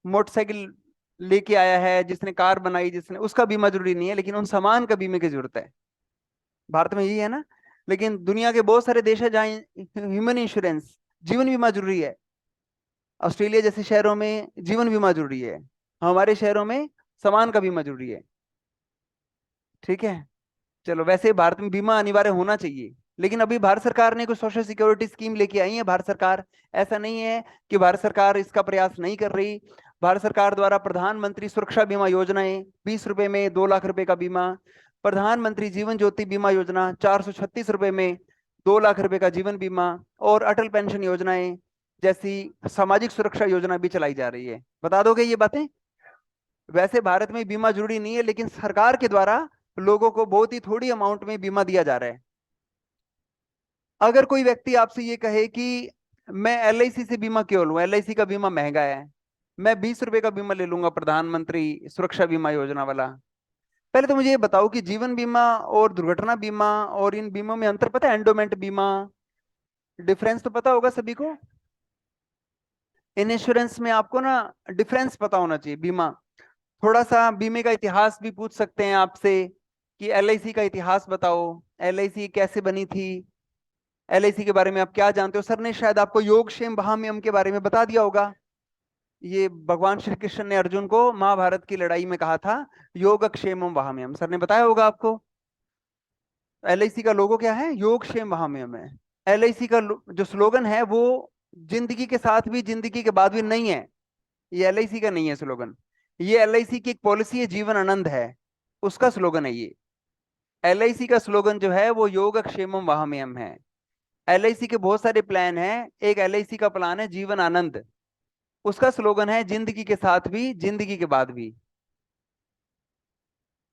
Motorcycle लेके आया है, जिसने कार बनाई, जिसने, उसका बीमा जरूरी नहीं है, लेकिन उन सामान का बीमे की जरूरत है। भारत में यही है ना। लेकिन दुनिया के बहुत सारे देश है जहाँ ह्यूमन इंश्योरेंस, जीवन बीमा जरूरी है। ऑस्ट्रेलिया जैसे शहरों में जीवन बीमा जरूरी है, हमारे शहरों में सामान का बीमा जरूरी है। ठीक है। चलो, वैसे भारत में बीमा अनिवार्य होना चाहिए, लेकिन अभी भारत सरकार ने कुछ सोशल सिक्योरिटी स्कीम लेके आई है भारत सरकार। ऐसा नहीं है कि भारत सरकार इसका प्रयास नहीं कर रही। भारत सरकार द्वारा प्रधानमंत्री सुरक्षा बीमा योजनाएं, 20 रुपए में 2 लाख रुपए का बीमा। प्रधानमंत्री जीवन ज्योति बीमा योजना, 436 रुपए में 2 लाख रुपए का जीवन बीमा। और अटल पेंशन योजनाएं जैसी सामाजिक सुरक्षा योजना भी चलाई जा रही है। बता दोगे ये बातें? वैसे भारत में बीमा जरूरी नहीं है, लेकिन सरकार के द्वारा लोगों को बहुत ही थोड़ी अमाउंट में बीमा दिया जा रहा है। अगर कोई व्यक्ति आपसे ये कहे कि मैं एलआईसी से बीमा क्यों लूं, एलआईसी का बीमा महंगा है, मैं 20 रुपए का बीमा ले लूंगा प्रधानमंत्री सुरक्षा बीमा योजना वाला। पहले तो मुझे ये बताओ कि जीवन बीमा और दुर्घटना बीमा और इन बीमों में अंतर पता है? एंडोमेंट बीमा, डिफरेंस तो पता होगा सभी को। इन इंश्योरेंस में आपको ना डिफरेंस पता होना चाहिए। बीमा, थोड़ा सा बीमे का इतिहास भी पूछ सकते हैं आपसे कि एलआईसी का इतिहास बताओ, एलआईसी कैसे बनी थी, एलआईसी के बारे में आप क्या जानते हो। सर ने शायद आपको योगक्षेम महाम्यम के बारे में बता दिया होगा। ये भगवान श्री कृष्ण ने अर्जुन को महाभारत की लड़ाई में कहा था, योगक्षेमम वहाम्यम। सर ने बताया होगा आपको। एलआईसी का लोगो क्या है? योगक्षेम वहाम्यम है। एलआईसी का जो स्लोगन है वो जिंदगी के साथ भी जिंदगी के बाद भी नहीं है। ये एलआईसी का नहीं है स्लोगन। ये एलआईसी की एक पॉलिसी है, जीवन आनंद है, उसका स्लोगन है ये। एलआईसी का स्लोगन जो है वो योगक्षेमम वहाम्यम है। एलआईसी के बहुत सारे प्लान हैं, एक एलआईसी का प्लान है जीवन आनंद, उसका स्लोगन है जिंदगी के साथ भी जिंदगी के बाद भी।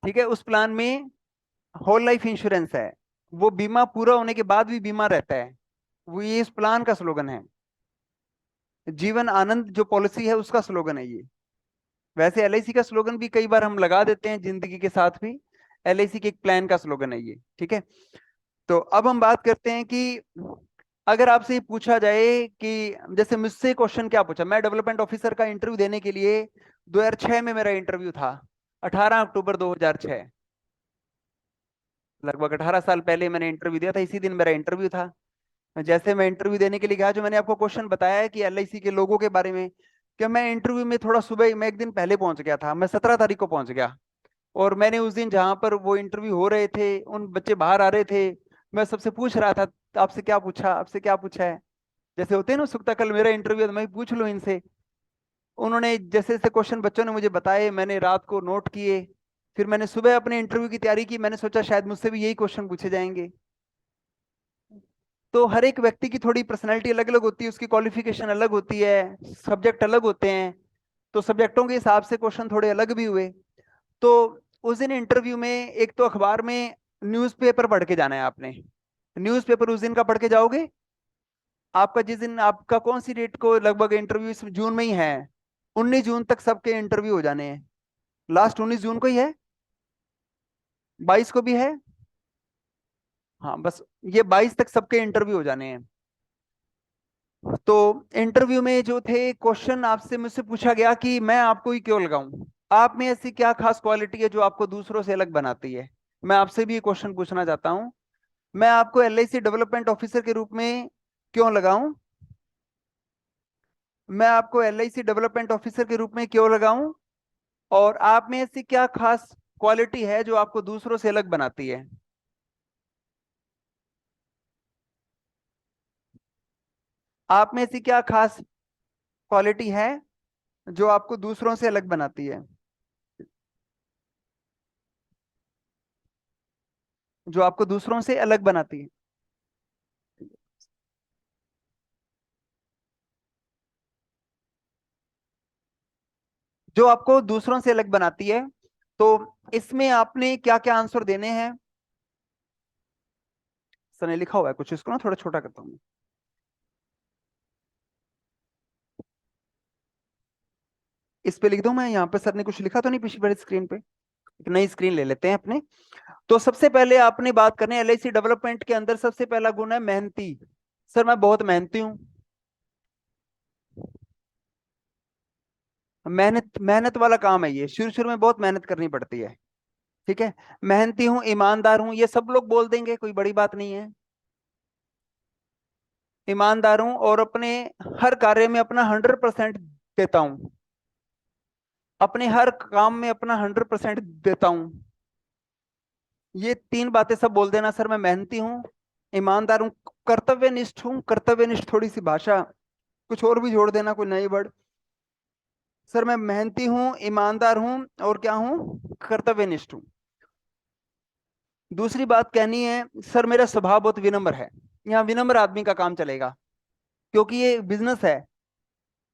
ठीक है। उस प्लान में होल लाइफ इंश्योरेंस है, वो बीमा पूरा होने के बाद भी बीमा रहता है। वो ये इस प्लान का स्लोगन है। जीवन आनंद जो पॉलिसी है उसका स्लोगन है ये। वैसे एलआईसी का स्लोगन भी कई बार हम लगा देते हैं, जिंदगी के साथ भी। एलआईसी के एक प्लान का स्लोगन है ये। ठीक है। तो अब हम बात करते हैं कि अगर आपसे ये पूछा जाए कि जैसे मुझसे क्वेश्चन क्या पूछा, मैं डेवलपमेंट ऑफिसर का इंटरव्यू देने के लिए 2006 में मेरा इंटरव्यू था, 18 अक्टूबर 2006, लगभग 18 साल पहले मैंने इंटरव्यू दिया था, इसी दिन मेरा इंटरव्यू था। जैसे मैं इंटरव्यू देने के लिए गया, जो मैंने आपको क्वेश्चन बताया है कि एलआईसी के लोगों के बारे में, कि मैं इंटरव्यू में थोड़ा सुबह, मैं एक दिन पहले पहुंच गया था, मैं 17 तारीख को पहुंच गया। और मैंने उस दिन जहां पर वो इंटरव्यू हो रहे थे, उन बच्चे बाहर आ रहे थे, मैं सबसे पूछ रहा था आपसे क्या पूछा, आपसे क्या पूछा है। जैसे होते हैं ना उत्सुकता, कल मेरा इंटरव्यू है तो मैं भी पूछ लूं इनसे। उन्होंने जैसे जैसे क्वेश्चन बच्चों ने मुझे बताए, मैंने रात को नोट किए। फिर मैंने सुबह अपने इंटरव्यू की तैयारी की, मैंने सोचा शायद मुझसे भी यही क्वेश्चन पूछे जाएंगे। तो हर एक व्यक्ति की थोड़ी पर्सनैलिटी अलग अलग होती है, उसकी क्वालिफिकेशन अलग होती है, सब्जेक्ट अलग होते हैं। तो सब्जेक्टों के हिसाब से क्वेश्चन थोड़े अलग भी हुए। तो उस दिन इंटरव्यू में एक तो अखबार में न्यूज़पेपर पढ़ के जाना है आपने। न्यूज़पेपर उस दिन का पढ़ के जाओगे। आपका जिस दिन, आपका कौन सी डेट को लगभग इंटरव्यू, इस जून में ही है, 19 जून तक सबके इंटरव्यू हो जाने हैं। लास्ट 19 जून को ही है, 22 को भी है। हाँ बस, ये 22 तक सबके इंटरव्यू हो जाने हैं। तो इंटरव्यू में जो थे क्वेश्चन आपसे, मुझसे पूछा गया कि मैं आपको ही क्यों लगाऊं, आप में ऐसी क्या खास क्वालिटी है जो आपको दूसरों से अलग बनाती है। मैं आपसे भी ये क्वेश्चन पूछना चाहता हूं, मैं आपको एलआईसी डेवलपमेंट ऑफिसर के रूप में क्यों लगाऊं, मैं आपको एलआईसी डेवलपमेंट ऑफिसर के रूप में क्यों लगाऊं, और आप में ऐसी क्या खास क्वालिटी है जो आपको दूसरों से अलग बनाती है। आप में ऐसी क्या खास क्वालिटी है जो आपको दूसरों से अलग बनाती है, जो आपको दूसरों से अलग बनाती है। जो आपको दूसरों से अलग बनाती है, तो इसमें आपने क्या क्या आंसर देने हैं। सर ने लिखा हुआ है कुछ, इसको ना थोड़ा छोटा करता हूँ। इस पे लिख दूं मैं, यहाँ पे सर ने कुछ लिखा तो नहीं पिछली बार स्क्रीन पे? एक नई स्क्रीन ले लेते हैं अपने। तो सबसे पहले आपने बात करनी है एलआईसी डेवलपमेंट के अंदर, सबसे पहला गुण है मेहनती। सर मैं बहुत मेहनती हूँ। मेहनत मेहनत वाला काम है ये, शुरू शुरू में बहुत मेहनत करनी पड़ती है। ठीक है। मेहनती हूँ, ईमानदार हूँ, ये सब लोग बोल देंगे, कोई बड़ी बात नहीं है। ईमानदार हूँ और अपने हर कार्य में अपना 100% देता हूँ। अपने हर काम में अपना 100% देता हूँ। ये तीन बातें सब बोल देना सर। मैं मेहनती हूँ, ईमानदार हूँ, कर्तव्यनिष्ठ हूँ। कर्तव्यनिष्ठ थोड़ी सी भाषा कुछ और भी जोड़ देना, कोई नई वर्ड। सर मैं मेहनती हूँ, ईमानदार हूँ, और क्या हूँ, कर्तव्यनिष्ठ हूँ। दूसरी बात कहनी है, सर मेरा स्वभाव बहुत विनम्र है। यहाँ विनम्र आदमी का काम चलेगा, क्योंकि ये बिजनेस है,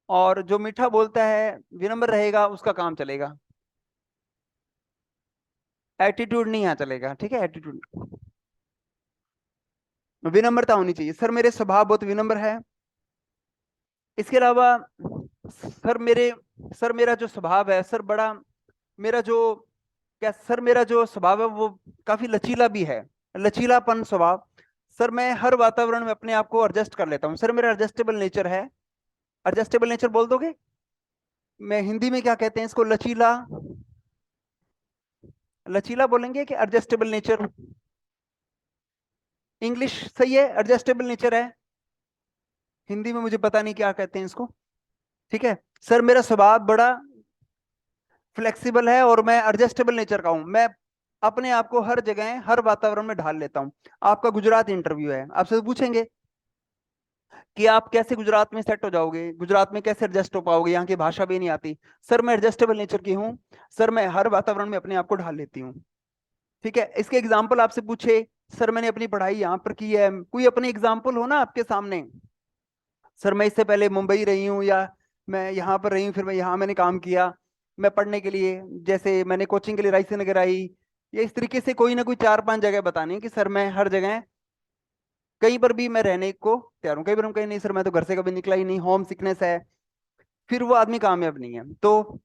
और जो मीठा बोलता है, विनम्र रहेगा, उसका काम चलेगा। एटीट्यूड नहीं यहाँ चलेगा, ठीक है, एटीट्यूड। विनम्रता होनी चाहिए। सर मेरे स्वभाव बहुत विनम्र है। इसके अलावा सर मेरे सर मेरा जो स्वभाव है सर, बड़ा मेरा जो क्या सर, मेरा जो स्वभाव है वो काफी लचीला भी है। लचीलापन स्वभाव। सर मैं हर वातावरण में अपने आप को एडजस्ट कर लेता हूँ। सर मेरा एडजस्टेबल नेचर है। एडजस्टेबल नेचर बोल दोगे? मैं हिंदी में क्या कहते हैं इसको, लचीला? लचीला बोलेंगे कि एडजस्टेबल नेचर? इंग्लिश सही है, एडजस्टेबल नेचर है। हिंदी में मुझे पता नहीं क्या कहते हैं इसको। ठीक है। सर मेरा स्वभाव बड़ा फ्लेक्सिबल है, और मैं एडजस्टेबल नेचर का हूं। मैं अपने आप को हर जगह हर वातावरण में ढाल लेता हूं। आपका गुजरात इंटरव्यू है, आपसे तो पूछेंगे कि आप कैसे गुजरात में सेट हो जाओगे, गुजरात में कैसे एडजस्ट हो पाओगे, यहाँ की भाषा भी नहीं आती। सर मैं एडजस्टेबल नेचर की हूँ। सर मैं हर वातावरण में अपने आप को ढाल लेती हूँ। ठीक है। इसके एग्जाम्पल आपसे पूछे, सर मैंने अपनी पढ़ाई यहाँ पर की है, कोई अपनी एग्जाम्पल हो ना आपके सामने। सर मैं इससे पहले मुंबई रही हूँ, या मैं यहाँ पर रही हूँ, फिर मैं यहाँ मैंने काम किया, मैं पढ़ने के लिए, जैसे मैंने कोचिंग के लिए रायसी नगर आई, या इस तरीके से कोई ना कोई चार पांच जगह बतानी कि सर मैं हर जगह कहीं पर भी मैं रहने को तैयार हूँ। कई बार हम कहीं, नहीं सर मैं तो घर से कभी निकला ही नहीं, होम सिकनेस है, फिर वो आदमी कामयाब नहीं है। तो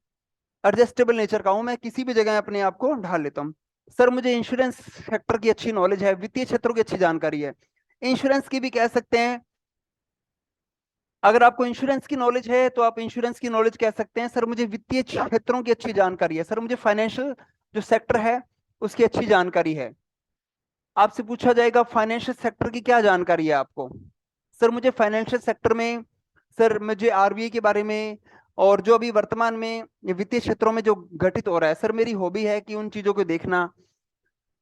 एडजस्टेबल नेचर का हूँ मैं, किसी भी जगह अपने आप को ढाल लेता हूँ। सर मुझे इंश्योरेंस सेक्टर की अच्छी नॉलेज है, वित्तीय क्षेत्रों की अच्छी जानकारी है। इंश्योरेंस की भी कह सकते हैं। अगर आपको इंश्योरेंस की नॉलेज है तो आप इंश्योरेंस की नॉलेज कह सकते हैं। सर मुझे वित्तीय क्षेत्रों की अच्छी जानकारी है। सर मुझे फाइनेंशियल जो सेक्टर है उसकी अच्छी जानकारी है। आपसे पूछा जाएगा फाइनेंशियल सेक्टर की क्या जानकारी है आपको? सर मुझे फाइनेंशियल सेक्टर में, सर मुझे आरबीआई के बारे में, और जो अभी वर्तमान में ये वित्तीय क्षेत्रों में जो घटित हो रहा है, सर मेरी हॉबी है कि उन चीजों को देखना।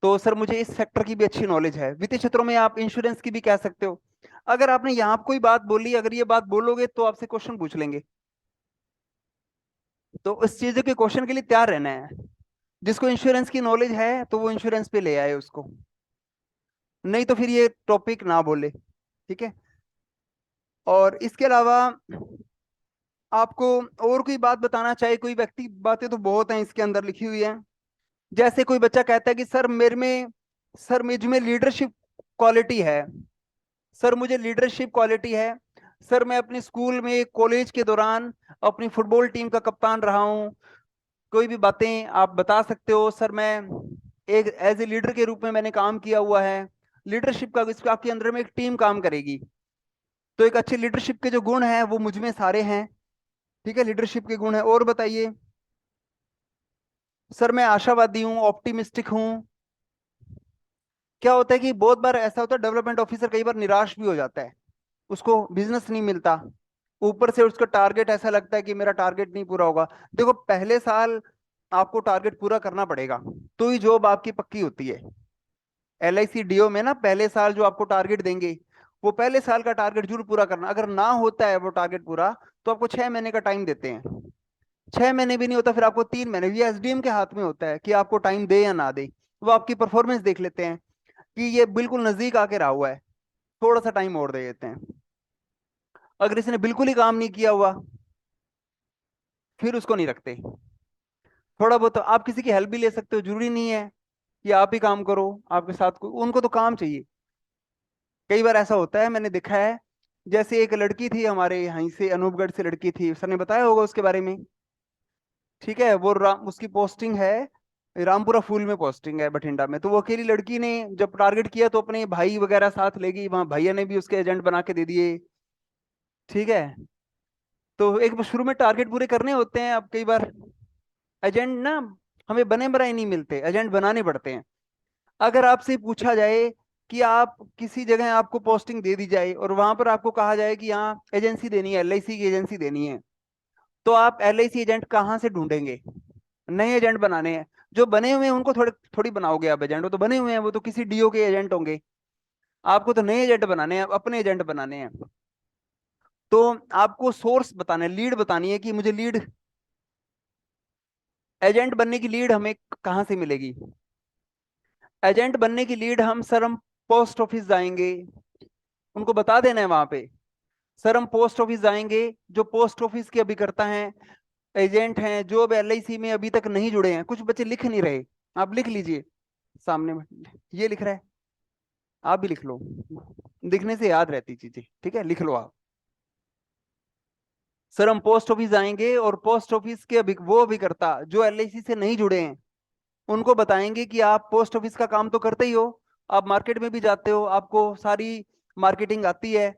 तो सर मुझे इस सेक्टर की भी अच्छी नॉलेज है। वित्तीय क्षेत्रों में आप इंश्योरेंस की भी कह सकते हो। अगर आपने यहाँ कोई बात बोली, अगर ये बात बोलोगे तो आपसे क्वेश्चन पूछ लेंगे। तो उस चीज के क्वेश्चन के लिए तैयार रहना है। जिसको इंश्योरेंस की नॉलेज है तो वो इंश्योरेंस पे ले आए उसको, नहीं तो फिर ये टॉपिक ना बोले। ठीक है। और इसके अलावा आपको और कोई बात बताना चाहे कोई व्यक्ति, बातें तो बहुत हैं इसके अंदर लिखी हुई हैं। जैसे कोई बच्चा कहता है कि सर मेरे में, सर मुझ में लीडरशिप क्वालिटी है। सर मुझे लीडरशिप क्वालिटी है। सर मैं अपने स्कूल में, कॉलेज के दौरान अपनी फुटबॉल टीम का कप्तान रहा हूँ। कोई भी बातें आप बता सकते हो। सर मैं एक एज ए लीडर के रूप में मैंने काम किया हुआ है। लीडरशिप का, इसका आपके अंदर में एक टीम काम करेगी, तो एक अच्छे लीडरशिप के जो गुण हैं वो मुझ में सारे हैं। ठीक है, लीडरशिप के गुण है। और बताइए। सर मैं आशावादी हूँ, ऑप्टिमिस्टिक हूँ। क्या होता है कि बहुत बार ऐसा होता है, डेवलपमेंट ऑफिसर कई बार निराश भी हो जाता है, उसको बिजनेस नहीं मिलता, ऊपर से उसका टारगेट ऐसा लगता है कि मेरा टारगेट नहीं पूरा होगा। देखो पहले साल आपको टारगेट पूरा करना पड़ेगा, तो ही जॉब आपकी पक्की होती है। L I C D O में ना, पहले साल जो आपको टारगेट देंगे, वो पहले साल का टारगेट जरूर पूरा करना। अगर ना होता है वो टारगेट पूरा, तो आपको 6 महीने का टाइम देते हैं। 6 महीने भी नहीं होता, फिर आपको 3 महीने, ये एसडीएम के हाथ में होता है कि आपको टाइम दे या ना दे। वो आपकी परफॉर्मेंस देख लेते हैं कि ये बिल्कुल नजदीक आके रहा हुआ है, थोड़ा सा टाइम और दे देते हैं। अगर इसने बिल्कुल ही काम नहीं किया हुआ, फिर उसको नहीं रखते। थोड़ा बहुत तो आप किसी की हेल्प भी ले सकते हो, जरूरी नहीं है कि आप ही काम करो, आपके साथ कोई, उनको तो काम चाहिए। कई बार ऐसा होता है, मैंने देखा है। जैसे एक लड़की थी हमारे यहीं से, अनूपगढ़ से लड़की थी, सर ने बताया होगा उसके बारे में। ठीक है, वो उसकी पोस्टिंग है रामपुरा फूल में, पोस्टिंग है बठिंडा में। तो वो अकेली लड़की ने जब टारगेट किया तो अपने भाई वगैरह साथ ले गई, वहां भैया ने भी उसके एजेंट बना के दे दिए। ठीक है। तो एक शुरू में टारगेट पूरे करने होते हैं। अब कई बार एजेंट ना हमें बने बनाए नहीं मिलते, एजेंट बनाने पड़ते हैं। अगर आपसे पूछा जाए कि आप किसी जगह आपको पोस्टिंग दे दी जाए और वहां पर आपको कहा जाए कि यहाँ एजेंसी देनी है, एलआईसी की एजेंसी देनी है, तो आप एलआईसी एजेंट कहाँ से ढूंढेंगे? नए एजेंट बनाने हैं। जो बने हुए हैं उनको थोड़े थोड़ी बनाओगे आप एजेंट, वो तो बने हुए हैं, वो तो किसी डीओ के एजेंट होंगे। आपको तो नए एजेंट बनाने हैं, अपने एजेंट बनाने हैं। तो आपको सोर्स बताना है, लीड बतानी है कि मुझे लीड, एजेंट बनने की लीड हमें कहाँ से मिलेगी? एजेंट बनने की लीड हम पोस्ट ऑफिस जाएंगे, उनको बता देना है वहां पे। सर हम पोस्ट ऑफिस जाएंगे, जो पोस्ट ऑफिस के अभिकर्ता हैं, एजेंट हैं, जो अब एलआईसी में अभी तक नहीं जुड़े हैं, कुछ बच्चे लिख नहीं रहे, आप लिख लीजिए सामने में, ये लिख रहा है, आप भी लिख लो, दिखने से याद रहती चीजें, ठीक है, लिख लो आप। सर हम पोस्ट ऑफिस जाएंगे और पोस्ट ऑफिस के वो अभिकर्ता जो एलआईसी से नहीं जुड़े हैं, उनको बताएंगे कि आप पोस्ट ऑफिस का काम तो करते ही हो, आप मार्केट में भी जाते हो, आपको सारी मार्केटिंग आती है,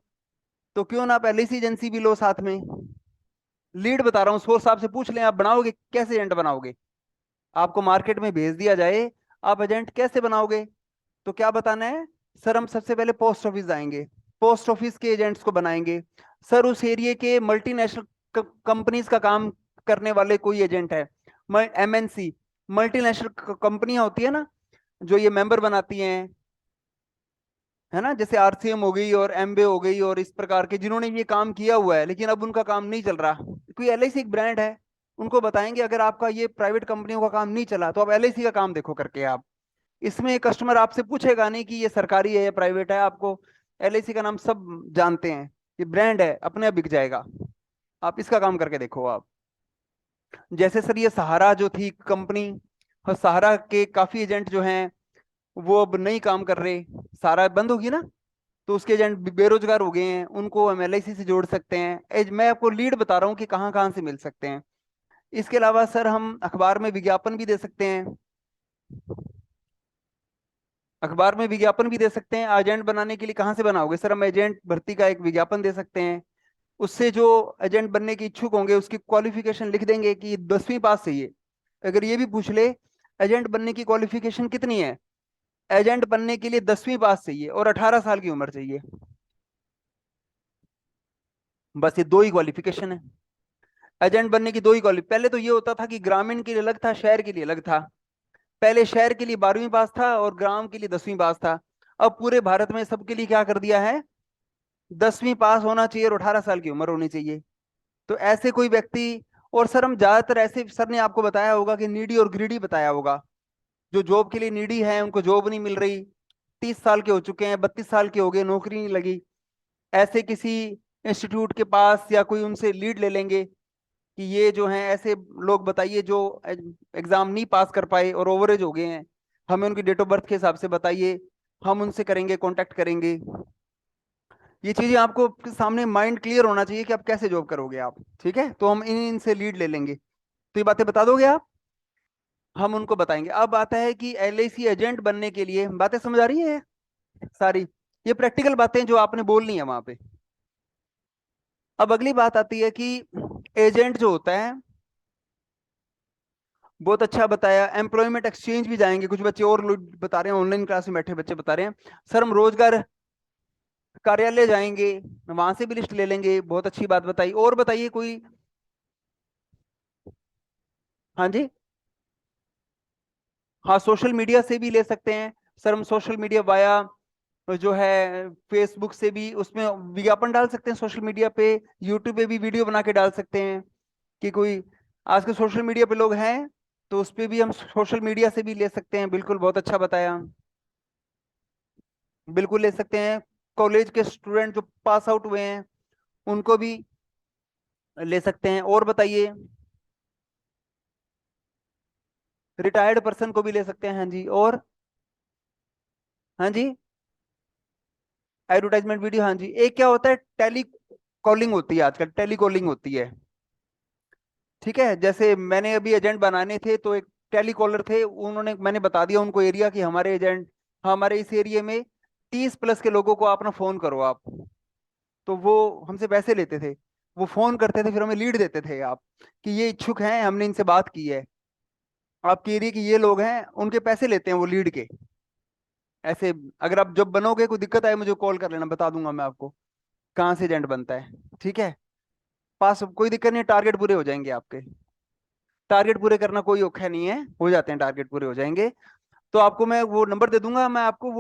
तो क्यों ना आप एलआईसी एजेंसी भी लो साथ में। लीड बता रहा हूँ, सोर्स साहब से पूछ लें, आप बनाओगे कैसे, एजेंट बनाओगे? आपको मार्केट में भेज दिया जाए, आप एजेंट कैसे बनाओगे? तो क्या बताना है? सर हम सबसे पहले पोस्ट ऑफिस जाएंगे, पोस्ट ऑफिस के एजेंट्स को बनाएंगे। सर उस एरिया के मल्टीनेशनल कंपनीज का काम करने वाले कोई एजेंट है, एमएनसी, मल्टीनेशनल कंपनियां होती है ना, जो ये मेंबर बनाती हैं, है ना, जैसे आरसीएम हो गई और एमबे हो गई और इस प्रकार के, जिन्होंने ये काम किया हुआ है लेकिन अब उनका काम नहीं चल रहा। कोई एलआईसी एक ब्रांड है, उनको बताएंगे अगर आपका ये प्राइवेट कंपनियों का काम नहीं चला तो आप एलआईसी का काम देखो करके आप। इसमें कस्टमर आपसे पूछेगा नहीं कि ये सरकारी है या प्राइवेट है, आपको एलआईसी का नाम सब जानते हैं, ये ब्रांड है, अपने आप बिक जाएगा, आप इसका काम करके देखो आप। जैसे सर ये सहारा जो थी कंपनी, और सहारा के काफी एजेंट जो हैं वो अब नहीं काम कर रहे, सारा बंद होगी ना, तो उसके एजेंट बेरोजगार हो गए हैं, उनको हम एलआईसी से जोड़ सकते हैं। मैं आपको लीड बता रहा हूँ कि कहाँ कहाँ से मिल सकते हैं। इसके अलावा सर हम अखबार में विज्ञापन भी दे सकते हैं, अखबार में विज्ञापन भी दे सकते हैं। एजेंट बनाने के लिए कहाँ से बनाओगे? सर हम एजेंट भर्ती का एक विज्ञापन दे सकते हैं, उससे जो एजेंट बनने के इच्छुक होंगे उसकी क्वालिफिकेशन लिख देंगे कि 10वीं पास चाहिए। अगर ये भी पूछ ले एजेंट बनने की क्वालिफिकेशन कितनी है, एजेंट बनने के लिए 10वीं पास चाहिए और 18 साल की उम्र चाहिए, बस ये दो ही क्वालिफिकेशन है। एजेंट बनने की दो ही क्वालिफिकेशन, पहले तो ये होता था कि ग्रामीण के लिए अलग था, शहर के लिए अलग था। पहले शहर के लिए 12वीं पास था और ग्राम के लिए 10वीं पास था। अब पूरे भारत में सबके लिए क्या कर दिया है, 10वीं पास होना चाहिए और 18 साल की उम्र होनी चाहिए। तो ऐसे कोई व्यक्ति, और सर हम ज्यादातर ऐसे, सर ने आपको बताया होगा कि नीडी और ग्रीडी बताया होगा, जो जॉब के लिए नीडी है उनको जॉब नहीं मिल रही, 30 साल के हो चुके हैं, 32 साल के हो गए, नौकरी नहीं लगी, ऐसे किसी इंस्टीट्यूट के पास या कोई उनसे लीड ले लेंगे कि ये जो हैं ऐसे लोग बताइए जो एग्जाम नहीं पास कर पाए और ओवरेज हो गए हैं, हमें उनकी डेट ऑफ बर्थ के हिसाब से बताइए, हम उनसे करेंगे, कांटेक्ट करेंगे। ये चीजें आपको सामने माइंड क्लियर होना चाहिए कि आप कैसे जॉब करोगे आप, ठीक है, तो हम इन इनसे लीड ले लेंगे। तो ये बातें बता दोगे आप, हम उनको बताएंगे। अब आता है कि एलआईसी एजेंट बनने के लिए, बातें समझ आ रही है सारी, ये प्रैक्टिकल बातें जो आपने बोलनी है वहां पे। अब अगली बात आती है कि एजेंट जो होता है, बहुत अच्छा बताया, एम्प्लॉयमेंट एक्सचेंज भी जाएंगे, कुछ बच्चे और लोग बता रहे हैं, ऑनलाइन क्लास में बैठे बच्चे बता रहे हैं, सर हम रोजगार कार्यालय जाएंगे, वहां से भी लिस्ट ले लेंगे, बहुत अच्छी बात बताई, और बताइए कोई। हाँ जी, हाँ सोशल मीडिया से भी ले सकते हैं। सर हम सोशल मीडिया वाया जो है फेसबुक से भी उसमें विज्ञापन डाल सकते हैं, सोशल मीडिया पे, यूट्यूब पे भी वीडियो बना के डाल सकते हैं कि कोई, आजकल सोशल मीडिया पे लोग हैं, तो उस पे भी हम सोशल मीडिया से भी ले सकते हैं, बिल्कुल बहुत अच्छा बताया, बिल्कुल ले सकते हैं। कॉलेज के स्टूडेंट जो पास आउट हुए हैं उनको भी ले सकते हैं, और बताइए। रिटायर्ड पर्सन को भी ले सकते हैं, हाँ जी, और हाँ जी, एडवर्टाइजमेंट वीडियो, हाँ जी। एक क्या होता है, टेली कॉलिंग होती है आजकल, टेली कॉलिंग होती है, ठीक है, जैसे मैंने अभी एजेंट बनाने थे तो एक टेली कॉलर थे, उन्होंने, मैंने बता दिया उनको एरिया कि हमारे एजेंट, हमारे इस एरिया में 30 प्लस के लोगों को अपना फोन करो आप, तो वो हमसे पैसे लेते थे। वो फोन करते थे, फिर हमें लीड देते थे आप कि ये इच्छुक हैं, हमने इनसे बात की है, आपके एरिया के ये लोग हैं, उनके पैसे लेते हैं वो लीड के। ऐसे अगर आप जब बनोगे, कोई दिक्कत आए मुझे कॉल कर लेना, बता दूंगा मैं आपको कहाँ से एजेंट बनता है। ठीक है, पास कोई दिक्कत नहीं, टारगेट पूरे हो जाएंगे आपके। टारगेट पूरे करना कोई औखा नहीं है, हो जाते हैं, टारगेट पूरे हो जाएंगे। तो आपको मैं वो नंबर दे दूंगा, मैं आपको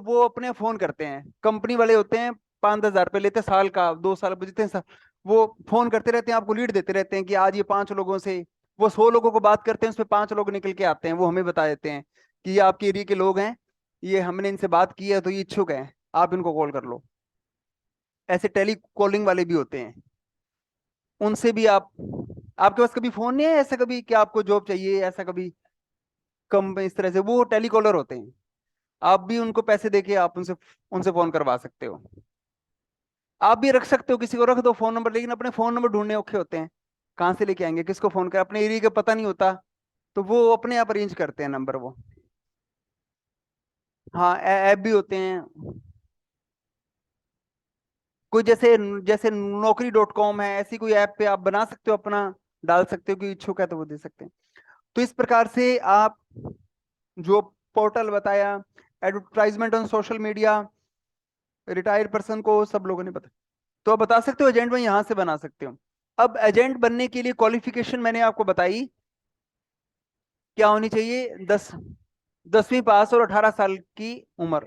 वो अपने फोन करते हैं, कंपनी वाले होते हैं, 5-10 हज़ार रुपये लेते हैं साल का, 2 साल जितने साल, वो फोन करते रहते हैं, आपको लीड देते रहते हैं कि आज ये 5 लोगों से, वो 100 लोगों को बात करते हैं, उसमें 5 लोग निकल के आते हैं, वो हमें बता देते हैं कि ये आपके एरिया के लोग हैं, ये हमने इनसे बात की है, तो ये इच्छुक हैं, आप इनको कॉल कर लो। ऐसे टेली कॉलिंग वाले भी होते हैं, उनसे भी आप, आपके पास कभी फोन नहीं है ऐसा कभी कि आपको जॉब चाहिए ऐसा कभी, कम इस तरह से, वो टेलीकॉलर होते हैं, आप भी उनको पैसे देके आप उनसे उनसे फोन करवा सकते हो। आप भी रख सकते हो, किसी को रख दो फोन नंबर, लेकिन अपने फोन नंबर ढूंढने औखे होते हैं, कहाँ से लेके आएंगे, किसको फोन कर, अपने एरिया का पता नहीं होता, तो वो अपने आप अरेंज करते हैं नंबर वो। हाँ, ऐप भी होते हैं, कोई जैसे जैसे Naukri.com है, ऐसी कोई ऐप पे आप बना सकते हो अपना, डाल सकते हो कि इच्छुक है तो वो दे सकते हैं। तो इस प्रकार से आप जो पोर्टल बताया, advertisement on social media, retired person को सब लोगों ने बता, तो आप बता सकते हो एजेंट में यहां से बना सकते हो। अब एजेंट बनने के लिए क्वालिफिकेशन मैंने आपको बताई, क्या होनी चाहिए, 10वीं पास और 18 साल की उम्र।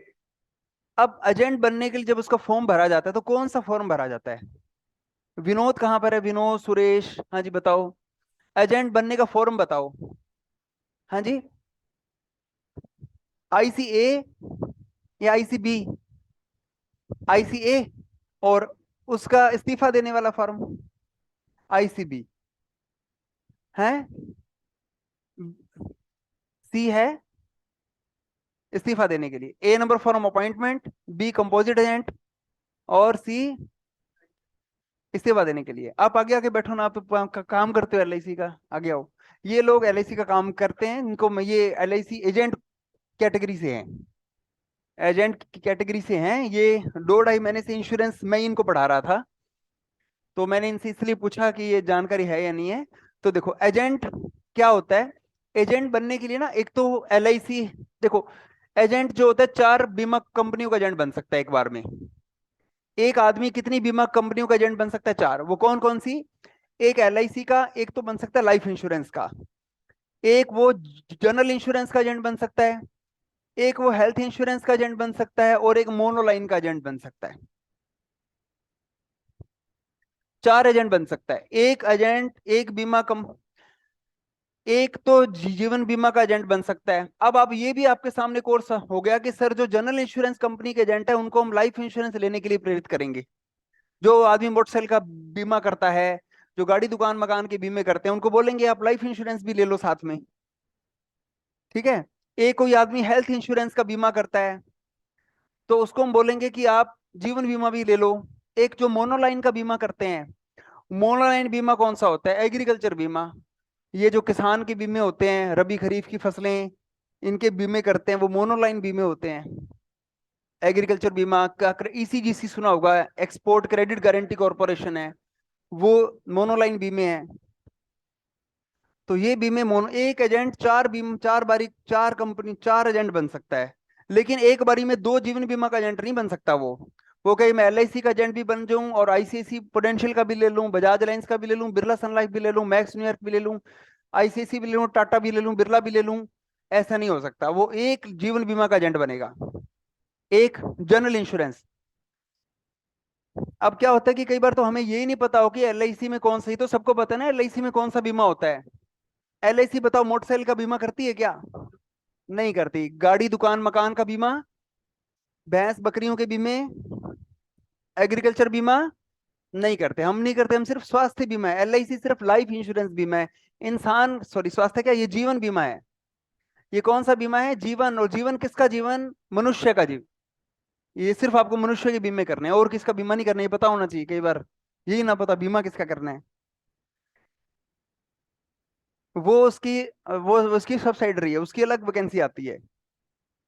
अब एजेंट बनने के लिए जब उसका फॉर्म भरा जाता है, तो कौन सा फॉर्म भरा जाता है? विनोद कहाँ पर है, विनोद, सुरेश, हाँ जी बताओ, एजेंट बनने का फॉर्म बताओ। हाँ जी, ICA या ICB? ICA, और उसका इस्तीफा देने वाला फॉर्म ICB है। C है इस्तीफा देने के लिए, A number form appointment, B composite agent, और C इस्तीफा देने के लिए। आप आगे आगे बैठो ना, आप तो काम करते हो LIC का, आगे आओ। ये लोग LIC का काम करते हैं, इनको ये LIC एजेंट कैटेगरी से हैं, एजेंट की कैटेगरी से हैं ये। 2-2.5 महीने से इंश्योरेंस मैं इनको पढ़ा रहा था, तो मैंने इनसे इसलिए पूछा कि ये जानकारी है या नहीं है। तो देखो एजेंट क्या होता है, एजेंट बनने के लिए ना, एक तो LIC, देखो एजेंट जो होता है 4 बीमा कंपनियों का एजेंट बन सकता है एक बार में। एक आदमी कितनी बीमा कंपनियों का एजेंट बन सकता है? 4। वो कौन कौन सी? एक LIC का, एक तो बन सकता है लाइफ इंश्योरेंस का, एक वो जनरल इंश्योरेंस का एजेंट बन सकता है, एक वो हेल्थ इंश्योरेंस का एजेंट बन सकता है, और एक मोनोलाइन का एजेंट बन सकता है। 4 एजेंट बन सकता है एक एजेंट, एक बीमा कम, एक तो जीवन बीमा का एजेंट बन सकता है। अब आप ये भी आपके सामने कोर्स हो गया कि सर जो जनरल इंश्योरेंस कंपनी के एजेंट है उनको हम लाइफ इंश्योरेंस लेने के लिए प्रेरित करेंगे। जो आदमी मोटरसाइकिल का बीमा करता है, जो गाड़ी दुकान मकान के बीमे करते हैं, उनको बोलेंगे आप लाइफ इंश्योरेंस भी ले लो साथ में। ठीक है, एक कोई आदमी हेल्थ इंश्योरेंस का बीमा करता है, तो उसको हम बोलेंगे कि आप जीवन बीमा भी ले लो। एक जो मोनोलाइन का बीमा करते हैं, मोनोलाइन बीमा कौन सा होता है? एग्रीकल्चर बीमा। ये जो किसान के बीमे होते हैं, रबी खरीफ की फसलें, इनके बीमे करते हैं, वो मोनोलाइन बीमे होते हैं। एग्रीकल्चर बीमा का ECGC सुना होगा, एक्सपोर्ट क्रेडिट गारंटी कॉरपोरेशन है, वो मोनोलाइन बीमे है। तो ये बीमे मोनो, एक एजेंट 4 बीम 4 बारी 4 कंपनी 4 एजेंट बन सकता है, लेकिन एक बारी में 2 जीवन बीमा का एजेंट नहीं बन सकता वो कहीं मैं LIC का एजेंट भी बन जाऊं, और ICICI प्रुडेंशियल का भी ले लूं, बजाज अलायंस का भी ले लूं, बिरला सन लाइफ भी ले लूं, मैक्स न्यूयॉर्क भी ले लूं, ICICI भी ले लूं, टाटा भी ले लूं, बिरला भी ले लूं। ऐसा नहीं हो सकता, वो एक जीवन बीमा का एजेंट बनेगा, एक जनरल इंश्योरेंस। अब क्या होता है कि कई बार तो हमें यही नहीं पता हो कि LIC में कौन सा, ही तो सबको पता है ना LIC में कौन सा बीमा होता है। LIC बताओ मोटरसाइकिल का बीमा करती है क्या? नहीं करती। गाड़ी दुकान मकान का बीमा, भैंस बकरियों के बीमे, एग्रीकल्चर बीमा नहीं करते, हम नहीं करते, हम सिर्फ स्वास्थ्य बीमा है, LIC सिर्फ लाइफ इंश्योरेंस बीमा है। इंसान, सॉरी, स्वास्थ्य क्या, ये जीवन बीमा है। ये कौन सा बीमा है? जीवन। और जीवन किसका जीवन? मनुष्य का जीवन। ये सिर्फ आपको मनुष्य के बीमे करने हैं, और किसका बीमा नहीं करना, ये पता होना चाहिए। कई बार यही ना पता बीमा किसका करना है। वो उसकी वो उसकी सब्सिडरी है, उसकी अलग वैकेंसी आती है।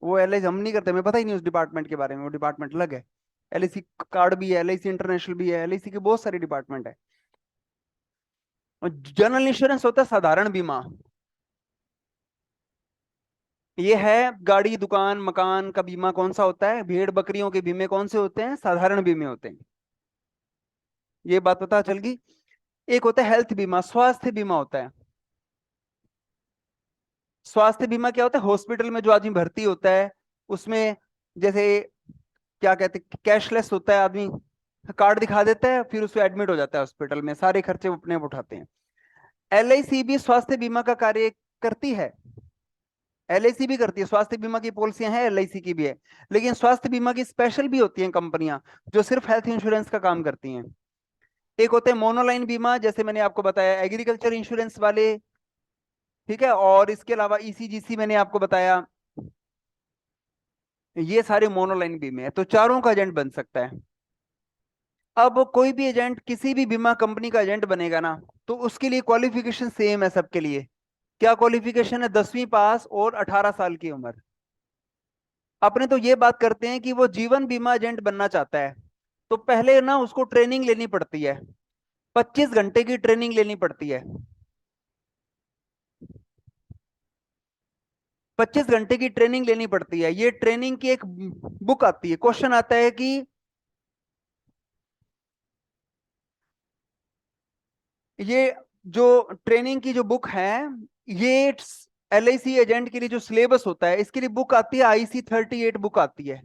वो LIC हम नहीं करते, हमें पता ही नहीं उस डिपार्टमेंट के बारे में, वो डिपार्टमेंट अलग है। LIC कार्ड भी है, LIC इंटरनेशनल भी है, LIC के बहुत सारे डिपार्टमेंट है। जनरल इंश्योरेंस होता है साधारण बीमा। ये है गाड़ी दुकान मकान का बीमा कौन सा होता है, भेड़ बकरियों के बीमे कौन से होते हैं, साधारण बीमे होते हैं। ये बात पता चल गई। एक होता है हेल्थ बीमा, स्वास्थ्य बीमा होता है। स्वास्थ्य बीमा क्या होता है, हॉस्पिटल में जो आदमी भर्ती होता है उसमें, जैसे क्या कहते हैं, कैशलेस होता है, आदमी कार्ड दिखा देता है फिर उसको एडमिट हो जाता है हॉस्पिटल में, सारे खर्चे वो अपने आप उठाते हैं। एलआईसी भी स्वास्थ्य बीमा का कार्य करती है। एलआईसी भी करती है, स्वास्थ्य बीमा की पॉलिसियां हैं, एलआईसी की भी है। लेकिन स्वास्थ्य बीमा की स्पेशल भी होती हैं कंपनियां जो सिर्फ हेल्थ इंश्योरेंस का काम करती हैं। एक होते हैं मोनोलाइन बीमा, जैसे मैंने आपको बताया एग्रीकल्चर इंश्योरेंस वाले, ठीक है, और इसके अलावा ईसीजीसी मैंने आपको बताया। ये सारे मोनोलाइन बीमे हैं, तो चारों का एजेंट बन सकता है। अब कोई भी एजेंट किसी भी बीमा कंपनी का एजेंट बनेगा ना, तो उसके लिए क्वालिफिकेशन सेम है सबके लिए। क्या क्वालिफिकेशन है, 10वीं पास और 18 साल की उम्र। अपने तो ये बात करते हैं कि वो जीवन बीमा एजेंट बनना चाहता है, तो पहले ना उसको ट्रेनिंग लेनी पड़ती है, 25 घंटे की ट्रेनिंग लेनी पड़ती है। 25 घंटे की ट्रेनिंग लेनी पड़ती है, ये ट्रेनिंग की एक बुक आती है, क्वेश्चन आता है कि ये जो ट्रेनिंग की जो बुक है, ये एलआईसी एजेंट के लिए जो सिलेबस होता है इसके लिए बुक आती है, IC38 बुक आती है।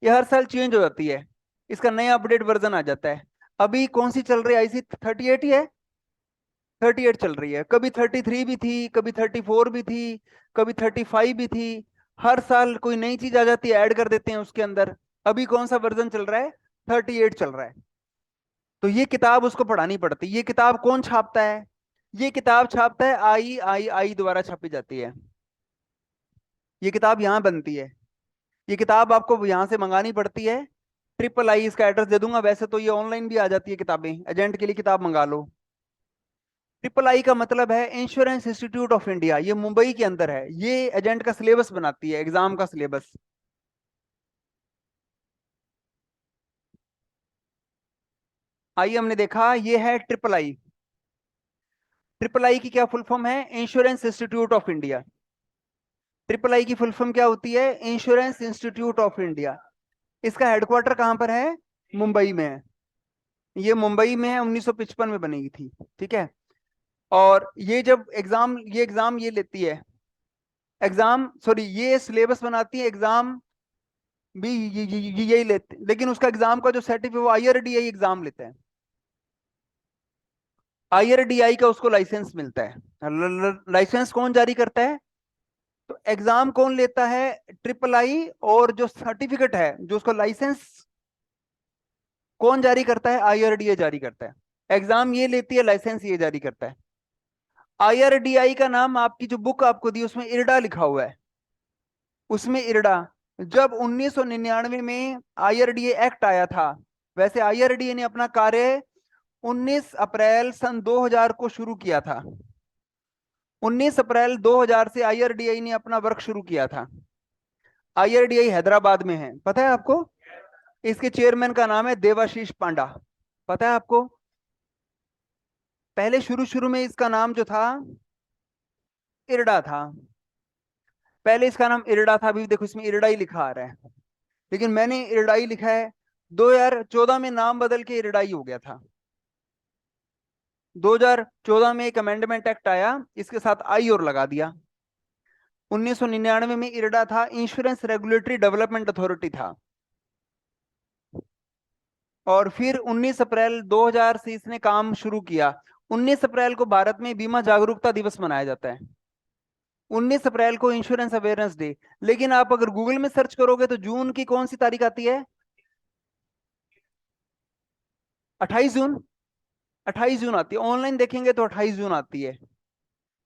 ये हर साल चेंज हो जाती है, इसका नया अपडेट वर्जन आ जाता है। अभी कौन सी चल रही है, IC38 ही है, 38 चल रही है। कभी 33 भी थी, कभी 34 भी थी, कभी 35 भी थी। हर साल कोई नई चीज आ जाती है, ऐड कर देते हैं उसके अंदर। अभी कौन सा वर्जन चल रहा है, 38 चल रहा है। तो ये किताब उसको पढ़ानी पड़ती है। ये किताब कौन छापता है, ये किताब छापता है III द्वारा छापी जाती है। ये किताब यहाँ बनती है। ये किताब आपको यहाँ से मंगानी पड़ती है। III, इसका एड्रेस दे दूंगा, वैसे तो ये ऑनलाइन भी आ जाती है किताबें, एजेंट के लिए किताब मंगा लो। III का मतलब है इंश्योरेंस इंस्टीट्यूट ऑफ इंडिया, ये मुंबई के अंदर है। ये एजेंट का सिलेबस बनाती है, एग्जाम का सिलेबस। आइए, हमने देखा ये है III। III की क्या फुल फॉर्म है, insurance institute of India. III की फुल फॉर्म क्या होती है, इंश्योरेंस इंस्टीट्यूट ऑफ इंडिया। इसका हेडक्वार्टर कहाँ पर है, मुंबई में है। ये मुंबई में है, 1955 में बनी थी, ठीक है। और ये एग्जाम ये लेती है, एग्जाम सॉरी ये सिलेबस बनाती है, एग्जाम भी यही लेते, लेकिन उसका एग्जाम का जो सर्टिफिकेट वो IRDAI एग्जाम लेता है। IRDAI का उसको लाइसेंस मिलता है। लाइसेंस कौन जारी करता है, तो एग्जाम कौन लेता है, III। और जो सर्टिफिकेट है, जो उसका लाइसेंस कौन जारी करता है, IRDAI जारी करता है। एग्जाम ये लेती है, लाइसेंस ये जारी करता है। IRDAI का नाम, आपकी जो बुक आपको दी उसमें इरडा लिखा हुआ है, उसमें इरडा। जब 1999 में IRDAI एक्ट आया था, वैसे IRDAI ने अपना कार्य 19 अप्रैल सन 2000 को शुरू किया था। 19 अप्रैल 2000 से IRDAI ने अपना वर्क शुरू किया था। IRDAI हैदराबाद में है, पता है आपको। इसके चेयरमैन का नाम है देवाशीष पांडा, पता है आपको। पहले शुरू शुरू में इसका नाम जो था, इरडा था। पहले इसका नाम इरडा था, अभी देखो इसमें इरडा ही लिखा आ रहा है, लेकिन मैंने इरडाई लिखा है। 2014 में नाम बदल के इरडाई हो गया था। 2014 में एक अमेंडमेंट एक्ट आया, इसके साथ आई और लगा दिया। 1999 में इरडा था, इंश्योरेंस रेगुलेटरी डेवलपमेंट अथॉरिटी था। और फिर 19 अप्रैल 2000 से इसने काम शुरू किया। 19 अप्रैल को भारत में बीमा जागरूकता दिवस मनाया जाता है। 19 अप्रैल को इंश्योरेंस अवेयरनेस डे। लेकिन आप अगर गूगल में सर्च करोगे तो जून की कौन सी तारीख आती है, 28 जून। 28 जून आती है, ऑनलाइन देखेंगे तो 28 जून आती है।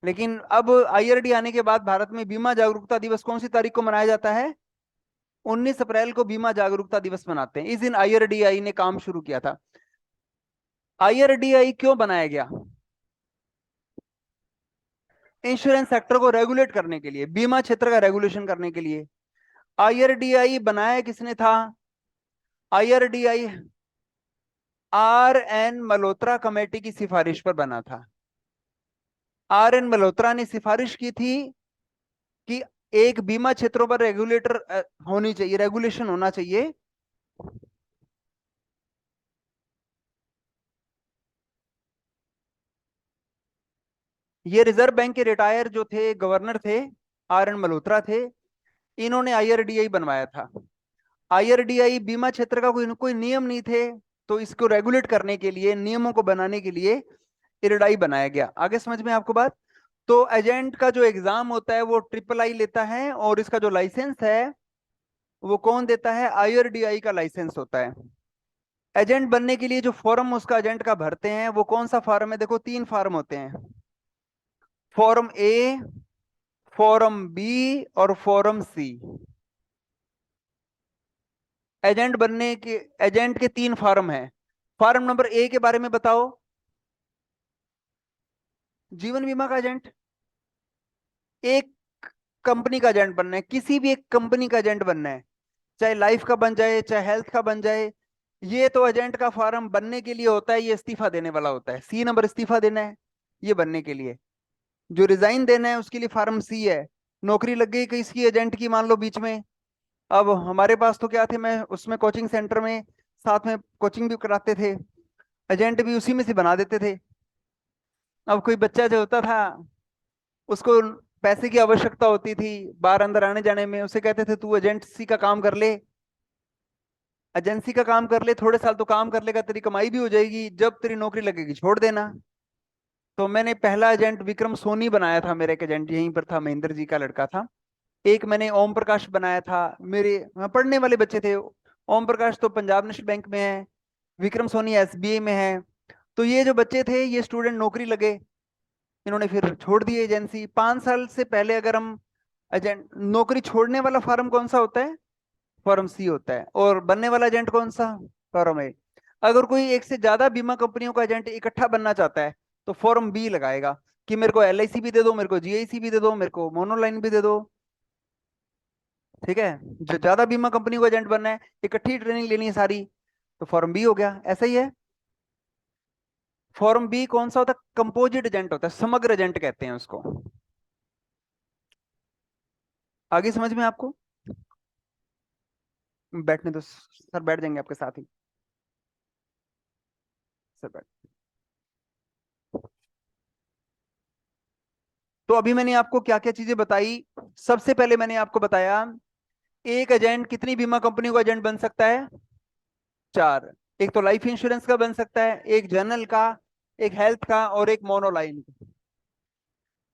लेकिन अब IRD आने के बाद भारत में बीमा जागरूकता दिवस कौन सी तारीख को मनाया जाता है, 19 अप्रैल को बीमा जागरूकता दिवस मनाते हैं। इस दिन IRDAI ने काम शुरू किया था। IRDAI क्यों बनाया गया, इंश्योरेंस सेक्टर को रेगुलेट करने के लिए, बीमा क्षेत्र का रेगुलेशन करने के लिए। IRDAI बनाया किसने था, IRDAI RN मल्होत्रा कमेटी की सिफारिश पर बना था। आर एन मल्होत्रा ने सिफारिश की थी कि एक बीमा क्षेत्रों पर रेगुलेटर होनी चाहिए, रेगुलेशन होना चाहिए। ये रिजर्व बैंक के रिटायर जो थे गवर्नर थे, आर एन मल्होत्रा थे। इन्होंने आईआरडीआई बनवाया था। आईआरडीआई बीमा क्षेत्र का कोई कोई नियम नहीं थे, तो इसको रेगुलेट करने के लिए, नियमों को बनाने के लिए इरडाई बनाया गया। आगे समझ में आपको बात? तो एजेंट का जो एग्जाम होता है वो ट्रिपल आई लेता है, और इसका जो लाइसेंस है वो कौन देता है? आईआरडीआई का लाइसेंस होता है। एजेंट बनने के लिए जो फॉर्म उसका एजेंट का भरते हैं वो कौन सा फॉर्म है? देखो, तीन फॉर्म होते हैं। फॉर्म ए, फॉर्म बी और फॉर्म सी। एजेंट बनने के, एजेंट के तीन फॉर्म हैं। फॉर्म नंबर ए के बारे में बताओ। जीवन बीमा का एजेंट। एक कंपनी का एजेंट बनना है, किसी भी एक कंपनी का एजेंट बनना है, चाहे लाइफ का बन जाए चाहे हेल्थ का बन जाए। ये तो एजेंट का फॉर्म बनने के लिए होता है, ये इस्तीफा देने वाला होता है, सी नंबर इस्तीफा देना है ये बनने के लिए। जो रिजाइन देना है उसके लिए फॉर्म सी है। नौकरी लग गई किसी एजेंट की, मान लो बीच में। अब हमारे पास तो क्या थे, मैं उसमें कोचिंग सेंटर में साथ में कोचिंग भी कराते थे, एजेंट भी उसी में से बना देते थे। अब कोई बच्चा जो होता था, उसको पैसे की आवश्यकता होती थी बाहर अंदर आने जाने में, उसे कहते थे तू एजेंसी का काम कर ले, एजेंसी का काम कर ले, थोड़े साल तो काम कर लेगा, तेरी कमाई भी हो जाएगी, जब तेरी नौकरी लगेगी छोड़ देना। तो मैंने पहला एजेंट विक्रम सोनी बनाया था, मेरा एक एजेंट यहीं पर था, महेंद्र जी का लड़का था। एक मैंने ओम प्रकाश बनाया था, मेरे वहाँ पढ़ने वाले बच्चे थे। ओम प्रकाश तो पंजाब नेशनल बैंक में है, विक्रम सोनी एसबीआई में है। तो ये जो बच्चे थे ये स्टूडेंट नौकरी लगे, इन्होंने फिर छोड़ दी एजेंसी 5 साल से पहले। अगर हम एजेंट, नौकरी छोड़ने वाला फॉर्म कौन सा होता है? फॉर्म सी होता है। और बनने वाला एजेंट कौन सा? फॉर्म ए। अगर कोई एक से ज्यादा बीमा कंपनियों का एजेंट इकट्ठा बनना चाहता है तो फॉर्म बी लगाएगा, कि मेरे को एलआईसी भी दे दो, मेरे को जीआईसी भी दे दो, मेरे को मोनोलाइन भी दे दो। ठीक है? जो ज्यादा बीमा कंपनी को एजेंट बनना है, इकट्ठी ट्रेनिंग लेनी है सारी, तो फॉर्म बी हो गया। ऐसा ही है। फॉर्म बी कौन सा होता है? कंपोजिट एजेंट होता है, समग्र एजेंट कहते हैं उसको। आगे समझ में आपको? बैठने तो सर बैठ जाएंगे आपके साथ ही। सर बैठ। तो अभी मैंने आपको क्या क्या चीजें बताई। सबसे पहले मैंने आपको बताया, एक एजेंट कितनी बीमा कंपनी का एजेंट बन सकता है? चार। एक तो लाइफ इंश्योरेंस का बन सकता है, एक जनरल का, एक हेल्थ का, और एक मोनोलाइन का।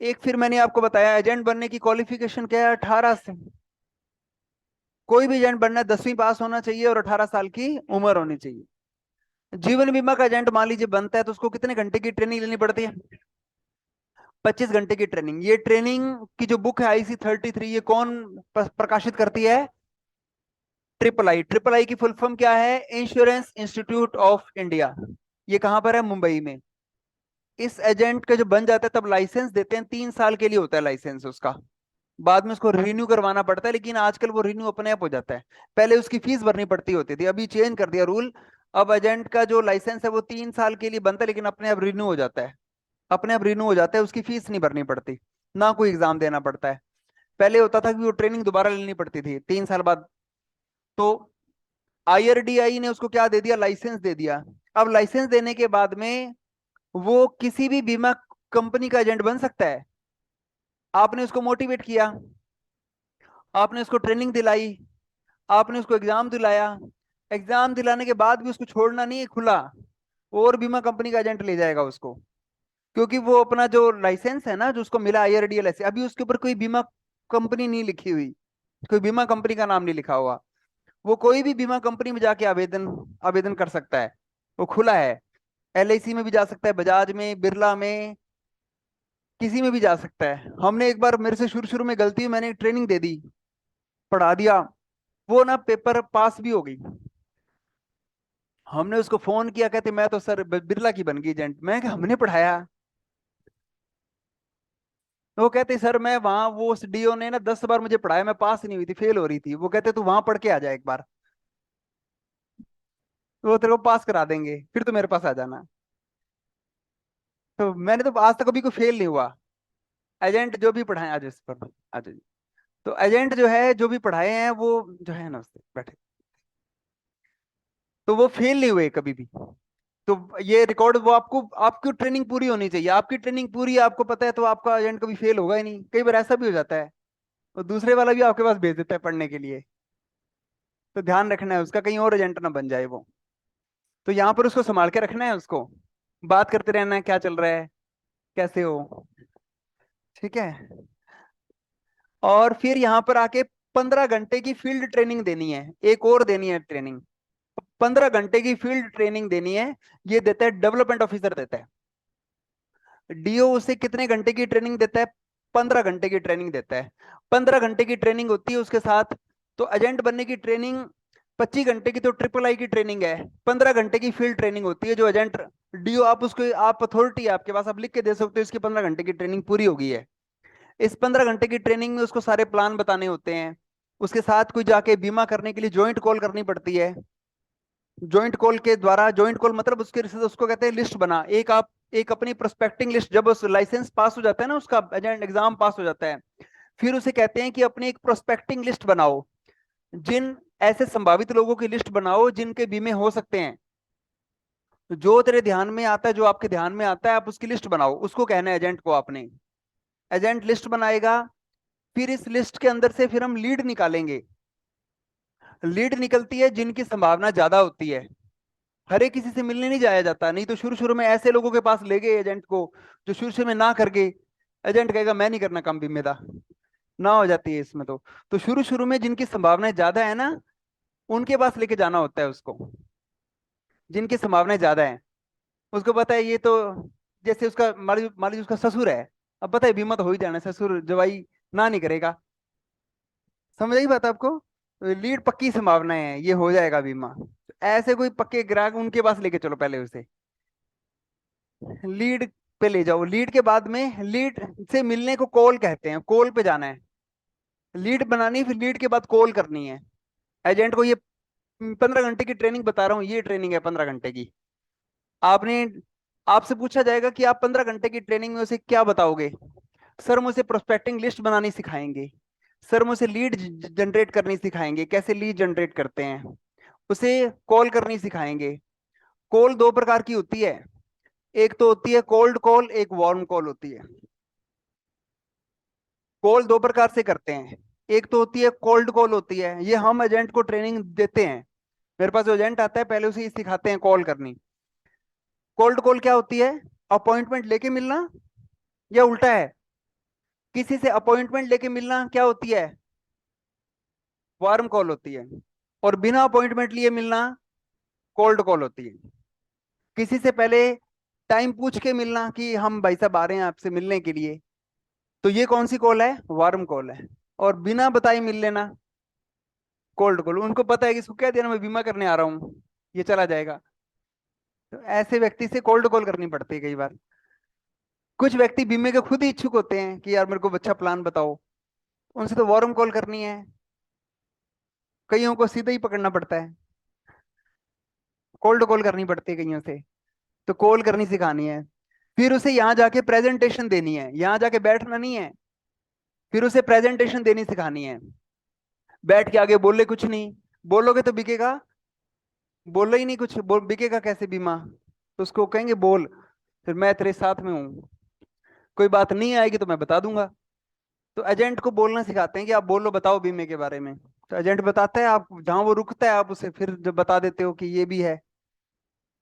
एक फिर मैंने आपको बताया एजेंट बनने की क्वालिफिकेशन क्या है? 18 से। कोई भी एजेंट बनना है 10वीं पास होना चाहिए और 18 साल की उम्र होनी चाहिए। जीवन बीमा का एजेंट मान लीजिए बनता है तो उसको कितने घंटे की ट्रेनिंग लेनी पड़ती है? 25 घंटे की ट्रेनिंग। ये ट्रेनिंग की जो बुक है IC33, ये कौन प्रकाशित करती है? Triple I. ट्रिपल आई की फुल फॉर्म क्या है? Insurance institute of India. ये कहां पर है? मुंबई में। इस एजेंट का जो बन जाता है तब लाइसेंस देते हैं, 3 साल के लिए होता है लाइसेंस उसका। बाद में उसको रिन्यू करवाना पड़ता है, लेकिन आजकल वो रिन्यू अपने आप हो जाता है। पहले उसकी फीस भरनी पड़ती होती थी, अभी चेंज कर दिया रूल। अब एजेंट का जो लाइसेंस है वो 3 साल के लिए बनता है, लेकिन अपने आप रिन्यू हो जाता है। अपने आप रिन्यू हो जाता है, उसकी फीस नहीं भरनी पड़ती, ना कोई एग्जाम देना पड़ता है। पहले होता था कि वो ट्रेनिंग दोबारा लेनी पड़ती थी 3 साल बाद। तो आईआरडीआई ने उसको क्या दे दिया? लाइसेंस दे दिया। अब लाइसेंस देने के बाद में वो किसी भी बीमा कंपनी का एजेंट बन सकता है। आपने उसको मोटिवेट किया, आपने उसको ट्रेनिंग दिलाई, आपने उसको एग्जाम दिलाया। एग्जाम दिलाने के बाद भी उसको छोड़ना नहीं है खुला, और बीमा कंपनी का एजेंट ले जाएगा उसको। क्योंकि वो अपना जो लाइसेंस है ना, जो उसको मिला आईआरडीएल से, अभी उसके ऊपर कोई बीमा कंपनी नहीं लिखी हुई, कोई बीमा कंपनी का नाम नहीं लिखा हुआ। वो कोई भी बीमा कंपनी में जाके आवेदन आवेदन कर सकता है, वो खुला है। एलआईसी में भी जा सकता है, बजाज में, बिरला में, किसी में भी जा सकता है। हमने एक बार, मेरे से शुरू शुरू में गलती हुई, मैंने ट्रेनिंग दे दी, पढ़ा दिया, वो ना पेपर पास भी हो गई। हमने उसको फोन किया, कहते मैं तो सर बिरला की बन गई एजेंट। मैं कि हमने पढ़ाया? तो वो कहते सर मैं वहां, वो उस डीओ ने ना 10 बार मुझे पढ़ाया, मैं पास नहीं हुई थी, फेल हो रही थी। वो कहते तू वहां पढ़ के आ जा एक बार, तो वो तेरे को पास करा देंगे, फिर तो मेरे पास आ जाना। तो मैंने तो आज तक कभी कोई फेल नहीं हुआ। एजेंट जो भी पढ़ाए, आज इस पर आ जाइए। तो एजेंट जो है, जो भी पढ़ाए हैं वो जो है ना, उससे बैठे, तो वो फेल नहीं हुए कभी भी। तो ये रिकॉर्ड, वो आपको, आपकी ट्रेनिंग पूरी होनी चाहिए, आपकी ट्रेनिंग पूरी है, आपको पता है, तो आपका एजेंट कभी फेल होगा ही नहीं। कई बार ऐसा भी हो जाता है, तो दूसरे वाला भी आपके पास भेज देता है पढ़ने के लिए। तो ध्यान रखना है उसका, कहीं और एजेंट ना बन जाए वो। तो यहाँ पर उसको संभाल के रखना है, उसको बात करते रहना है, क्या चल रहा है, कैसे हो। ठीक है। और फिर यहाँ पर आके 15 घंटे की फील्ड ट्रेनिंग देनी है, एक और देनी है ट्रेनिंग। 15 घंटे की फील्ड ट्रेनिंग देनी है। ये देता है डेवलपमेंट ऑफिसर देता है। डीओ उसे कितने घंटे की ट्रेनिंग देता है? 15 घंटे की ट्रेनिंग देता है। 15 घंटे की ट्रेनिंग होती है उसके साथ। तो एजेंट बनने की ट्रेनिंग 25 घंटे की तो ट्रिपल आई की ट्रेनिंग है। 15 घंटे की फील्ड ट्रेनिंग होती है जो एजेंट, डीओ आप उसको, आप अथॉरिटी है आपके पास, आप लिख के दे सकते हो इसकी 15 घंटे की ट्रेनिंग पूरी हो गई है। इस 15 घंटे की ट्रेनिंग में उसको सारे प्लान बताने होते हैं। उसके साथ कोई जाके बीमा करने के लिए ज्वाइंट कॉल करनी पड़ती है। ज्वाइंट कॉल के द्वारा, ज्वाइंट कॉल मतलब उसके, उसको कहते हैं लिस्ट बना, एक आप, एक अपनी प्रोस्पेक्टिंग लिस्ट, जब उस लाइसेंस पास हो जाता है ना, उसका एजेंट एग्जाम पास हो जाता है, फिर उसे कहते हैं कि अपनी एक प्रोस्पेक्टिंग लिस्ट बनाओ। जिन ऐसे संभावित लोगों की लिस्ट बनाओ जिनके बीमे हो सकते हैं। तो जो तेरे ध्यान में आता है, जो आपके ध्यान में आता है, आप उसकी लिस्ट बनाओ, उसको कहना है एजेंट को आपने। एजेंट लिस्ट बनाएगा। फिर इस लिस्ट के अंदर से फिर हम लीड निकालेंगे। लीड निकलती है जिनकी संभावना ज्यादा होती है। हर एक किसी से मिलने नहीं जाया जाता, नहीं तो शुरू शुरू में ऐसे लोगों के पास ले गए एजेंट को जो शुरू शुरू में ना करके, एजेंट कहेगा मैं नहीं करना काम बीमे का, ना हो जाती है इसमें। तो शुरू शुरू में जिनकी संभावनाएं ज्यादा है ना, उनके पास लेके जाना होता है उसको, जिनकी संभावनाएं ज्यादा है। उसको पता है ये तो, जैसे उसका मान लीजिए उसका ससुर है, अब पता है बीमा तो हो ही जाना है, ससुर जवाई ना नहीं करेगा। समझ आई बात आपको? तो लीड पक्की संभावना है, ये हो जाएगा बीमा। ऐसे कोई पक्के ग्राहक, उनके पास लेके चलो पहले उसे, लीड पे ले जाओ। लीड के बाद में, लीड से मिलने को कॉल कहते हैं, कॉल पे जाना है। लीड बनानी, फिर लीड के बाद कॉल करनी है एजेंट को। ये 15 घंटे की ट्रेनिंग बता रहा हूँ, ये ट्रेनिंग है 15 घंटे की। आपने, आपसे पूछा जाएगा कि आप 15 घंटे की ट्रेनिंग में उसे क्या बताओगे? सर मुझे प्रोस्पेक्टिंग लिस्ट बनानी सिखाएंगे। सर मुझे लीड जनरेट करनी सिखाएंगे, कैसे लीड जनरेट करते हैं। उसे कॉल करनी सिखाएंगे। कॉल दो प्रकार की होती है, एक तो होती है कोल्ड कॉल, एक वार्म कॉल होती है। कॉल दो प्रकार से करते हैं। एक तो होती है कोल्ड कॉल होती है, ये हम एजेंट को ट्रेनिंग देते हैं। मेरे पास जो एजेंट आता है पहले उसे सिखाते हैं कॉल करनी। कोल्ड कॉल क्या होती है? अपॉइंटमेंट लेके मिलना, या उल्टा है, किसी से अपॉइंटमेंट लेके मिलना क्या होती है? वार्म कॉल होती है। और बिना अपॉइंटमेंट लिए मिलना कोल्ड कॉल होती है। किसी से पहले टाइम पूछ के मिलना कि हम भाई साहब आ रहे हैं आपसे मिलने के लिए, तो ये कौन सी कॉल है? वार्म कॉल है। और बिना बताए मिल लेना कोल्ड कॉल। उनको पता है कि इसको कह देना मैं बीमा करने आ रहा हूँ, ये चला जाएगा। तो ऐसे व्यक्ति से कोल्ड कॉल करनी पड़ती है कई बार। कुछ व्यक्ति बीमे के खुद ही इच्छुक होते हैं कि यार मेरे को अच्छा प्लान बताओ, उनसे तो वार्म कॉल करनी है। कईयों को सीधा ही पकड़ना पड़ता है, कोल्ड कॉल करनी पड़ती है कईयों से। तो कॉल करनी सिखानी है। फिर उसे यहाँ जाके प्रेजेंटेशन देनी है, यहाँ जाके बैठना नहीं है। फिर उसे प्रेजेंटेशन देनी सिखानी है। बैठ के आगे बोले कुछ नहीं, बोलोगे तो बिकेगा, बोलो ही नहीं कुछ, बिकेगा कैसे बीमा? तो उसको कहेंगे बोल, फिर मैं तेरे साथ में हूँ, कोई बात नहीं आएगी तो मैं बता दूंगा। तो एजेंट को बोलना सिखाते हैं कि आप बोलो, बताओ बीमे के बारे में। तो एजेंट बताता है, आप जहां वो रुकता है आप उसे फिर जब बता देते हो कि ये भी है।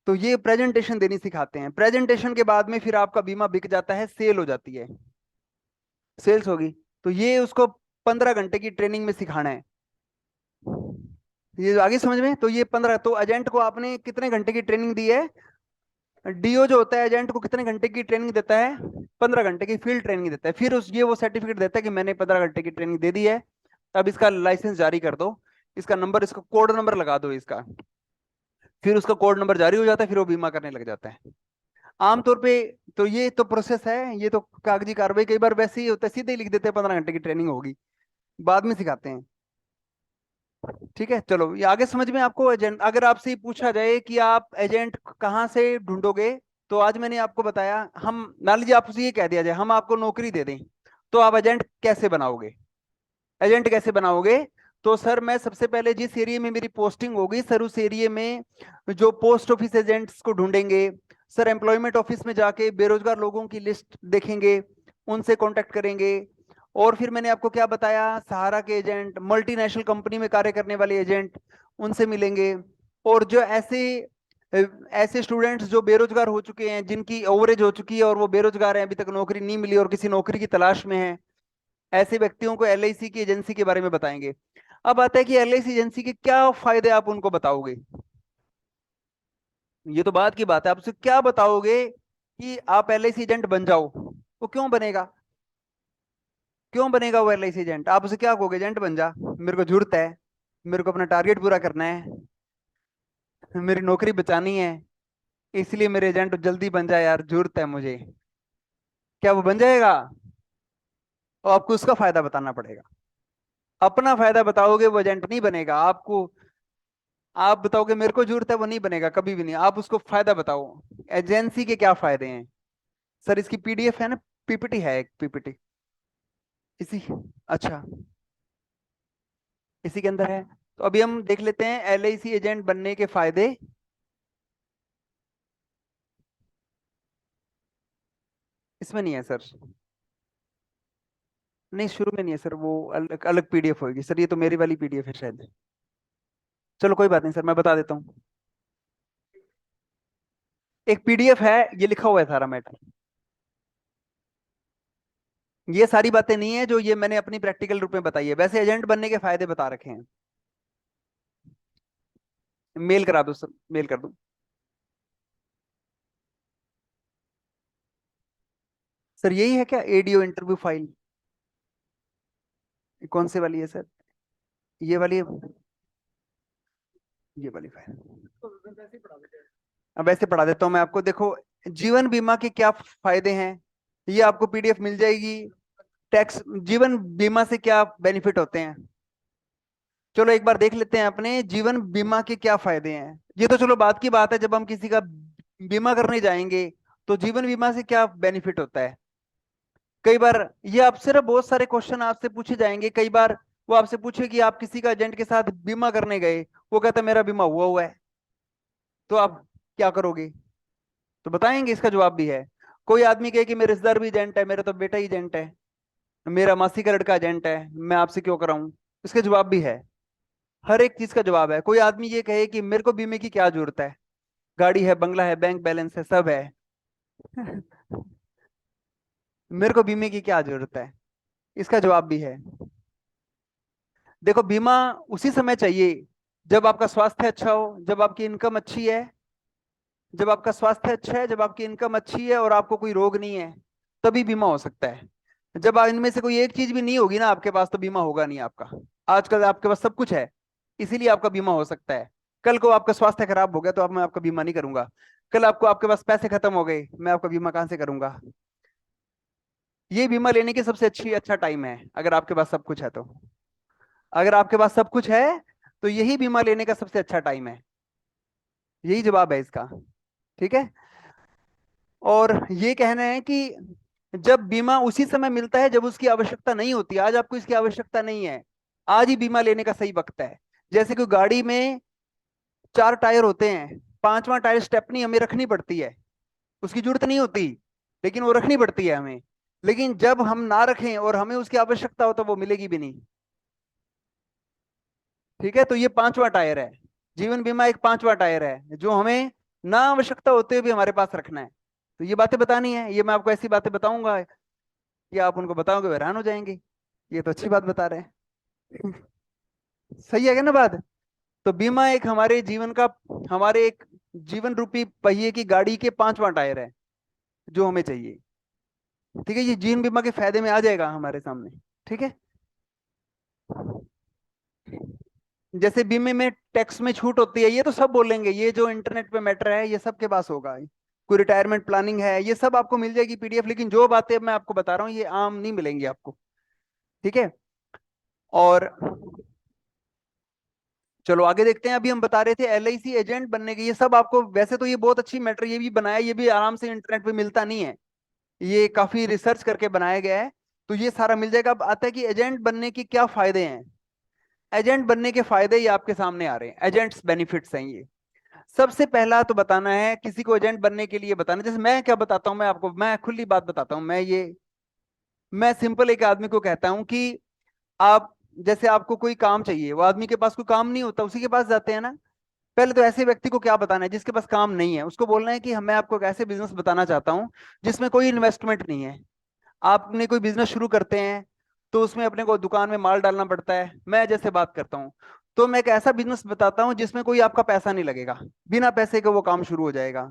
तो ये प्रेजेंटेशन देनी सिखाते हैं। प्रेजेंटेशन के बाद में फिर आपका बीमा बिक जाता है, सेल हो जाती है, सेल्स होगी। तो ये उसको 15 घंटे की ट्रेनिंग में सिखाना है। ये आगे समझ में? तो ये 15, तो एजेंट को आपने कितने घंटे की ट्रेनिंग दी है? डीओ जो होता है एजेंट को कितने घंटे की ट्रेनिंग देता है? 15 घंटे की फील्ड ट्रेनिंग देता है। फिर उस, ये वो सर्टिफिकेट देता है कि मैंने 15 घंटे की ट्रेनिंग दे दी है, अब इसका लाइसेंस जारी कर दो, इसका नंबर, इसका कोड नंबर लगा दो इसका। फिर उसका कोड नंबर जारी हो जाता है, फिर वो बीमा करने लग जाता है आमतौर पे। तो ये तो प्रोसेस है, ये तो कागजी कार्रवाई। कई बार वैसे ही होता है, सीधे ही लिख देते हैं 15 घंटे की ट्रेनिंग होगी, बाद में सिखाते हैं। ठीक है, चलो ये आगे समझ में आपको। एजेंट, अगर आपसे ही पूछा जाए कि आप एजेंट कहाँ से ढूंढोगे, तो आज मैंने आपको बताया, हम मान लीजिए आपसे ये कह दिया जाए हम आपको नौकरी दे दें, तो आप एजेंट कैसे बनाओगे? एजेंट कैसे बनाओगे? तो सर मैं सबसे पहले जिस एरिया में मेरी पोस्टिंग होगी सर, उस एरिया में जो पोस्ट ऑफिस एजेंट्स को ढूंढेंगे। सर एम्प्लॉयमेंट ऑफिस में जाके बेरोजगार लोगों की लिस्ट देखेंगे, उनसे कांटेक्ट करेंगे। और फिर मैंने आपको क्या बताया, सहारा के एजेंट, मल्टीनेशनल कंपनी में कार्य करने वाले एजेंट, उनसे मिलेंगे। और जो ऐसे ऐसे स्टूडेंट्स जो बेरोजगार हो चुके हैं, जिनकी ओवरेज हो चुकी है और वो बेरोजगार हैं, अभी तक नौकरी नहीं मिली और किसी नौकरी की तलाश में है, ऐसे व्यक्तियों को एलआईसी की एजेंसी के बारे में बताएंगे। अब आता है कि एलआईसी एजेंसी के क्या फायदे आप उनको बताओगे। ये तो बात की बात है, आप उसे क्या बताओगे कि आप एलआईसी एजेंट बन जाओ? वो क्यों बनेगा? क्यों बनेगा वो एलआईसी एजेंट? आप उसे क्या कहोगे, एजेंट बन जा, मेरे को जरूरत है, मेरे को अपना टारगेट पूरा करना है, मेरी नौकरी बचानी है, इसलिए मेरे एजेंट जल्दी बन जाए यार, जरूरत है मुझे। क्या वो बन जाएगा? और आपको उसका फायदा बताना पड़ेगा। अपना फायदा बताओगे वो एजेंट नहीं बनेगा आपको। आप बताओगे मेरे को जरूरत है, वो नहीं बनेगा कभी भी नहीं। आप उसको फायदा बताओ, एजेंसी के क्या फायदे हैं। सर इसकी पीडीएफ है ना, पीपीटी है एक पीपीटी इसी। अच्छा, इसी के अंदर है। तो अभी हम देख लेते हैं एलआईसी एजेंट बनने के फायदे। इसमें नहीं है सर। नहीं, शुरू में नहीं है सर, वो अलग अलग पीडीएफ होगी सर, ये तो मेरी वाली पीडीएफ है शायद। चलो कोई बात नहीं सर, मैं बता देता हूँ। एक पीडीएफ है, ये लिखा हुआ है सारा मैटर। ये सारी बातें नहीं है जो ये मैंने अपनी प्रैक्टिकल रूप में बताई है, वैसे एजेंट बनने के फायदे बता रखे हैं। मेल करा दो सर, मेल कर दो। सर यही है क्या, एडीओ इंटरव्यू फाइल? कौन से वाली है सर? ये वाली है? ये वाली फाइल? अब ऐसे पढ़ा देता हूँ मैं आपको, देखो। जीवन बीमा के क्या फायदे हैं, ये आपको पीडीएफ मिल जाएगी। टैक्स, जीवन बीमा से क्या बेनिफिट होते हैं, चलो एक बार देख लेते हैं अपने जीवन बीमा के क्या फायदे हैं। ये तो चलो बात की बात है, जब हम किसी का बीमा करने जाएंगे तो जीवन बीमा से क्या बेनिफिट होता है। कई बार ये आप सिर्फ बहुत सारे क्वेश्चन आपसे पूछे जाएंगे, कई बार वो आपसे पूछे कि आप किसी का एजेंट के साथ बीमा करने गए, वो कहता है मेरा बीमा हुआ हुआ है, तो आप क्या करोगे? तो बताएंगे, इसका जवाब भी है। कोई आदमी कहे कि मेरे रिश्तेदार भी एजेंट है, मेरा तो बेटा ही एजेंट है, मेरा मासी का लड़का एजेंट है, मैं आपसे क्यों कराऊं, इसका जवाब भी है। हर एक चीज का जवाब है। कोई आदमी ये कहे कि मेरे को बीमे की क्या जरूरत है, गाड़ी है, बंगला है, बैंक बैलेंस है, सब है, मेरे को बीमे की क्या जरूरत है, इसका जवाब भी है। देखो, बीमा उसी समय चाहिए जब आपका स्वास्थ्य अच्छा हो, जब आपकी इनकम अच्छी है। जब आपका स्वास्थ्य अच्छा है, जब आपकी इनकम अच्छी है और आपको कोई रोग नहीं है, तभी बीमा हो सकता है। जब इनमें से कोई एक चीज भी नहीं होगी ना आपके पास, तो बीमा होगा नहीं आपका। आजकल आपके पास सब कुछ है, इसीलिए आपका बीमा हो सकता है। कल को आपका स्वास्थ्य खराब हो गया तो अब मैं आपका बीमा नहीं करूंगा। कल आपको, आपके पास पैसे खत्म हो गए, मैं आपका बीमा कहां से करूंगा? ये बीमा लेने की सबसे अच्छा टाइम है, अगर आपके पास सब कुछ है तो। अगर आपके पास सब कुछ है तो यही बीमा लेने का सबसे अच्छा टाइम है। यही जवाब है इसका। ठीक है। और ये कहना है कि जब बीमा उसी समय मिलता है जब उसकी आवश्यकता नहीं होती। आज आपको इसकी आवश्यकता नहीं है, आज ही बीमा लेने का सही वक्त है। जैसे कि गाड़ी में 4 टायर होते हैं, पांचवा टायर स्टेपनी हमें रखनी पड़ती है, उसकी जरूरत नहीं होती, लेकिन वो रखनी पड़ती है हमें। लेकिन जब हम ना रखें और हमें उसकी आवश्यकता हो तो वो मिलेगी भी नहीं। ठीक है, तो ये पांचवा टायर है। जीवन बीमा एक पांचवा टायर है जो हमें ना आवश्यकता होते हुए भी हमारे पास रखना है। तो ये बातें बतानी है, ये मैं आपको ऐसी बातें बताऊंगा कि आप उनको बताओगे, वो हैरान हो जाएंगे, ये तो अच्छी बात बता रहे हैं। सही है क्या ना बात? तो बीमा एक हमारे जीवन का, हमारे एक जीवन रूपी पहिए की गाड़ी के पांचवा टायर है जो हमें चाहिए। ठीक है, ये जीवन बीमा के फायदे में आ जाएगा हमारे सामने। ठीक है। जैसे बीमे में टैक्स में छूट होती है, ये तो सब बोलेंगे, ये जो इंटरनेट पे मैटर है ये सबके पास होगा। कोई रिटायरमेंट प्लानिंग है, ये सब आपको मिल जाएगी पीडीएफ, लेकिन जो बातें मैं आपको बता रहा हूँ ये आम नहीं मिलेंगी आपको। ठीक है। और चलो आगे देखते हैं। अभी हम बता रहे थे एलआईसी एजेंट बनने के, ये सब आपको, वैसे तो ये बहुत अच्छी मैटर, ये भी बनाया, ये भी आराम से इंटरनेट पे मिलता नहीं है, ये काफी रिसर्च करके बनाया गया है। तो ये सारा मिल जाएगा। अब आता है कि एजेंट बनने के क्या फायदे हैं। एजेंट बनने के फायदे ये आपके सामने आ रहे हैं, एजेंट्स बेनिफिट्स हैं ये। सबसे पहला तो बताना है किसी को एजेंट बनने के लिए बताना, जैसे मैं क्या बताता हूं, मैं आपको, मैं खुली बात बताता हूं, मैं सिंपल एक आदमी को कहता हूं कि आप, जैसे आपको कोई काम चाहिए, वो आदमी के पास कोई काम नहीं होता, उसी के पास जाते हैं ना। पहले तो ऐसे व्यक्ति को क्या बताना है जिसके पास काम नहीं है, उसको बोलना है कि मैं आपको एक ऐसे बिजनेस बताना चाहता हूं जिसमें कोई इन्वेस्टमेंट नहीं है। आपने कोई बिजनेस शुरू करते हैं तो उसमें अपने को दुकान में माल डालना पड़ता है, मैं जैसे बात करता हूँ। तो मैं एक ऐसा बिजनेस बताता हूँ जिसमें कोई आपका पैसा नहीं लगेगा, बिना पैसे के वो काम शुरू हो जाएगा।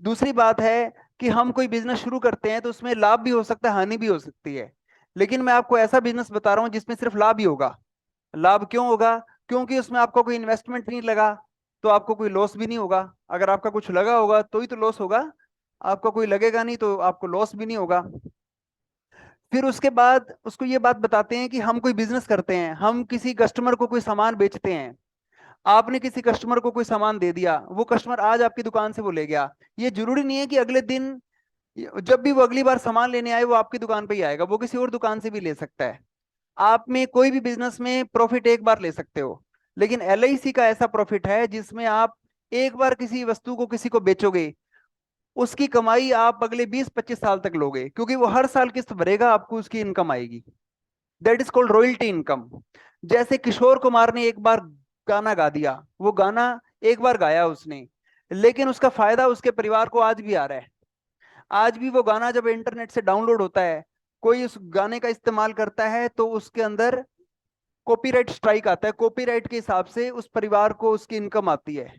दूसरी बात है कि हम कोई बिजनेस शुरू करते हैं तो उसमें लाभ भी हो सकता है, हानि भी हो सकती है। लेकिन मैं आपको ऐसा बिजनेस बता रहा हूँ जिसमें सिर्फ लाभ ही होगा। लाभ क्यों होगा? क्योंकि उसमें आपका कोई इन्वेस्टमेंट नहीं लगा, तो आपको कोई लॉस भी नहीं होगा। अगर आपका कुछ लगा होगा तो ही तो लॉस होगा, आपका कोई लगेगा नहीं तो आपको लॉस भी नहीं होगा। फिर उसके बाद उसको ये बात बताते हैं कि हम कोई बिजनेस करते हैं, हम किसी कस्टमर को कोई सामान बेचते हैं। आपने किसी कस्टमर को कोई सामान दे दिया, वो कस्टमर आज आपकी दुकान से वो ले गया। ये जरूरी नहीं है कि अगले दिन, जब भी वो अगली बार सामान लेने आए वो आपकी दुकान पे ही आएगा, वो किसी और दुकान से भी ले सकता है। आप में कोई भी बिजनेस में प्रॉफिट एक बार ले सकते हो, लेकिन एलआईसी का ऐसा प्रॉफिट है जिसमें आप एक बार किसी वस्तु को किसी को बेचोगे, उसकी कमाई आप अगले 20-25 साल तक लोगे, क्योंकि वो हर साल किस्त भरेगा, आपको उसकी इनकम आएगी। That is called royalty income. जैसे किशोर कुमार ने एक बार गाना गा दिया, वो गाना एक बार गाया उसने, लेकिन उसका फायदा उसके परिवार को आज भी आ रहा है। आज भी वो गाना जब इंटरनेट से डाउनलोड होता है, कोई उस गाने का इस्तेमाल करता है तो उसके अंदर कॉपीराइट स्ट्राइक आता है, कॉपीराइट के हिसाब से उस परिवार को उसकी इनकम आती है।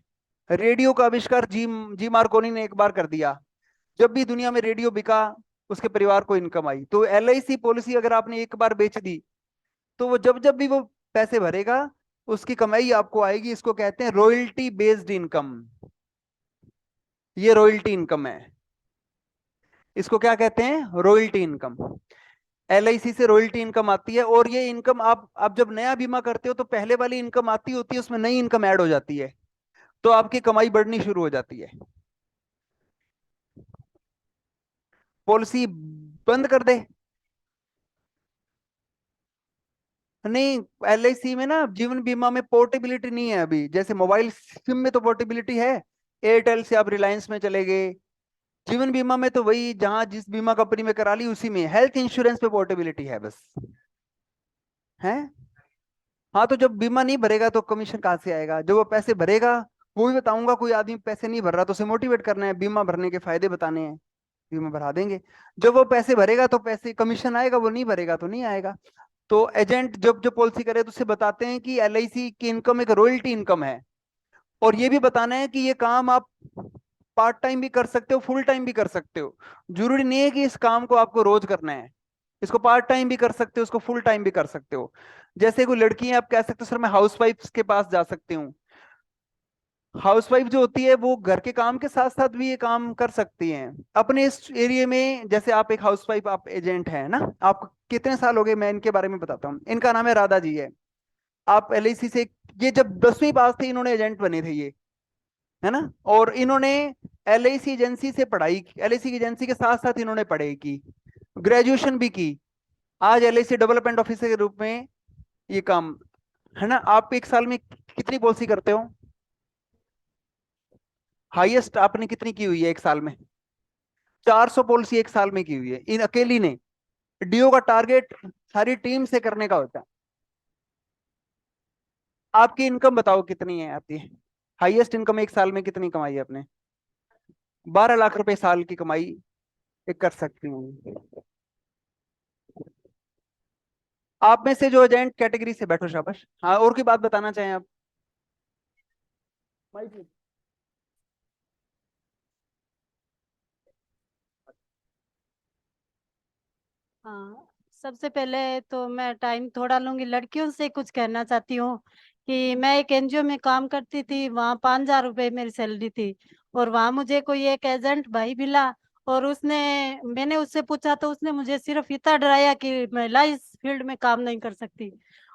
रेडियो का आविष्कार जी जी मार्कोनी ने एक बार कर दिया, जब भी दुनिया में रेडियो बिका उसके परिवार को इनकम आई। तो एलआईसी पॉलिसी अगर आपने एक बार बेच दी तो वो जब जब भी वो पैसे भरेगा उसकी कमाई आपको आएगी। इसको कहते हैं रॉयल्टी बेस्ड इनकम। ये रॉयल्टी इनकम है, इसको क्या कहते हैं? Royalty income. एलआईसी से रॉयल्टी इनकम आती है, और ये इनकम आप जब नया बीमा करते हो तो पहले वाली इनकम आती होती है, उसमें नई इनकम ऐड हो जाती है, तो आपकी कमाई बढ़नी शुरू हो जाती है। पॉलिसी बंद कर दे? नहीं, एलआईसी में ना जीवन बीमा में पोर्टेबिलिटी नहीं है अभी, जैसे मोबाइल सिम में तो पोर्टेबिलिटी है, एयरटेल से आप रिलायंस में चले गए। जीवन बीमा में तो वही जहां जिस बीमा कंपनी में करा ली उसी में, हेल्थ इंश्योरेंस पे पोर्टेबिलिटी है बस। है। हाँ, तो जब बीमा नहीं भरेगा तो कमीशन कहाँ से आएगा? जब वो पैसे भरेगा, वो भी बताऊंगा। कोई आदमी पैसे नहीं भर रहा तो उसे मोटिवेट करना है, बीमा भरने के फायदे बताने हैं, बीमा भरा देंगे। जब वो पैसे भरेगा तो पैसे कमीशन आएगा, वो नहीं भरेगा तो नहीं आएगा। तो एजेंट जब जो पॉलिसी करे तो उसे बताते हैं कि एलआईसी की इनकम एक रॉयल्टी इनकम है। और ये भी बताना है कि ये काम आप पार्ट टाइम भी कर सकते हो, फुल टाइम भी कर सकते हो। जरूरी नहीं है कि इस काम को आपको रोज करना है, इसको पार्ट टाइम भी कर सकते हो, इसको फुल टाइम भी कर सकते हो। जैसे कोई लड़की है, आप कह सकते हो सर मैं हाउस वाइफ के पास जा सकती हूँ। हाउस वाइफ जो होती है वो घर के काम के साथ साथ भी ये काम कर सकती हैं अपने इस एरिया में। जैसे आप एक हाउस वाइफ, आप एजेंट हैं ना, आप कितने साल हो गए, मैं इनके बारे में बताता हूँ। इनका नाम है राधा जी है। आप एलआईसी से, ये जब 10वीं पास थे इन्होंने एजेंट बने थे ये, है ना। और इन्होंने एलआईसी एजेंसी से पढ़ाई, एलआईसी एजेंसी के साथ साथ इन्होंने पढ़ाई की, ग्रेजुएशन भी की। आज एलआईसी डेवलपमेंट ऑफिसर के रूप में ये काम, है ना। आप एक साल में कितनी पॉलिसी करते हो? हाईएस्ट आपने कितनी की हुई है एक साल में? 400 पॉलिसी एक साल में की हुई है इन अकेली ने। डीओ का टारगेट सारी टीम से करने का होता है। आपकी इनकम बताओ कितनी है आपकी? हाईएस्ट इनकम एक साल में कितनी कमाई है आपने? 12 लाख रुपए साल की कमाई एक कर सकती हूँ। आप में से जो एजेंट कैटेगरी से बैठो, शाबाश। हाँ, और की बात बताना चाहें आप? हाँ, सबसे पहले तो मैं टाइम थोड़ा लूंगी, लड़कियों से कुछ कहना चाहती हूँ कि मैं एक एनजीओ में काम करती थी, वहाँ 5,000 रुपये मेरी सैलरी थी। और वहाँ मुझे कोई एक एजेंट भाई मिला, और उसने, मैंने उससे पूछा तो उसने मुझे सिर्फ इतना डराया कि महिला इस फील्ड में काम नहीं कर सकती।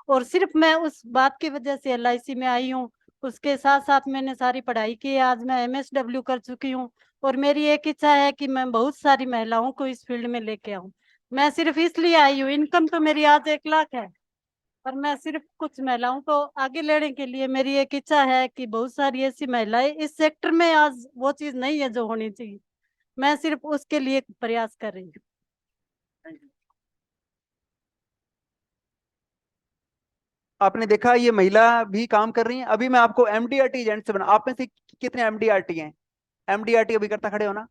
और सिर्फ मैं उस बात की वजह से एलआईसी में आई हूँ। उसके साथ साथ मैंने सारी पढ़ाई की, आज मैं एमएसडब्ल्यू कर चुकी हूँ। और मेरी एक इच्छा है कि मैं बहुत सारी महिलाओं को इस फील्ड में लेके आऊँ। मैं सिर्फ इसलिए आई हूँ, इनकम तो मेरी आज 1 लाख है, पर मैं सिर्फ कुछ महिलाओं को आगे लेने के लिए, मेरी एक इच्छा है कि बहुत सारी ऐसी महिलाएं इस सेक्टर में, आज वो चीज नहीं है जो होनी चाहिए, मैं सिर्फ उसके लिए प्रयास कर रही हूँ। आपने देखा ये महिला भी काम कर रही है। अभी मैं आपको एमडीआरटी एजेंट से बना, आप में से कितने एमडीआरटी हैं? एमडीआरटी अभी करता खड़े हो ना?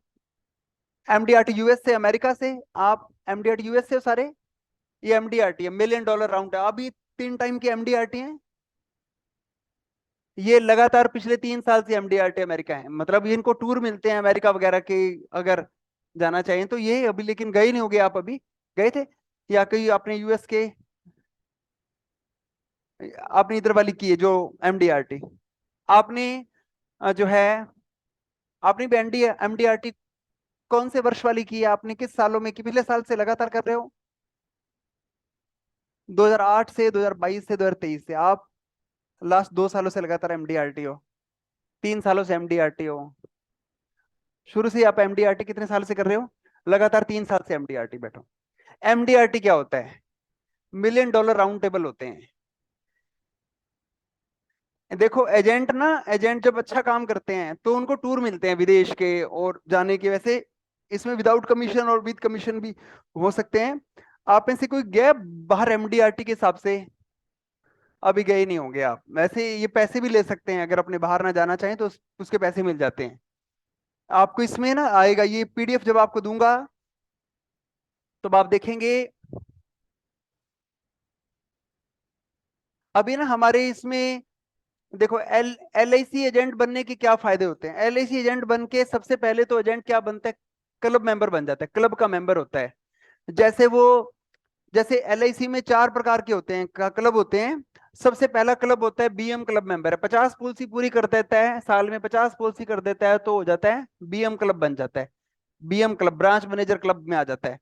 एमडीआरटी यूएस से, अमेरिका से? आप एमडीआरटी यूएस से हो सारे? ये एमडीआरटी है, मिलियन डॉलर राउंड है। अभी 3 टाइम की एमडीआरटी है। ये लगातार पिछले 3 साल से एमडीआरटी अमेरिका है, मतलब इनको टूर मिलते हैं अमेरिका वगैरह के। अगर जाना चाहिए तो ये अभी, लेकिन गए नहीं होगे आप अभी? गए थे या कहीं आपने यूएस के, आपने इधर वाली की है जो एमडीआरटी? आपने जो है, आपने भी एमडीआरटी कौन से वर्ष वाली की है? आपने किस सालों में की? पिछले साल से लगातार कर रहे हो? 2008 से, 2022 से, 2023 से? आप लास्ट 2 सालों से लगातार एमडीआरटी हो? 3 सालों से एमडीआरटी हो? शुरू से ही आप एमडीआरटी कितने साल से कर रहे हो? लगातार 3 साल से एमडीआरटी बैठो। एमडीआरटी क्या होता है? मिलियन डॉलर राउंड टेबल होते हैं। देखो एजेंट ना, एजेंट जब अच्छा काम करते हैं तो उनको टूर मिलते हैं विदेश के और जाने के। वैसे इसमें विदाउट कमीशन और विद कमीशन भी हो सकते हैं। आप में से कोई गया बाहर एमडीआरटी के हिसाब से? अभी गए नहीं होंगे आप। वैसे ये पैसे भी ले सकते हैं, अगर अपने बाहर ना जाना चाहें तो उसके पैसे मिल जाते हैं। आपको इसमें ना आएगा ये पीडीएफ, जब आपको दूंगा तो आप देखेंगे। अभी ना हमारे इसमें देखो, एल आई सी एजेंट बनने के क्या फायदे होते हैं? एल आई सी एजेंट बन के सबसे पहले तो एजेंट क्या बनता है? क्लब मेंबर बन जाता है, क्लब का मेंबर होता है। जैसे वो, जैसे एल आई सी में 4 प्रकार के होते हैं, क्लब होते हैं। सबसे पहला क्लब होता है बीएम क्लब मेंबर है, 50 पॉलिसी पूरी कर देता है, साल में 50 पॉलिसी कर देता है तो हो जाता है बीएम क्लब बन जाता है। BM club branch manager club में आ जाता है।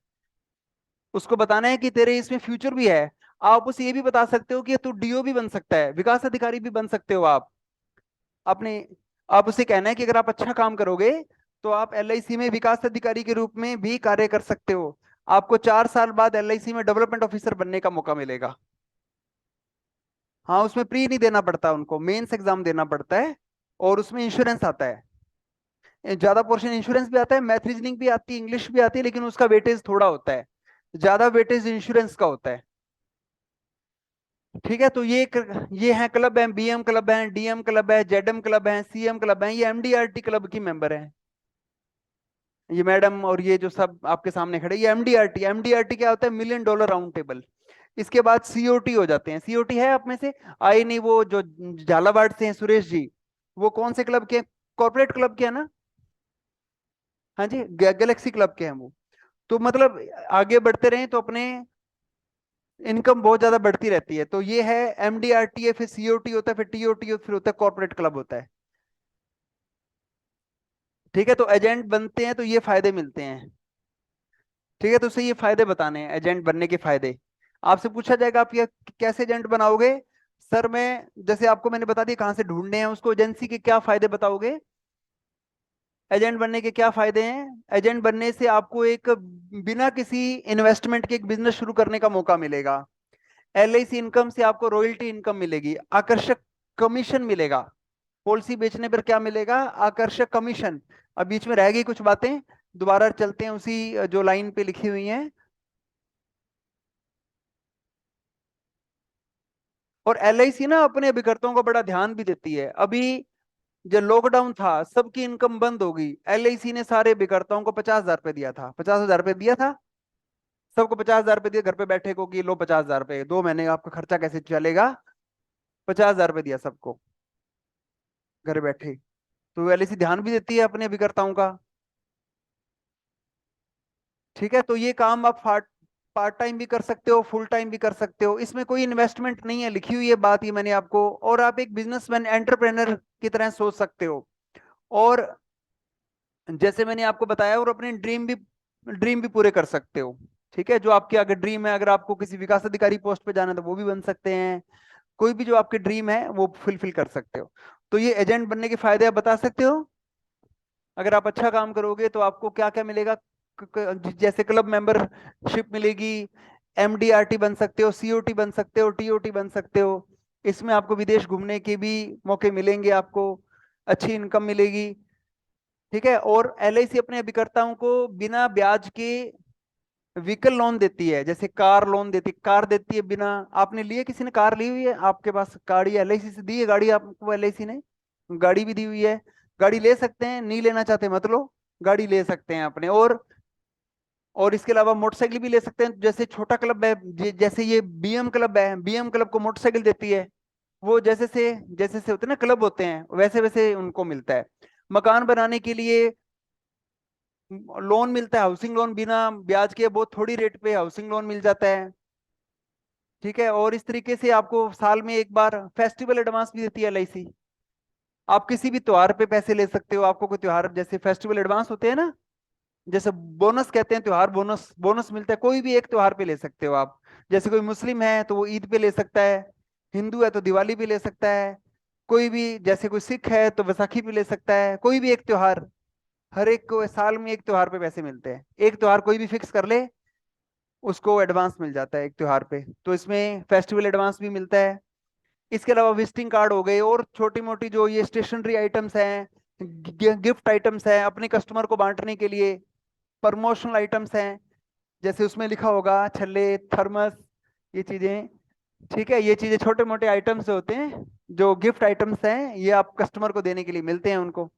उसको बताना है कि तेरे इसमें फ्यूचर भी है। आप उसे ये भी बता सकते हो कि तू डीओ भी बन सकता है, विकास अधिकारी भी बन सकते हो आप अपने। आप उसे कहना है कि अगर आप अच्छा काम करोगे तो आप एलआईसी में विकास अधिकारी के रूप में भी कार्य कर सकते हो। आपको 4 साल बाद एलआईसी में डेवलपमेंट ऑफिसर बनने का मौका मिलेगा। हाँ, उसमें प्री नहीं देना पड़ता, उनको मेंस एग्जाम देना पड़ता है। और उसमें इंश्योरेंस आता है, ज्यादा पोर्शन इंश्योरेंस भी आता है, मैथ रीजनिंग भी आती है, इंग्लिश भी आती है, लेकिन उसका वेटेज थोड़ा होता है। ज्यादा वेटेज इंश्योरेंस का होता है। ठीक है, तो ये है क्लब है, बीएम क्लब है, डीएम क्लब है, जेडएम क्लब है, सीएम क्लब है, ये एमडीआरटी क्लब की मेंबर है। ये मैडम और ये जो सब आपके सामने खड़े, ये एमडीआरटी। एमडीआरटी क्या होता है? Million dollar round table. इसके बाद सीओटी हो जाते हैं। सीओटी है आप में से? आई नहीं, वो जो झालावाड़ से हैं सुरेश जी, वो कौन से क्लब के? कॉर्पोरेट क्लब के है ना? हाँ जी, गैलेक्सी क्लब के हैं वो। तो मतलब आगे बढ़ते रहे तो अपने इनकम बहुत ज्यादा बढ़ती रहती है। तो ये है एमडीआरटी है, फिर सीओटी होता है, फिर टीओटी, फिर होता है कॉर्पोरेट क्लब होता है। ठीक है, तो एजेंट बनते हैं तो ये फायदे मिलते हैं। ठीक है, तो उसे ये फायदे बताने हैं एजेंट बनने के फायदे। आपसे पूछा जाएगा आप ये कैसे एजेंट बनाओगे? सर मैं, जैसे आपको मैंने बता दिया कहाँ से ढूंढने हैं उसको, एजेंसी के क्या फायदे बताओगे? एजेंट बनने के क्या फायदे हैं? एजेंट बनने से आपको एक बिना किसी इन्वेस्टमेंट के एक बिजनेस शुरू करने का मौका मिलेगा। एलआईसी इनकम से आपको रॉयल्टी इनकम मिलेगी, आकर्षक कमीशन मिलेगा। पॉलिसी बेचने पर क्या मिलेगा? आकर्षक कमीशन। अब बीच में रह गई कुछ बातें, दोबारा चलते हैं उसी जो लाइन पे लिखी हुई हैं। और एलआईसी ना अपने अभिकर्ताओं का बड़ा ध्यान भी देती है। अभी जब लॉकडाउन था सबकी इनकम बंद हो गई, एलआईसी ने सारे अभिकर्ताओं को 50,000 रुपये दिया था। 50,000 रुपये दिया था सबको, 50,000 रुपये दिए घर पे बैठे को कि लो 50,000 रुपये, 2 महीने आपका खर्चा कैसे चलेगा। 50,000 रुपये दिया सबको घर बैठे। तो एलआईसी ध्यान भी देती है अपने अभिकर्ताओं का। ठीक है, तो ये काम आप पार्ट टाइम भी कर सकते हो, फुल टाइम भी कर सकते हो, इसमें कोई इन्वेस्टमेंट नहीं है, लिखी हुई है बात ये मैंने आपको। और आप एक बिजनेसमैन एंटरप्रेनर की तरह सोच सकते हो। और जैसे मैंने आपको बताया, और अपने ड्रीम भी पूरे कर सकते हो। ठीक है, जो आपके अगर ड्रीम है, अगर आपको किसी विकास अधिकारी पोस्ट पे जाना है तो वो भी बन सकते हैं। कोई भी जो आपके ड्रीम है वो फुलफिल कर सकते हो। तो ये एजेंट बनने के फायदे आप बता सकते हो? अगर आप अच्छा काम करोगे तो आपको क्या क्या मिलेगा? जैसे क्लब मेंबरशिप मिलेगी, एमडीआरटी बन सकते हो, सीओटी बन सकते हो, टीओटी बन सकते हो। इसमें आपको विदेश घूमने के भी मौके मिलेंगे, आपको अच्छी इनकम मिलेगी। ठीक है। और एलआईसी अपने अभिकर्ताओं को बिना ब्याज के व्हीकल लोन देती है, जैसे कार लोन देती, कार देती है बिना, आपने लिए, किसी ने कार ली हुई है आपके पास, गाड़ी एलआईसी से दी है, गाड़ी आपको एलआईसी ने गाड़ी भी दी हुई है। गाड़ी ले सकते हैं, नहीं लेना चाहते मत लो, गाड़ी ले सकते हैं अपने। और इसके अलावा मोटरसाइकिल भी ले सकते हैं, जैसे छोटा क्लब है, जैसे ये बीएम क्लब है, बीएम क्लब को मोटरसाइकिल देती है। वो जैसे से होते हैं ना क्लब होते हैं, वैसे वैसे उनको मिलता है। मकान बनाने के लिए लोन मिलता है, हाउसिंग लोन बिना ब्याज के, बहुत थोड़ी रेट पे हाउसिंग लोन मिल जाता है। ठीक है। और इस तरीके से आपको साल में एक बार फेस्टिवल एडवांस भी देती है एलआईसी। आप किसी भी त्योहार पे पैसे ले सकते हो, आपको कोई त्योहार जैसे फेस्टिवल एडवांस होते हैं ना, जैसे बोनस कहते हैं, त्योहार बोनस, बोनस मिलता है, कोई भी एक त्योहार पे ले सकते हो आप। जैसे कोई मुस्लिम है तो वो ईद पे ले सकता है, हिंदू है तो दिवाली पे ले सकता है, कोई भी, जैसे कोई सिख है तो वैसाखी पे ले सकता है, कोई भी एक त्योहार। हर एक को साल में एक त्योहार पे पैसे मिलते हैं, एक त्योहार कोई भी फिक्स कर ले, उसको एडवांस मिल जाता है एक त्योहार पे, तो इसमें फेस्टिवल एडवांस भी मिलता है। इसके अलावा विजिटिंग कार्ड हो गए, और छोटी मोटी जो ये स्टेशनरी आइटम्स हैं, गिफ्ट आइटम्स हैं अपने कस्टमर को बांटने के लिए, प्रमोशनल आइटम्स हैं, जैसे उसमें लिखा होगा छल्ले, थर्मस, ये चीजें। ठीक है। ये चीजें छोटे मोटे आइटम्स होते हैं, जो गिफ्ट आइटम्स हैं, ये आप कस्टमर को देने के लिए मिलते हैं उनको।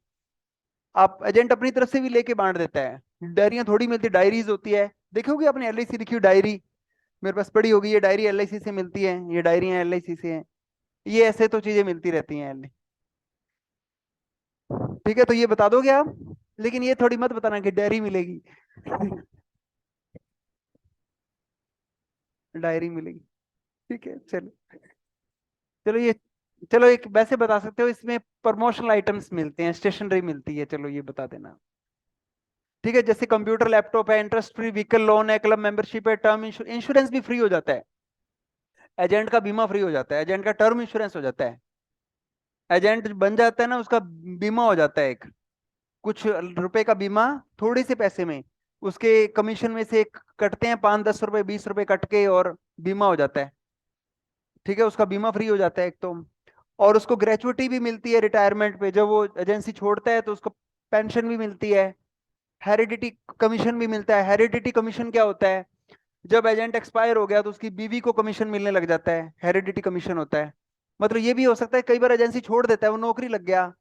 आप एजेंट अपनी तरफ से भी लेके बांट देता है, डायरियां थोड़ी मिलती, डायरीज होती है, देखोगे आपने एलआईसी लिखी हुई डायरी, मेरे पास पड़ी होगी, ये डायरी एलआईसी से मिलती है, ये डायरियां एलआईसी से हैं। ये ऐसे तो चीजें मिलती रहती हैं ठीक है। तो ये बता दोगे आप, लेकिन ये थोड़ी मत बताना कि डायरी मिलेगी। डायरी मिलेगी। ठीक है, चलो। चलो ये, चलो एक वैसे बता सकते हो, इसमें प्रमोशनल आइटम्स मिलते हैं, स्टेशनरी मिलती है, चलो ये बता देना। ठीक है। जैसे कंप्यूटर, लैपटॉप है, इंटरेस्ट फ्री व्हीकल लोन है, क्लब मेंबरशिप है, टर्म इंश्योरेंस भी फ्री हो जाता है, एजेंट का बीमा फ्री हो जाता है, एजेंट का टर्म इंश्योरेंस हो जाता है, एजेंट बन जाता है ना, उसका बीमा हो जाता है एक, कुछ रुपए का बीमा, थोड़े से पैसे में, उसके कमीशन में से कटते हैं 5-10 रुपए, 20 रुपए कट के, और बीमा हो जाता है। ठीक है। उसका बीमा फ्री हो जाता है एक तो। और उसको ग्रेचुइटी भी मिलती है रिटायरमेंट पे, जब वो एजेंसी छोड़ता है तो उसको पेंशन भी मिलती है, हेरिडिटी कमीशन भी मिलता है। हेरिडिटी कमीशन क्या होता है, जब एजेंट एक्सपायर हो गया तो उसकी बीवी को कमीशन मिलने लग जाता है, हेरिडिटी कमीशन होता है। मतलब ये भी हो सकता है कई बार एजेंसी छोड़ देता है, वो नौकरी लग गया,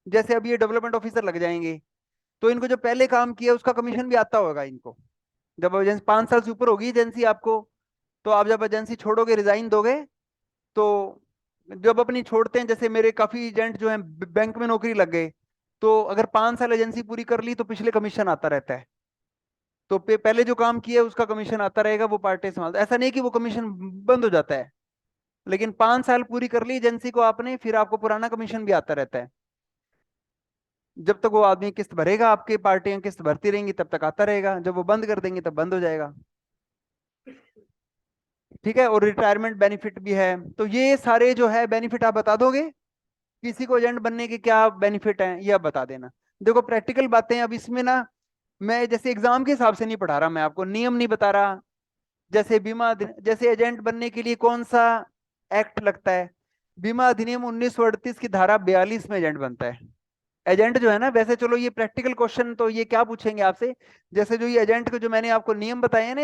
जैसे अभी ये डेवलपमेंट ऑफिसर लग जाएंगे, तो इनको जो पहले काम किया उसका कमीशन भी आता होगा इनको। जब एजेंसी 5 साल से ऊपर होगी एजेंसी आपको, तो आप जब एजेंसी छोड़ोगे, रिजाइन दोगे, तो जब अपनी छोड़ते हैं, जैसे मेरे काफी एजेंट जो हैं बैंक में नौकरी लग गए, तो अगर 5 साल एजेंसी पूरी कर ली तो पिछले कमीशन आता रहता है, तो पहले जो काम किया उसका कमीशन आता रहेगा, वो पार्टी संभालता है। ऐसा नहीं कि वो कमीशन बंद हो जाता है, लेकिन 5 साल पूरी कर ली एजेंसी को आपने, फिर आपको पुराना कमीशन भी आता रहता है। जब तक वो आदमी किस्त भरेगा, आपकी पार्टियां किस्त भरती रहेंगी, तब तक आता रहेगा, जब वो बंद कर देंगे तब बंद हो जाएगा। ठीक है। और रिटायरमेंट बेनिफिट भी है। तो ये सारे जो है बेनिफिट आप बता दोगे, किसी को एजेंट बनने के क्या बेनिफिट हैं ये आप बता देना। देखो प्रैक्टिकल बातें अब इसमें ना, मैं जैसे एग्जाम के हिसाब से नहीं पढ़ा रहा, मैं आपको नियम नहीं बता रहा। जैसे जैसे एजेंट बनने के लिए कौन सा एक्ट लगता है, बीमा अधिनियम 1938 की धारा 42 में एजेंट बनता है। एजेंट जो है ना, वैसे चलो ये प्रैक्टिकल क्वेश्चन तो ये क्या पूछेंगे आपसे, जैसे जो ये एजेंट के जो मैंने आपको नियम बताए हैं ना,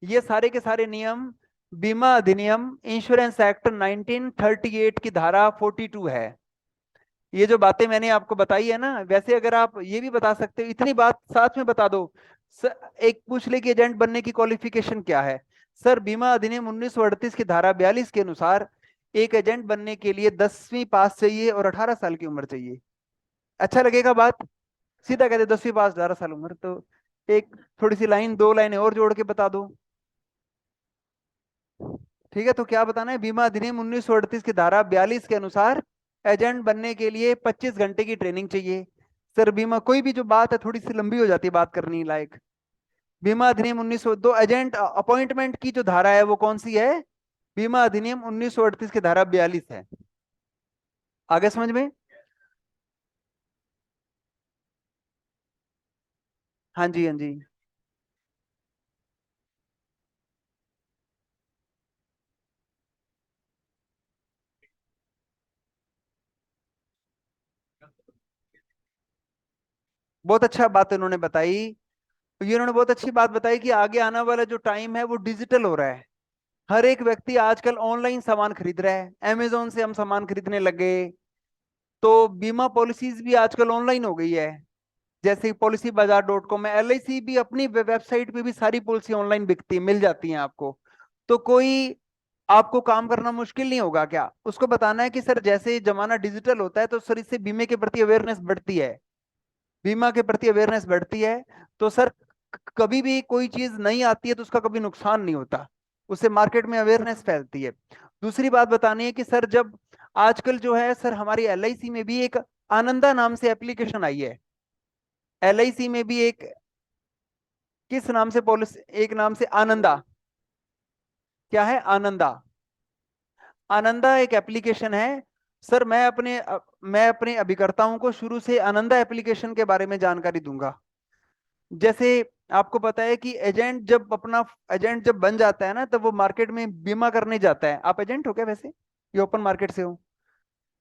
ये सारे के सारे नियम बीमा अधिनियम इंश्योरेंस एक्ट 1938 की धारा 42 है। ये जो बातें मैंने आपको बताई है ना, वैसे अगर आप ये भी बता सकते हो, इतनी बात साथ में बता दो। एक पूछ ले कि एजेंट बनने की क्वालिफिकेशन क्या है, सर बीमा अधिनियम 1938 की धारा 42 के अनुसार एक एजेंट बनने के लिए 10वीं पास चाहिए और 18 साल की उम्र चाहिए। अच्छा लगेगा बात, सीधा कहते 10वीं पास 18 साल उम्र, तो एक थोड़ी सी लाइन, 2 लाइनें और जोड़ के बता दो। ठीक है। तो क्या बताना है, बीमा अधिनियम 1938 की धारा 42 के अनुसार एजेंट बनने के लिए 25 घंटे की ट्रेनिंग चाहिए। सर बीमा, कोई भी जो बात है थोड़ी सी लंबी हो जाती है बात करनी लायक। बीमा अधिनियम 1902 एजेंट अपॉइंटमेंट की जो धारा है वो कौन सी है, बीमा अधिनियम 1938 की धारा 42 है। आगे समझ में। हाँ जी, हाँ जी। बहुत अच्छा बात उन्होंने बताई। ये उन्होंने बहुत अच्छी बात बताई कि आगे आने वाला जो टाइम है वो डिजिटल हो रहा है। हर एक व्यक्ति आजकल ऑनलाइन सामान खरीद रहा है, अमेजोन से हम सामान खरीदने लगे। तो बीमा पॉलिसीज भी आजकल ऑनलाइन हो गई है। जैसे पॉलिसी बाजार .com है, LIC भी अपनी वेबसाइट पे भी सारी पॉलिसी ऑनलाइन बिकती है, मिल जाती हैं आपको। तो कोई आपको काम करना मुश्किल नहीं होगा क्या, उसको बताना है कि सर जैसे जमाना डिजिटल होता है तो सर इससे बीमे के प्रति अवेयरनेस बढ़ती है, बीमा के प्रति अवेयरनेस बढ़ती है। तो सर कभी भी कोई चीज नहीं आती है तो उसका कभी नुकसान नहीं होता, उससे मार्केट में अवेयरनेस फैलती है। दूसरी बात बतानी है कि सर जब आजकल जो है सर हमारी LIC में भी एक आनंदा नाम से एप्लीकेशन आई है। LIC में भी एक, किस नाम से पॉलिसी, एक नाम से आनंदा, क्या है आनंदा, आनंदा एक एप्लीकेशन है। सर मैं अपने अभिकर्ताओं को शुरू से आनंदा एप्लीकेशन के बारे में जानकारी दूंगा। जैसे आपको पता है कि एजेंट जब बन जाता है ना तब वो मार्केट में बीमा करने जाता है। आप एजेंट हो क्या वैसे, ये ओपन मार्केट से हो?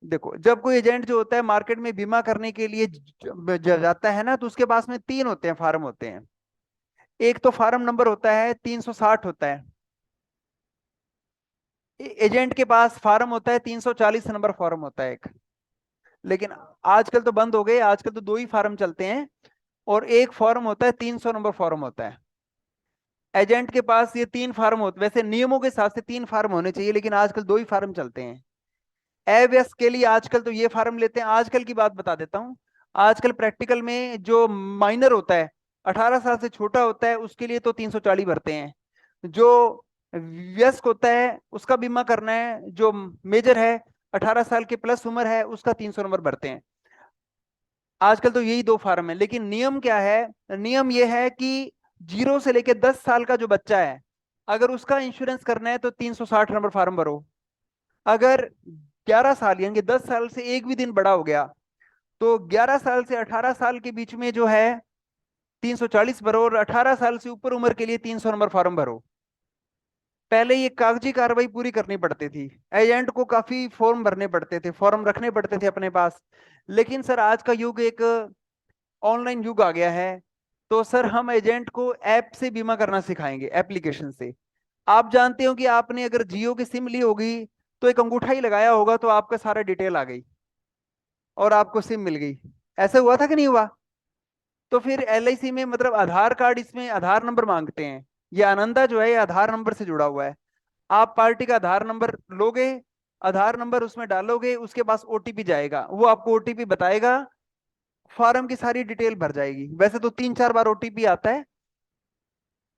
देखो जब कोई एजेंट जो होता है मार्केट में बीमा करने के लिए जाता है ना, तो उसके पास में तीन होते हैं, फार्म होते हैं। एक तो फार्म नंबर होता है 360 होता है। एजेंट के पास फार्म होता है 340 नंबर फार्म होता है एक। लेकिन आजकल तो बंद हो गए, आजकल तो दो ही फार्म चलते हैं। और एक फॉर्म होता है 300 नंबर फॉर्म होता है। एजेंट के पास ये तीन फार्म होते, वैसे नियमों के हिसाब से तीन फार्म होने चाहिए लेकिन आजकल दो ही फार्म चलते हैं। अव्यस्त के लिए आजकल तो ये फार्म लेते हैं। आजकल की बात बता देता हूँ। आजकल प्रैक्टिकल में जो माइनर होता है, 18 साल से छोटा होता है, उसके लिए तो 340 भरते हैं। जो वयस्क होता है उसका बीमा करना है, जो मेजर है 18 साल के प्लस उम्र है उसका 300 नंबर भरते हैं। आजकल तो यही दो फार्म है। लेकिन नियम क्या है, नियम यह है कि 0 से लेके 10 साल का जो बच्चा है, अगर उसका इंश्योरेंस करना है तो 360 नंबर फार्म भरो। अगर 11 साल यानी कि 10 साल से एक भी दिन बड़ा हो गया तो 11 साल से 18 साल के बीच में जो है 340 भरो, और 18 साल से ऊपर उम्र के लिए 300 नंबर फॉर्म भरो। पहले ये कागजी कार्रवाई पूरी करनी पड़ती थी, एजेंट को काफी फॉर्म भरने पड़ते थे, फॉर्म रखने पड़ते थे अपने पास। लेकिन सर आज का युग एक ऑनलाइन युग आ गया है। तो सर हम एजेंट को ऐप से बीमा करना सिखाएंगे, एप्लीकेशन से। आप जानते हो कि आपने अगर जियो की सिम ली होगी तो एक अंगूठा ही लगाया होगा तो आपका सारा डिटेल आ गई और आपको सिम मिल गई। ऐसा हुआ था कि नहीं हुआ? तो फिर LIC में मतलब आधार कार्ड, इसमें आधार नंबर मांगते हैं। ये आनंदा जो है ये आधार नंबर से जुड़ा हुआ है। आप पार्टी का आधार नंबर लोगे, आधार नंबर उसमें डालोगे, उसके पास OTP जाएगा, वो आपको OTP बताएगा, फॉर्म की सारी डिटेल भर जाएगी। वैसे तो 3-4 बार OTP आता है,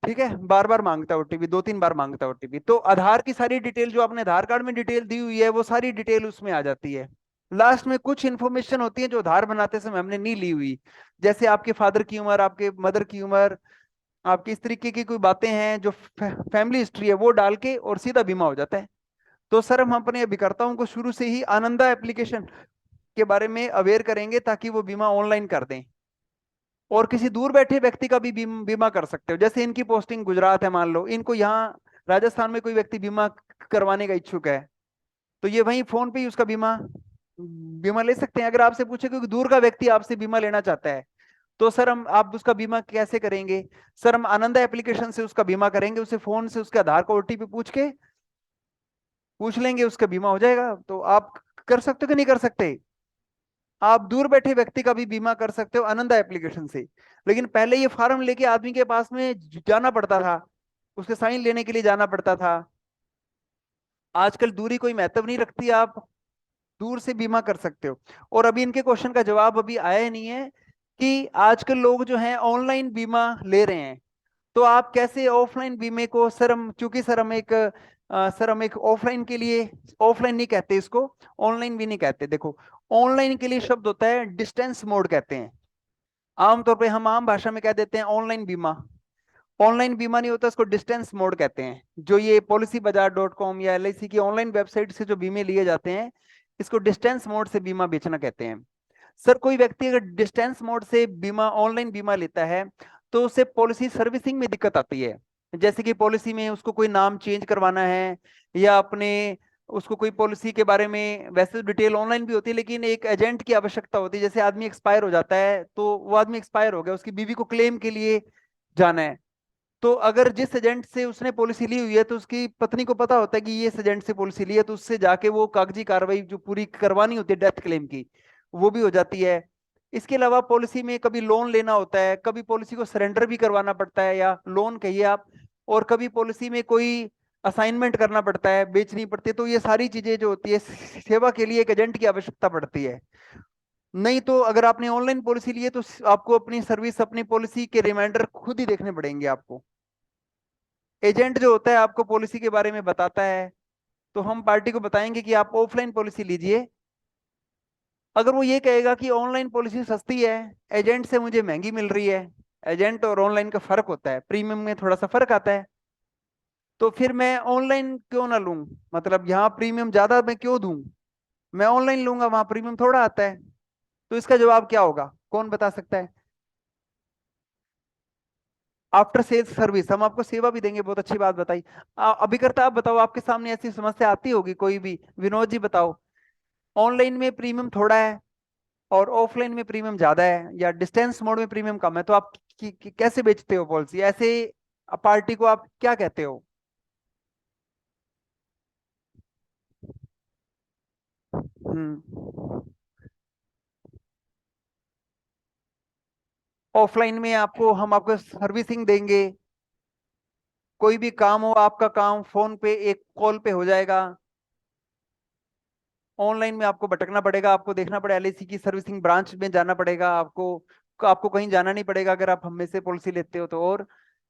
ठीक है, बार बार मांगता है OTP, 2-3 बार मांगता है OTP। तो आधार की सारी डिटेल जो आपने आधार कार्ड में डिटेल दी हुई है वो सारी डिटेल उसमें आ जाती है। लास्ट में कुछ इंफॉर्मेशन होती है जो आधार बनाते समय हमने नहीं ली हुई, जैसे आपके फादर की उम्र, आपके मदर की उम्र, आपकी इस तरीके की कोई बातें हैं जो फैमिली हिस्ट्री है, वो डाल के और सीधा बीमा हो जाता है। तो सर हम अपने अभिकर्ताओं को शुरू से ही आनंदा एप्लीकेशन के बारे में अवेयर करेंगे ताकि वो बीमा ऑनलाइन कर दें। और किसी दूर बैठे व्यक्ति का भी बीमा कर सकते हो। जैसे इनकी पोस्टिंग गुजरात है, मान लो इनको यहाँ राजस्थान में कोई व्यक्ति बीमा करवाने का इच्छुक है, तो ये वहीं फोन पे ही उसका बीमा बीमा ले सकते हैं। अगर आपसे पूछे कि दूर का व्यक्ति आपसे बीमा लेना चाहता है तो सर हम आप उसका बीमा कैसे करेंगे? सर हम आनंदा एप्लीकेशन से उसका बीमा करेंगे, उसे फोन से उसके आधार को OTP पूछ लेंगे, उसका बीमा हो जाएगा। तो आप कर सकते हो कि नहीं कर सकते? आप दूर बैठे व्यक्ति का भी बीमा कर सकते हो आनंदा एप्लीकेशन से। लेकिन पहले ये फार्म लेके आदमी के पास में जाना पड़ता था, उसके साइन लेने के लिए जाना पड़ता था। आजकल दूरी कोई महत्व नहीं रखती, आप दूर से बीमा कर सकते हो। और अभी इनके क्वेश्चन का जवाब अभी आया ही नहीं है कि आजकल लोग जो हैं ऑनलाइन बीमा ले रहे हैं, तो आप कैसे ऑफलाइन बीमे को, चूंकि सर हम एक ऑफलाइन के लिए, ऑफलाइन नहीं कहते इसको, ऑनलाइन भी नहीं कहते। देखो ऑनलाइन के लिए शब्द होता है डिस्टेंस मोड कहते हैं। आमतौर पे हम आम भाषा में कह देते हैं ऑनलाइन बीमा। ऑनलाइन बीमा नहीं होता, इसको डिस्टेंस मोड कहते हैं। जो ये पॉलिसी बाजार .com या LIC की ऑनलाइन वेबसाइट से जो बीमे लिए जाते हैं, इसको डिस्टेंस मोड से बीमा बेचना कहते हैं। सर कोई व्यक्ति अगर डिस्टेंस मोड से बीमा, ऑनलाइन बीमा लेता है तो उसे पॉलिसी सर्विसिंग में दिक्कत आती है। जैसे कि पॉलिसी में उसको कोई नाम चेंज करवाना है, या अपने उसको कोई पॉलिसी के बारे में, वैसे तो डिटेल ऑनलाइन भी होती है, लेकिन एक एजेंट की आवश्यकता होती है। जैसे आदमी एक्सपायर हो जाता है, तो वो आदमी एक्सपायर हो गया, उसकी बीवी को क्लेम के लिए जाना है, तो अगर जिस एजेंट से उसने पॉलिसी ली हुई है तो उसकी पत्नी को पता होता है कि ये इस एजेंट से पॉलिसी ली है, तो उससे जाके वो कागजी कार्रवाई जो पूरी करवानी होती है डेथ क्लेम की, वो भी हो जाती है। इसके अलावा पॉलिसी में कभी लोन लेना होता है, कभी पॉलिसी को सरेंडर भी करवाना पड़ता है, या लोन कहिए आप, और कभी पॉलिसी में कोई असाइनमेंट करना पड़ता है, बेचनी पड़ती है। तो ये सारी चीजें जो होती है, सेवा के लिए एक एजेंट की आवश्यकता पड़ती है। नहीं तो अगर आपने ऑनलाइन पॉलिसी ली है तो आपको अपनी सर्विस, अपनी पॉलिसी के रिमाइंडर खुद ही देखने पड़ेंगे आपको। एजेंट जो होता है आपको पॉलिसी के बारे में बताता है, तो हम पार्टी को बताएंगे कि आप ऑफलाइन पॉलिसी लीजिए। अगर वो ये कहेगा कि ऑनलाइन पॉलिसी सस्ती है, एजेंट से मुझे महंगी मिल रही है, एजेंट और ऑनलाइन का फर्क होता है, प्रीमियम में थोड़ा सा फर्क आता है, तो फिर मैं ऑनलाइन क्यों ना लूं, मतलब यहाँ प्रीमियम ज्यादा मैं क्यों दूं, मैं ऑनलाइन लूंगा, वहां प्रीमियम थोड़ा आता है। तो इसका जवाब क्या होगा, कौन बता सकता है? आफ्टर सेल्स सर्विस, हम आपको सेवा भी देंगे, बहुत अच्छी बात बताई। अभिकर्ता आप बताओ, आपके सामने ऐसी समस्या आती होगी कोई भी, विनोद जी बताओ। ऑनलाइन में प्रीमियम थोड़ा है और ऑफलाइन में प्रीमियम ज्यादा है, या डिस्टेंस मोड में प्रीमियम कम है, तो आप कैसे बेचते हो पॉलिसी ऐसे? पार्टी को आप क्या कहते हो? हम्म। ऑफलाइन में आपको, हम आपको सर्विसिंग देंगे, कोई भी काम हो आपका काम फोन पे एक कॉल पे हो जाएगा। ऑनलाइन में आपको भटकना पड़ेगा, आपको देखना पड़ेगा, एलआईसी की सर्विसिंग ब्रांच में जाना पड़ेगा आपको, आपको कहीं जाना नहीं पड़ेगा अगर आप हम में से पॉलिसी लेते हो तो। और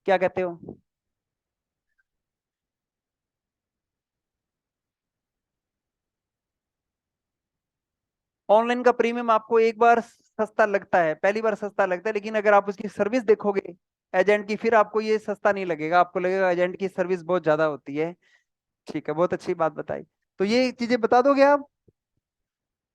क्या कहते हो? ऑनलाइन का प्रीमियम आपको एक बार सस्ता लगता है, पहली बार सस्ता लगता है, लेकिन अगर आप उसकी सर्विस देखोगे एजेंट की, फिर आपको ये सस्ता नहीं लगेगा, आपको लगेगा एजेंट की सर्विस बहुत ज्यादा होती है। ठीक है, बहुत अच्छी बात बताई। तो ये चीजें बता दोगे आप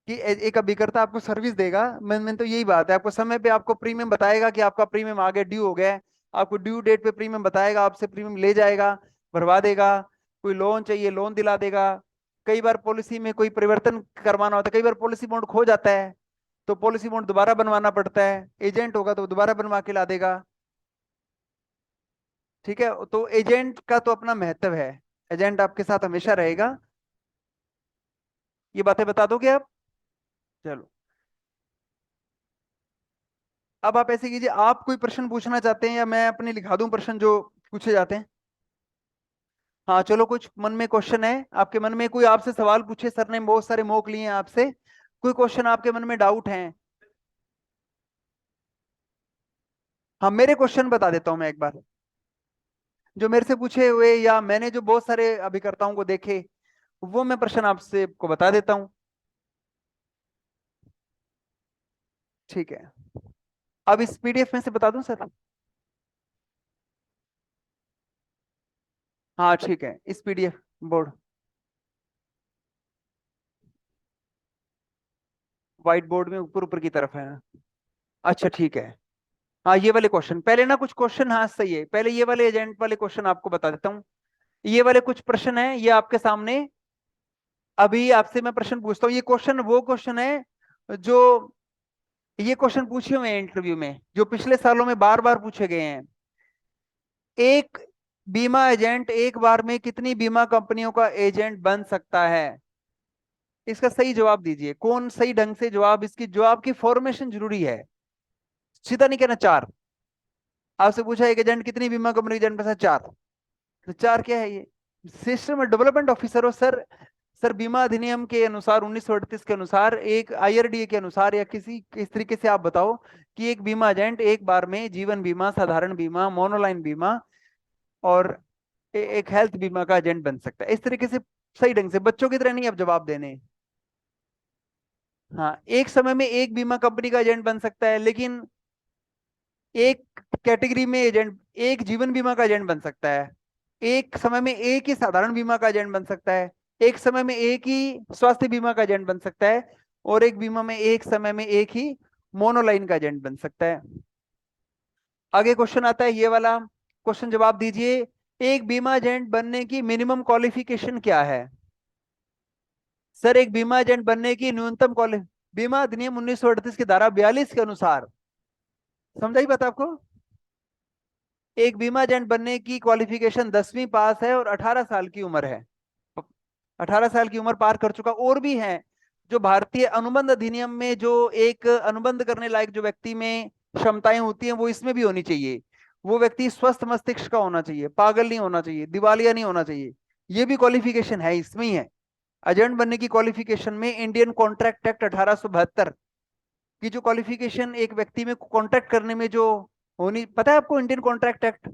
कि एक अभिकर्ता आपको सर्विस देगा, मैं तो यही बात है, आपको समय पे आपको प्रीमियम बताएगा कि आपका प्रीमियम आगे ड्यू हो गया है, आपको ड्यू डेट पे प्रीमियम बताएगा, आपसे प्रीमियम ले जाएगा, भरवा देगा। कोई लोन चाहिए लोन दिला देगा। कई बार पॉलिसी में कोई परिवर्तन करवाना होता है, कई बार पॉलिसी बॉन्ड खो जाता है, तो पॉलिसी बॉन्ड दोबारा बनवाना पड़ता है, एजेंट होगा तो वो दोबारा बनवा के ला देगा। ठीक है, तो एजेंट का तो अपना महत्व है, एजेंट आपके साथ हमेशा रहेगा। ये बातें बता दोगे आप? चलो, अब आप ऐसे कीजिए, आप कोई प्रश्न पूछना चाहते हैं या मैं अपने लिखा दूं प्रश्न जो पूछे जाते हैं? हाँ चलो, कुछ मन में क्वेश्चन है आपके मन में, कोई आपसे सवाल पूछे, सर ने बहुत सारे मौक लिए हैं आपसे, कोई क्वेश्चन आपके मन में डाउट है? हाँ, मेरे क्वेश्चन बता देता हूँ मैं एक बार, जो मेरे से पूछे हुए या मैंने जो बहुत सारे अभिकर्ताओं को देखे, वो मैं प्रश्न आपसे को बता देता हूँ। ठीक है, अब इस पीडीएफ में से बता दूं सर? हाँ ठीक है, इस पीडीएफ बोर्ड, व्हाइट बोर्ड में ऊपर ऊपर की तरफ है। अच्छा ठीक है। हाँ, ये वाले क्वेश्चन पहले ना, कुछ क्वेश्चन, हाँ सही है, पहले ये वाले एजेंट वाले क्वेश्चन आपको बता देता हूँ। ये वाले कुछ प्रश्न है, ये आपके सामने, अभी आपसे मैं प्रश्न पूछता हूँ, ये क्वेश्चन वो क्वेश्चन है जो, ये क्वेश्चन पूछे हुए हैं इंटरव्यू में, जो पिछले सालों में बार बार पूछे गए हैं। एक बीमा एजेंट एक बार में कितनी बीमा कंपनियों का एजेंट बन सकता है? इसका सही जवाब दीजिए, कौन सही ढंग से जवाब, इसकी जवाब की फॉर्मेशन जरूरी है, सीधा नहीं कहना चार। आपसे पूछा एक एजेंट कितनी बीमा कंपनी एजेंट बन सकता है? चार। तो चार क्या है ये? सिस्टम डेवलपमेंट ऑफिसर हो सर। सर, बीमा अधिनियम के अनुसार 1938 के अनुसार, एक आईआरडीए के अनुसार, या किसी इस तरीके से आप बताओ कि एक बीमा एजेंट एक बार में जीवन बीमा, साधारण बीमा, मोनोलाइन बीमा और एक हेल्थ बीमा का एजेंट बन सकता है, इस तरीके से सही ढंग से, बच्चों की तरह नहीं अब जवाब देने। हाँ, एक समय में एक बीमा कंपनी का एजेंट बन सकता है, लेकिन एक कैटेगरी में एजेंट, एक जीवन बीमा का एजेंट बन सकता है, एक समय में एक ही साधारण बीमा का एजेंट बन सकता है, एक समय में एक ही स्वास्थ्य बीमा का एजेंट बन सकता है, और एक बीमा में एक समय में एक ही मोनोलाइन का एजेंट बन सकता है। आगे क्वेश्चन आता है ये वाला, क्वेश्चन जवाब दीजिए, एक बीमा एजेंट बनने की मिनिमम क्वालिफिकेशन क्या है? सर एक बीमा एजेंट बनने की न्यूनतम क्वालि बीमा अधिनियम 1938 की धारा 42 के अनुसार, समझाई बात आपको? एक बीमा एजेंट बनने की क्वालिफिकेशन 10वीं पास है और 18 साल की उम्र है। 18 साल की उम्र पार कर चुका। और भी है जो भारतीय अनुबंध अधिनियम में जो एक अनुबंध करने लायक जो व्यक्ति में क्षमताएं होती हैं वो इसमें भी होनी चाहिए। वो व्यक्ति स्वस्थ मस्तिष्क का होना चाहिए, पागल नहीं होना चाहिए, दिवालिया नहीं होना चाहिए। ये भी क्वालिफिकेशन है, इसमें ही है। एजेंट बनने की क्वालिफिकेशन में इंडियन कॉन्ट्रैक्ट एक्ट 1872 की जो क्वालिफिकेशन एक व्यक्ति में कॉन्ट्रैक्ट करने में जो होनी, पता है आपको इंडियन कॉन्ट्रैक्ट एक्ट?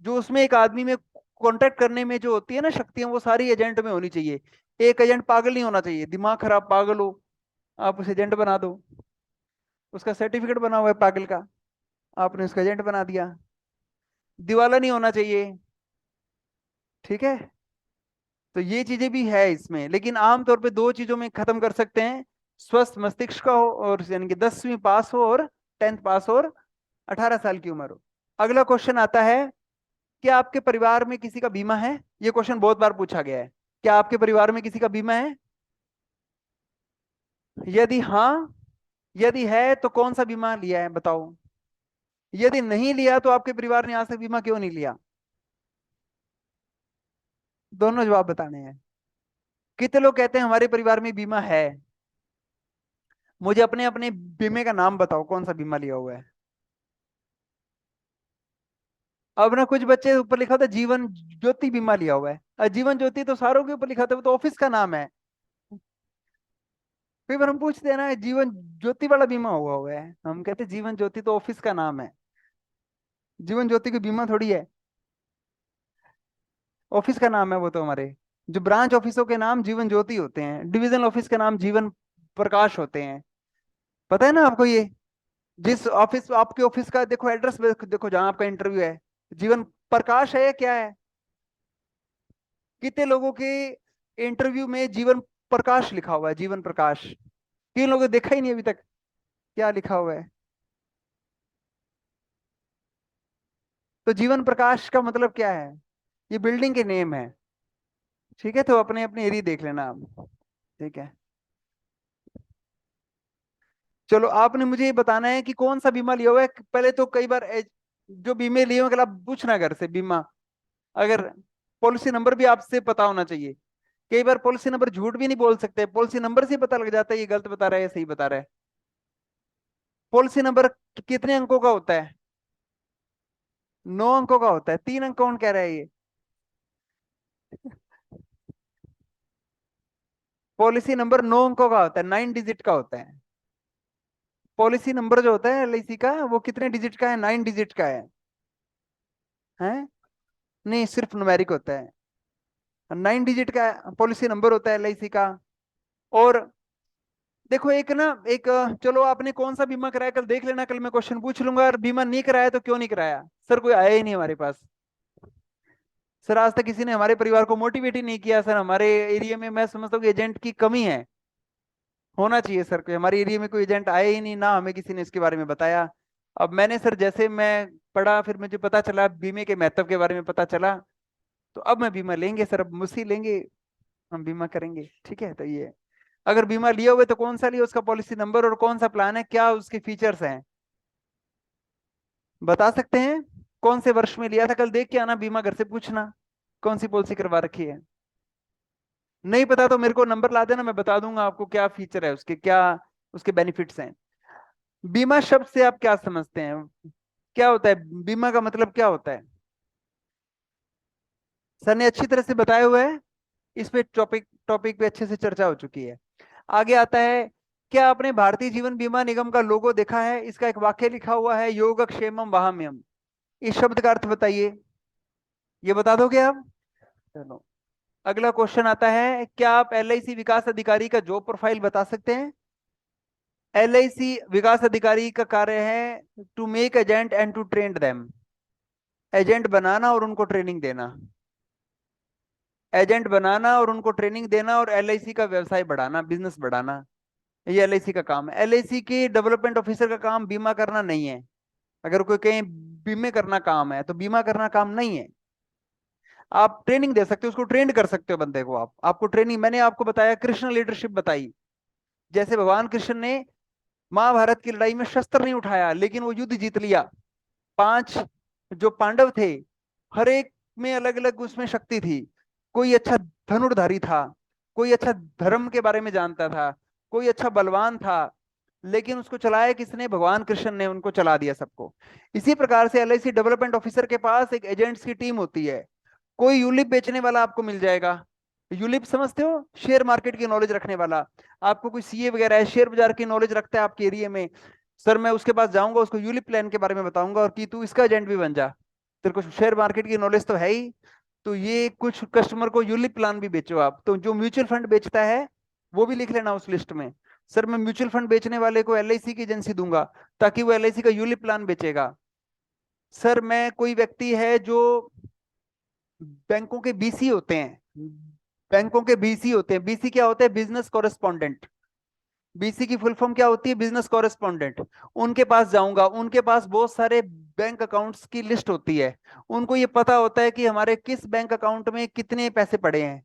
जो उसमें एक आदमी में कॉन्ट्रैक्ट करने में जो होती है ना शक्तियां, वो सारी एजेंट में होनी चाहिए। एक एजेंट पागल नहीं होना चाहिए, दिमाग खराब पागल हो, आप उसे एजेंट बना दो, उसका सर्टिफिकेट बना हुआ है पागल का, आपने उसका एजेंट बना दिया। दिवाला नहीं होना चाहिए, ठीक है? तो ये चीजें भी है इसमें, लेकिन आमतौर पे दो चीजों में खत्म कर सकते हैं। स्वस्थ मस्तिष्क का हो, और यानी कि 10वीं पास हो, और 10th पास हो, और 18 साल की उम्र हो। अगला क्वेश्चन आता है, क्या आपके परिवार में किसी का बीमा है? ये क्वेश्चन बहुत बार पूछा गया है। क्या आपके परिवार में किसी का बीमा है? यदि हाँ, यदि है तो कौन सा बीमा लिया है बताओ। यदि नहीं लिया तो आपके परिवार ने आज तक बीमा क्यों नहीं लिया? दोनों जवाब बताने हैं। कितने लोग कहते हैं हमारे परिवार में बीमा है? मुझे अपने अपने बीमे का नाम बताओ, कौन सा बीमा लिया हुआ है। अब ना कुछ बच्चे ऊपर लिखा होता है जीवन ज्योति बीमा लिया हुआ है। जीवन ज्योति तो सारों के ऊपर लिखा था, वो तो ऑफिस का नाम है। कई बार हम पूछते हैं ना, जीवन ज्योति वाला बीमा हुआ हुआ है, हम कहते हैं जीवन ज्योति तो ऑफिस का नाम है। जीवन ज्योति की बीमा थोड़ी है, ऑफिस का नाम है वो तो। हमारे जो ब्रांच ऑफिसों के नाम जीवन ज्योति होते हैं, डिविजनल ऑफिस के नाम जीवन प्रकाश होते हैं। पता है ना आपको ये? जिस ऑफिस, आपके ऑफिस का देखो एड्रेस, देखो जहां आपका इंटरव्यू है, जीवन प्रकाश है या क्या है? कितने लोगों के इंटरव्यू में जीवन प्रकाश लिखा हुआ है? जीवन प्रकाश किन लोगों ने देखा ही नहीं अभी तक क्या लिखा हुआ है? तो जीवन प्रकाश का मतलब क्या है? ये बिल्डिंग के नेम है, ठीक है? तो अपने अपने एरिया देख लेना आप, ठीक है? चलो आपने मुझे ये बताना है कि कौन सा बीमा लिया हुआ है पहले तो। कई बार जो बीमे लिए हुए आप पूछना घर से बीमा, अगर पॉलिसी नंबर भी आपसे पता होना चाहिए। कई बार पॉलिसी नंबर झूठ भी नहीं बोल सकते, पॉलिसी नंबर से ही पता लग जाता है ये गलत बता रहा है या सही बता रहा है। पॉलिसी नंबर कितने अंकों का होता है? 9 अंकों का होता है। 3 अंक कौन कह रहा है ये? पॉलिसी नंबर 9 अंकों का होता है, 9 डिजिट का होता है। पॉलिसी नंबर जो होता है एलआईसी का, वो कितने डिजिट का है? 9 डिजिट का है? नहीं, सिर्फ न्यूमेरिक होता है। 9 डिजिट का पॉलिसी नंबर होता है एलआईसी का। और देखो एक ना, एक चलो आपने कौन सा बीमा कराया कल देख लेना, कल मैं क्वेश्चन पूछ लूंगा। और बीमा नहीं कराया तो क्यों नहीं कराया? सर कोई आया ही नहीं हमारे पास। सर आज तक किसी ने हमारे परिवार को मोटिवेट ही नहीं किया। सर हमारे एरिया में मैं समझता हूँ कि एजेंट की कमी है, होना चाहिए सर। कोई हमारे एरिया में कोई एजेंट आया ही नहीं, ना हमें किसी ने इसके बारे में बताया। अब मैंने सर जैसे मैं पढ़ा, फिर मुझे पता चला बीमे के महत्व के बारे में पता चला, तो अब मैं बीमा लेंगे सर, अब मुझसे लेंगे, हम बीमा करेंगे, ठीक है? तो ये है। अगर बीमा लिया हुआ है तो कौन सा लिया, उसका पॉलिसी नंबर और कौन सा प्लान है, क्या उसके फीचर्स हैं, बता सकते हैं? कौन से वर्ष में लिया था? कल देख के आना बीमा, घर से पूछना कौन सी पॉलिसी करवा रखी है। नहीं पता तो मेरे को नंबर ला देना, मैं बता दूंगा आपको क्या फीचर है उसके, क्या उसके बेनिफिट्स हैं। बीमा शब्द से आप क्या समझते हैं? क्या होता है बीमा का मतलब, क्या होता है? सर ने अच्छी तरह से बताया हुआ है, इस पे टॉपिक टॉपिक पे अच्छे से चर्चा हो चुकी है। आगे आता है, क्या आपने भारतीय जीवन बीमा निगम का लोगो देखा है? इसका एक वाक्य लिखा हुआ है, योगक्षेमम वहाम्यम। इस शब्द का अर्थ बताइए, ये बता दोगे आप? चलो अगला क्वेश्चन आता है, क्या आप एलआईसी विकास अधिकारी का जॉब प्रोफाइल बता सकते हैं? एलआईसी विकास अधिकारी का कार्य है to make agent and to train them. Agent बनाना और उनको ट्रेनिंग देना, एजेंट बनाना और उनको ट्रेनिंग देना, और एलआईसी का व्यवसाय बढ़ाना, बिजनेस बढ़ाना, ये एलआईसी का काम है। एलआईसी के डेवलपमेंट ऑफिसर का काम बीमा करना नहीं है। अगर कोई कहीं बीमे करना काम है तो बीमा करना काम नहीं है। आप ट्रेनिंग दे सकते हो, उसको ट्रेंड कर सकते हो बंदे को। आप, आपको ट्रेनिंग, मैंने आपको बताया कृष्ण लीडरशिप बताई। जैसे भगवान कृष्ण ने महाभारत की लड़ाई में शस्त्र नहीं उठाया, लेकिन वो युद्ध जीत लिया। पांच जो पांडव थे, हर एक में अलग अलग उसमें शक्ति थी। कोई अच्छा धनुर्धारी था, कोई अच्छा धर्म के बारे में जानता था, कोई अच्छा बलवान था, लेकिन उसको चलाया किसने? भगवान कृष्ण ने उनको चला दिया सबको। इसी प्रकार से एलआईसी डेवलपमेंट ऑफिसर के पास एक एजेंट्स की टीम होती है। कोई यूलिप बेचने वाला आपको मिल जाएगा। यूलिप समझते हो? शेयर मार्केट की नॉलेज रखने वाला। आपको कोई सीए वगैरह है, शेयर बाजार की नॉलेज रखता है आपके एरिया में, सर मैं उसके पास जाऊंगा, उसको यूलिप प्लान के बारे में बताऊंगा और कि तू इसका एजेंट भी बन जा, तेरे को शेयर मार्केट की नॉलेज तो है ही, तो ये कुछ कस्टमर को यूलिप प्लान भी बेचो आप। तो जो म्यूचुअल फंड बेचता है वो भी लिख लेना उस लिस्ट में, सर मैं म्यूचुअल फंड बेचने वाले को एलआईसी की एजेंसी दूंगा ताकि वो एलआईसी का यूलिप प्लान बेचेगा। सर मैं, कोई व्यक्ति है जो बैंकों के बीसी होते हैं, बैंकों के बीसी होते हैं, बीसी क्या होते हैं? Business correspondent. बीसी की फुल फॉर्म क्या होती है? Business correspondent. उनके पास जाऊंगा, उनके पास बहुत सारे बैंक अकाउंट्स की लिस्ट होती है, उनको ये पता होता है कि हमारे किस बैंक अकाउंट में कितने पैसे पड़े हैं।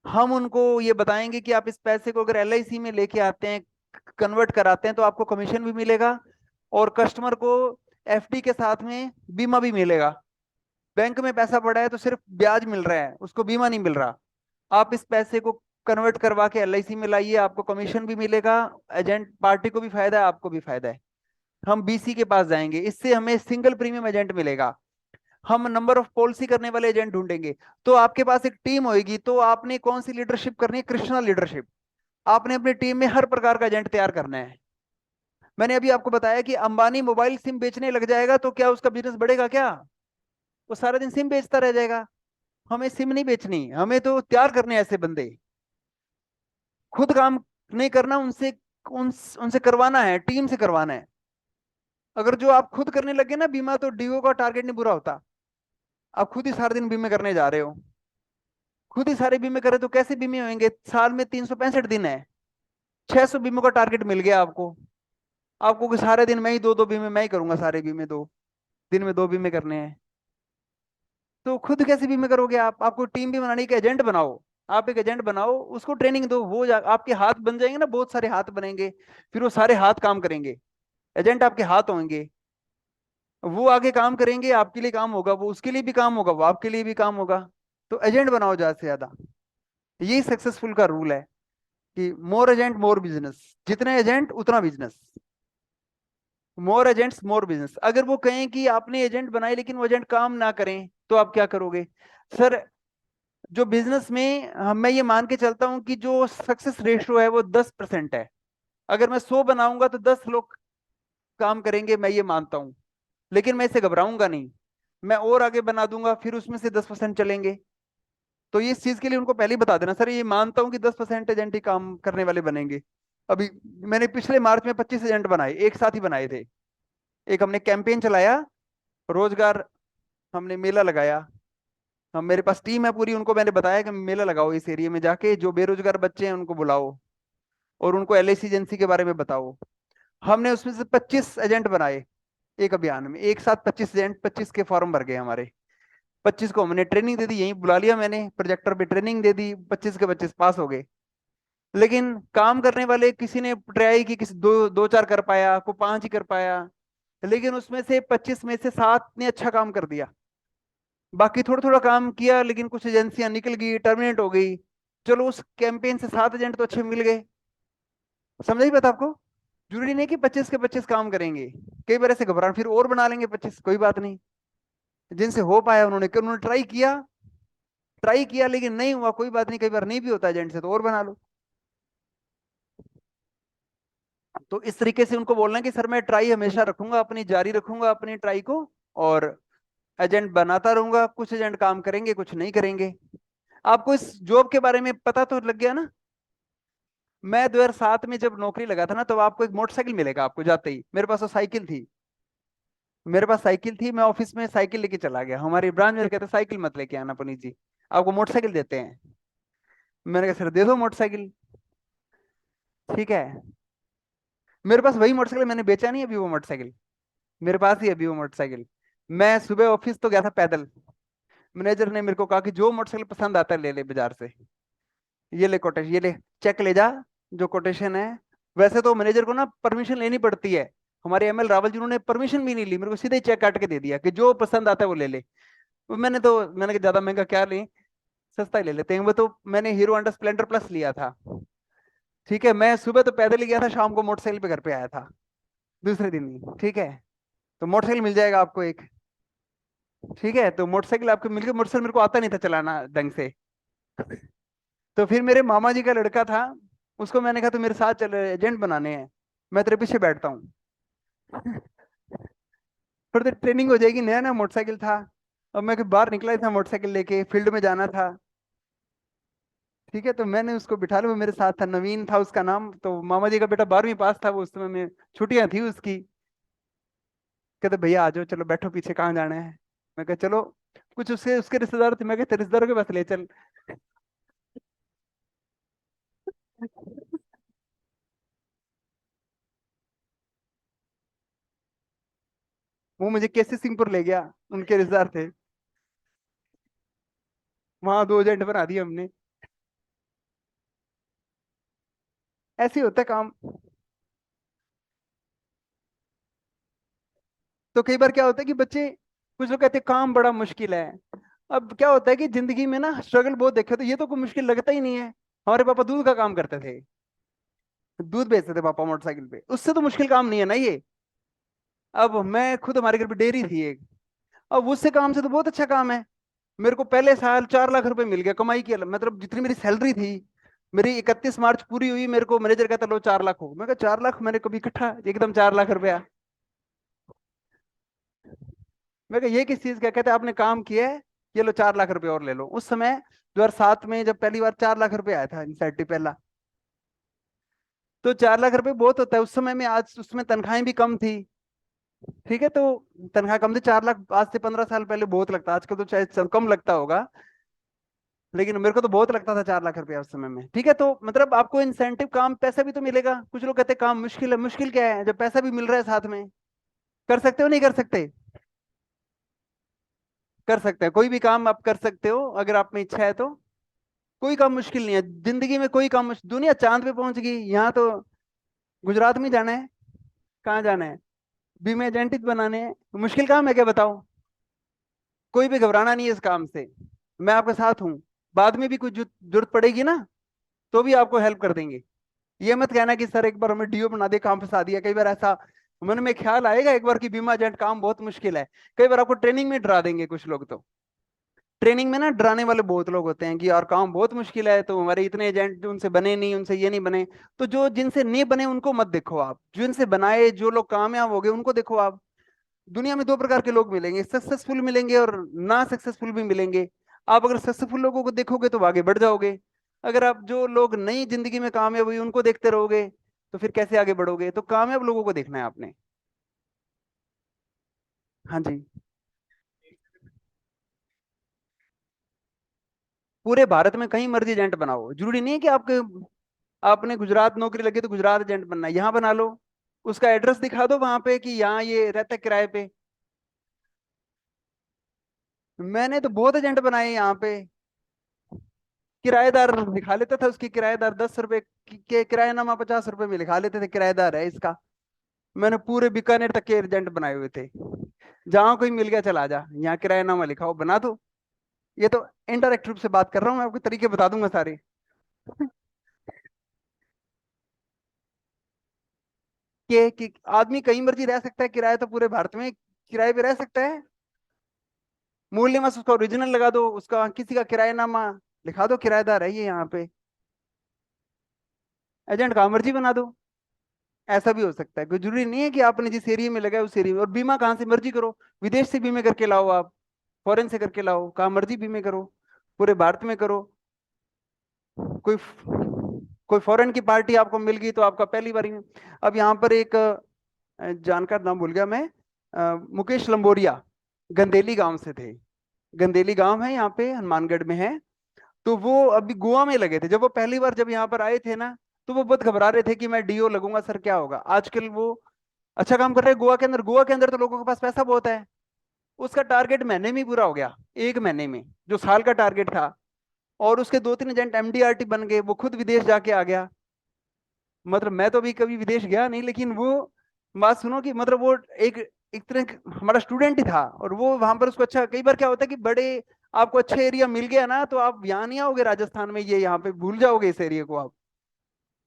हम उनको ये बताएंगे कि आप इस पैसे को अगर एलआईसी में लेके आते हैं, कन्वर्ट कराते हैं, तो आपको कमीशन भी मिलेगा और कस्टमर को एफडी के साथ में बीमा भी मिलेगा। बैंक में पैसा पड़ा है तो सिर्फ ब्याज मिल रहा है, उसको बीमा नहीं मिल रहा। आप इस पैसे को कन्वर्ट करवा के एलआईसी में लाइए, आपको कमीशन भी मिलेगा, एजेंट पार्टी को भी फायदा है, आपको भी फायदा है। हम बीसी के पास जाएंगे, इससे हमें सिंगल प्रीमियम एजेंट मिलेगा। हम नंबर ऑफ पॉलिसी करने वाले एजेंट ढूंढेंगे। तो आपके पास एक टीम होगी, तो आपने कौन सी लीडरशिप करनी है? कृष्णा लीडरशिप। आपने अपनी टीम में हर प्रकार का एजेंट तैयार करना है। मैंने अभी आपको बताया कि अंबानी मोबाइल सिम बेचने लग जाएगा तो क्या उसका बिजनेस बढ़ेगा क्या? वो सारा दिन सिम बेचता रह जाएगा। हमें सिम नहीं बेचनी, हमें तो तैयार करने हैं ऐसे बंदे। खुद काम नहीं करना, उनसे उनसे करवाना है, टीम से करवाना है। अगर जो आप खुद करने लगे ना बीमा, तो डीओ का टारगेट नहीं पूरा होता। आप खुद ही सारा दिन बीमे करने जा रहे हो, खुद ही सारे बीमे करे तो कैसे बीमे होंगे? साल में 365 दिन है, 600 बीमे का टारगेट मिल गया आपको। आपको कि सारे दिन मैं ही दो दो बीमे मैं ही करूंगा, सारे बीमे दो दिन में दो बीमे करने हैं, तो खुद कैसे बीमे करोगे आप? आपको टीम भी बनानी, एक एजेंट बनाओ। आप एक एजेंट बनाओ, उसको ट्रेनिंग दो, वो आपके हाथ बन जाएंगे ना, बहुत सारे हाथ बनेंगे, फिर वो सारे हाथ काम करेंगे। एजेंट आपके हाथ होंगे, वो आगे काम करेंगे, आपके लिए काम होगा, वो उसके लिए भी काम होगा, वो आपके लिए भी काम होगा। तो एजेंट बनाओ ज्यादा से ज्यादा। यही सक्सेसफुल का रूल है कि मोर एजेंट मोर बिजनेस, जितने एजेंट उतना बिजनेस। मोर एजेंट्स मोर बिजनेस। अगर वो कहें कि आपने एजेंट बनाए लेकिन वो एजेंट काम ना करें, तो आप क्या करोगे? सर जो बिजनेस में मैं ये मान के चलता हूं कि जो सक्सेस रेशियो है वो 10% है। अगर मैं 100 बनाऊंगा तो 10 लोग काम करेंगे, मैं ये मानता हूं, लेकिन मैं इससे घबराऊंगा नहीं। मैं और आगे बना दूंगा, फिर उसमें से 10% चलेंगे। तो ये इस चीज के लिए उनको पहले ही बता देना, सर ये मानता हूँ कि 10% एजेंट ही काम करने वाले बनेंगे। अभी मैंने पिछले मार्च में 25 एजेंट बनाए, एक साथ ही बनाए थे। एक हमने कैंपेन चलाया, रोजगार, हमने मेला लगाया। हम, मेरे पास टीम है पूरी, उनको मैंने बताया कि मेला लगाओ इस एरिया में जाके, जो बेरोजगार बच्चे हैं उनको बुलाओ और उनको एलआईसी एजेंसी के बारे में बताओ। हमने उसमें से 25 एजेंट बनाए एक अभियान में, एक साथ 25 एजेंट, 25 के फॉर्म भर गए हमारे। 25 को हमने ट्रेनिंग दे दी, यहीं बुला लिया मैंने, प्रोजेक्टर पे ट्रेनिंग दे दी, 25 के 25 पास हो गए। लेकिन काम करने वाले किसी ने ट्राई की, किसी दो दो चार कर पाया, को 5 ही कर पाया। लेकिन उसमें से 25 में से 7 ने अच्छा काम कर दिया, बाकी थोड़ा थोड़ा काम किया, लेकिन कुछ एजेंसियां निकल गई, टर्मिनेट हो गई। चलो उस कैंपेन से 7 एजेंट तो अच्छे मिल गए। समझ आई बात आपको? जरूरी नहीं कि 25 के 25 काम करेंगे। कई बार ऐसे घबराहट, फिर और बना लेंगे 25, कोई बात नहीं। जिनसे हो पाया उन्होंने ट्राई किया लेकिन नहीं हुआ, कोई बात नहीं, कई बार नहीं भी होता एजेंट से, तो और बना लो। तो इस तरीके से उनको बोलना कि सर मैं ट्राई हमेशा रखूंगा, अपनी जारी रखूंगा अपनी ट्राई को, और एजेंट बनाता रहूंगा। कुछ एजेंट काम करेंगे, कुछ नहीं करेंगे। आपको इस जॉब के बारे में पता तो लग गया ना? मैं 2007 में जब नौकरी लगा था ना, तो आपको एक मोटरसाइकिल मिलेगा आपको जाते ही। मेरे पास वो साइकिल थी, मेरे पास साइकिल थी, मैं ऑफिस में साइकिल लेके चला गया। हमारी ब्रांच में कहते साइकिल मत लेके आना पुनीत जी, आपको मोटरसाइकिल देते हैं। मैंने कहा सर दे दो मोटरसाइकिल। ठीक है, मेरे पास वही मोटरसाइकिल, मैंने बेचा नहीं अभी वो मोटरसाइकिल, मेरे पास ही है अभी वो मोटरसाइकिल। मैं सुबह ऑफिस तो गया था पैदल, मैनेजर ने मेरे को कहा कि जो मोटरसाइकिल पसंद आता है ले ले बाजार से, ये ले कोटेशन, ये ले चेक ले जा, जो कोटेशन है। वैसे तो मैनेजर को ना परमिशन लेनी पड़ती है, हमारे एमएल रावल जी उन्होंने परमिशन भी नहीं ली, मेरे को सीधे ही चेक काट के दे दिया कि जो पसंद आता है वो ले ले। मैंने कहा ज्यादा महंगा क्या लें, सस्ता ही ले लेते हैं। वो तो मैंने हीरो होंडा स्प्लेंडर प्लस लिया था। ठीक है, मैं सुबह तो पैदल ही गया था, शाम को मोटरसाइकिल पे घर पे आया था दूसरे दिन ही। ठीक है, तो मोटरसाइकिल मिल जाएगा आपको एक। ठीक है, तो मोटरसाइकिल आपको मिल गई। मोटरसाइकिल मेरे को आता नहीं था चलाना ढंग से। तो फिर मेरे मामा जी का लड़का था, उसको मैंने कहा तू मेरे साथ चल, एजेंट बनाने हैं, मैं तेरे पीछे बैठता हूँ। फिर तो ट्रेनिंग हो जाएगी, नया नया मोटरसाइकिल था। अब मैं बाहर निकला ही था मोटरसाइकिल लेके, फील्ड में जाना था। ठीक है, तो मैंने उसको बिठा लिया, वो मेरे साथ था, नवीन था उसका नाम। तो मामा जी का बेटा 12वीं पास था वो उस समय में, छुट्टियां थी उसकी। कहते भैया आ जाओ, चलो बैठो पीछे, कहाँ जाना है। मैं कहा चलो, कुछ उसके उसके रिश्तेदार थे, मैं कहा तेरे रिश्तेदारों के पास ले चल। वो मुझे केसी सिंहपुर ले गया, उनके रिश्तेदार थे। वहां 2 एजेंट बना दिए हमने। ऐसे ही होता है काम। तो कई बार क्या होता है कि बच्चे, कुछ लोग कहते हैं काम बड़ा मुश्किल है। अब क्या होता है कि जिंदगी में ना स्ट्रगल बहुत देखे, तो ये तो कोई मुश्किल लगता ही नहीं है। हमारे पापा दूध का काम करते थे, दूध बेचते थे पापा मोटरसाइकिल पे, उससे तो मुश्किल काम नहीं है ना ये। अब मैं खुद, हमारे घर पे डेयरी थी एक, अब उससे काम से तो बहुत अच्छा काम है। मेरे को पहले साल 4 लाख रुपए मिल गया कमाई की, मतलब जितनी मेरी सैलरी थी, मेरी 31 मार्च पूरी हुई, मेरे को मैनेजर कहता लो 4 लाख हो। मैं कहा 4 लाख मैंने कभी इकट्ठा, एकदम 4 लाख रुपया। मैं कहा ये किस चीज का, कहते आपने काम किया है, ये लो 4 लाख रुपए और ले लो। उस समय 2007 में जब पहली बार 4 लाख रुपए आया था इंसेंटिव पहला, तो 4 लाख रुपए बहुत होता है उस समय में। आज उसमें तनख्वाहें भी कम थी। ठीक है, तो तनख्वाह कम थी 4 लाख, आज से 15 साल पहले बहुत लगता, आजकल तो शायद कम लगता होगा, लेकिन मेरे को तो बहुत लगता था 4 लाख रुपया उस समय में। ठीक है, तो मतलब आपको इंसेंटिव काम, पैसा भी तो मिलेगा। कुछ लोग कहते हैं काम मुश्किल है, मुश्किल क्या है जब पैसा भी मिल रहा है साथ में। कर सकते हो नहीं कर सकते? कर सकते हैं, कोई भी काम आप कर सकते हो अगर आप में इच्छा है तो। कोई काम मुश्किल नहीं है जिंदगी में, कोई काम दुनिया चांद पे पहुंच गई, यहाँ तो गुजरात में जाना है, कहाँ जाना है, बीमा एजेंट बनाने हैं, मुश्किल काम है क्या बताओ? कोई भी घबराना नहीं है इस काम से, मैं आपके साथ हूँ। बाद में भी कुछ जरूरत पड़ेगी ना, तो भी आपको हेल्प कर देंगे। ये मत कहना कि सर एक बार हमें डीओ बना दे, काम फंसा दिया। कई बार ऐसा मन में ख्याल आएगा एक बार कि बीमा एजेंट काम बहुत मुश्किल है। कई बार आपको ट्रेनिंग में डरा देंगे कुछ लोग तो। ट्रेनिंग में ना डराने वाले बहुत लोग होते हैं कि यार काम बहुत मुश्किल है, तो हमारे इतने एजेंट उनसे बने नहीं, उनसे ये नहीं बने। तो जो जिनसे नहीं बने उनको मत देखो आप, जिनसे बनाए, जो लोग कामयाब हो गए उनको देखो आप। दुनिया में 2 प्रकार के लोग मिलेंगे, सक्सेसफुल मिलेंगे और ना सक्सेसफुल भी मिलेंगे। आप अगर सक्सेसफुल लोगों को देखोगे तो आगे बढ़ जाओगे। अगर आप जो लोग नई जिंदगी में कामयाब हुई उनको देखते रहोगे, तो फिर कैसे आगे बढ़ोगे? तो कामयाब लोगों को देखना है आपने। हाँ जी। पूरे भारत में कहीं मर्जी एजेंट बनाओ, जरूरी नहीं है कि आपके, आपने गुजरात नौकरी लगी तो गुजरात एजेंट बनना है, यहाँ बना लो। उसका एड्रेस दिखा दो वहां पे कि यहाँ ये रहता है किराए पे। मैंने तो बहुत एजेंट बनाए यहाँ पे। किराएदार लिखा लेता था, उसकी किराएदार 10 रुपए के किरायानामा 50 रुपए में लिखा लेते थे, किराएदार है इसका। मैंने पूरे बीकानेर तक के एजेंट बनाए हुए थे। जहां कोई मिल गया चला जा, यहाँ किरायानामा लिखाओ बना दो। ये तो इनडायरेक्ट रूप से बात कर रहा हूँ, मैं आपको तरीके बता दूंगा सारे। कि आदमी कहीं मर्जी रह सकता है, किराया तो पूरे भारत में किराए पे रह सकता है। मूल्य मत उसका ओरिजिनल लगा दो, उसका किसी का किरायानामा लिखा दो, किराएदार है ये यहाँ पे, एजेंट कहाँ मर्जी बना दो। ऐसा भी हो सकता है, कोई जरूरी नहीं है कि आपने जिस एरिया में लगाया उस एरिया में। और बीमा कहाँ से मर्जी करो, विदेश से बीमे करके लाओ आप, फॉरेन से करके लाओ, कहाँ मर्जी बीमे करो, पूरे भारत में करो। कोई कोई फॉरेन की पार्टी आपको मिल गई तो आपका पहली बार ही। अब यहाँ पर एक जानकार, नाम भूल गया मैं, मुकेश लंबोरिया, गंदेली गांव से थे। गंदेली गांव है यहाँ पे, हनुमानगढ़ में है। तो वो अभी गोवा में लगे थे, जब वो पहली बार जब यहाँ पर आए थे ना, तो वो बहुत घबरा रहे थे कि मैं डीओ लगूंगा सर क्या होगा। आजकल वो अच्छा काम कर रहे हैं गोवा के अंदर। गोवा के अंदर तो लोगों के पास पैसा बहुत है, उसका टारगेट महीने में ही पूरा हो गया, 1 महीने में, जो साल का टारगेट था। और उसके 2-3 एजेंट एमडीआरटी बन गए, वो खुद विदेश जाके आ गया। मतलब मैं तो अभी कभी विदेश गया नहीं, लेकिन वो बात सुनो कि मतलब वो एक एक तरह हमारा स्टूडेंट ही था, और वो वहां पर उसको अच्छा, कई बार क्या होता है कि बड़े आपको अच्छे एरिया मिल गया ना, तो आप यहाँ नहीं आओगे राजस्थान में, ये यहाँ पे भूल जाओगे इस एरिया को आप।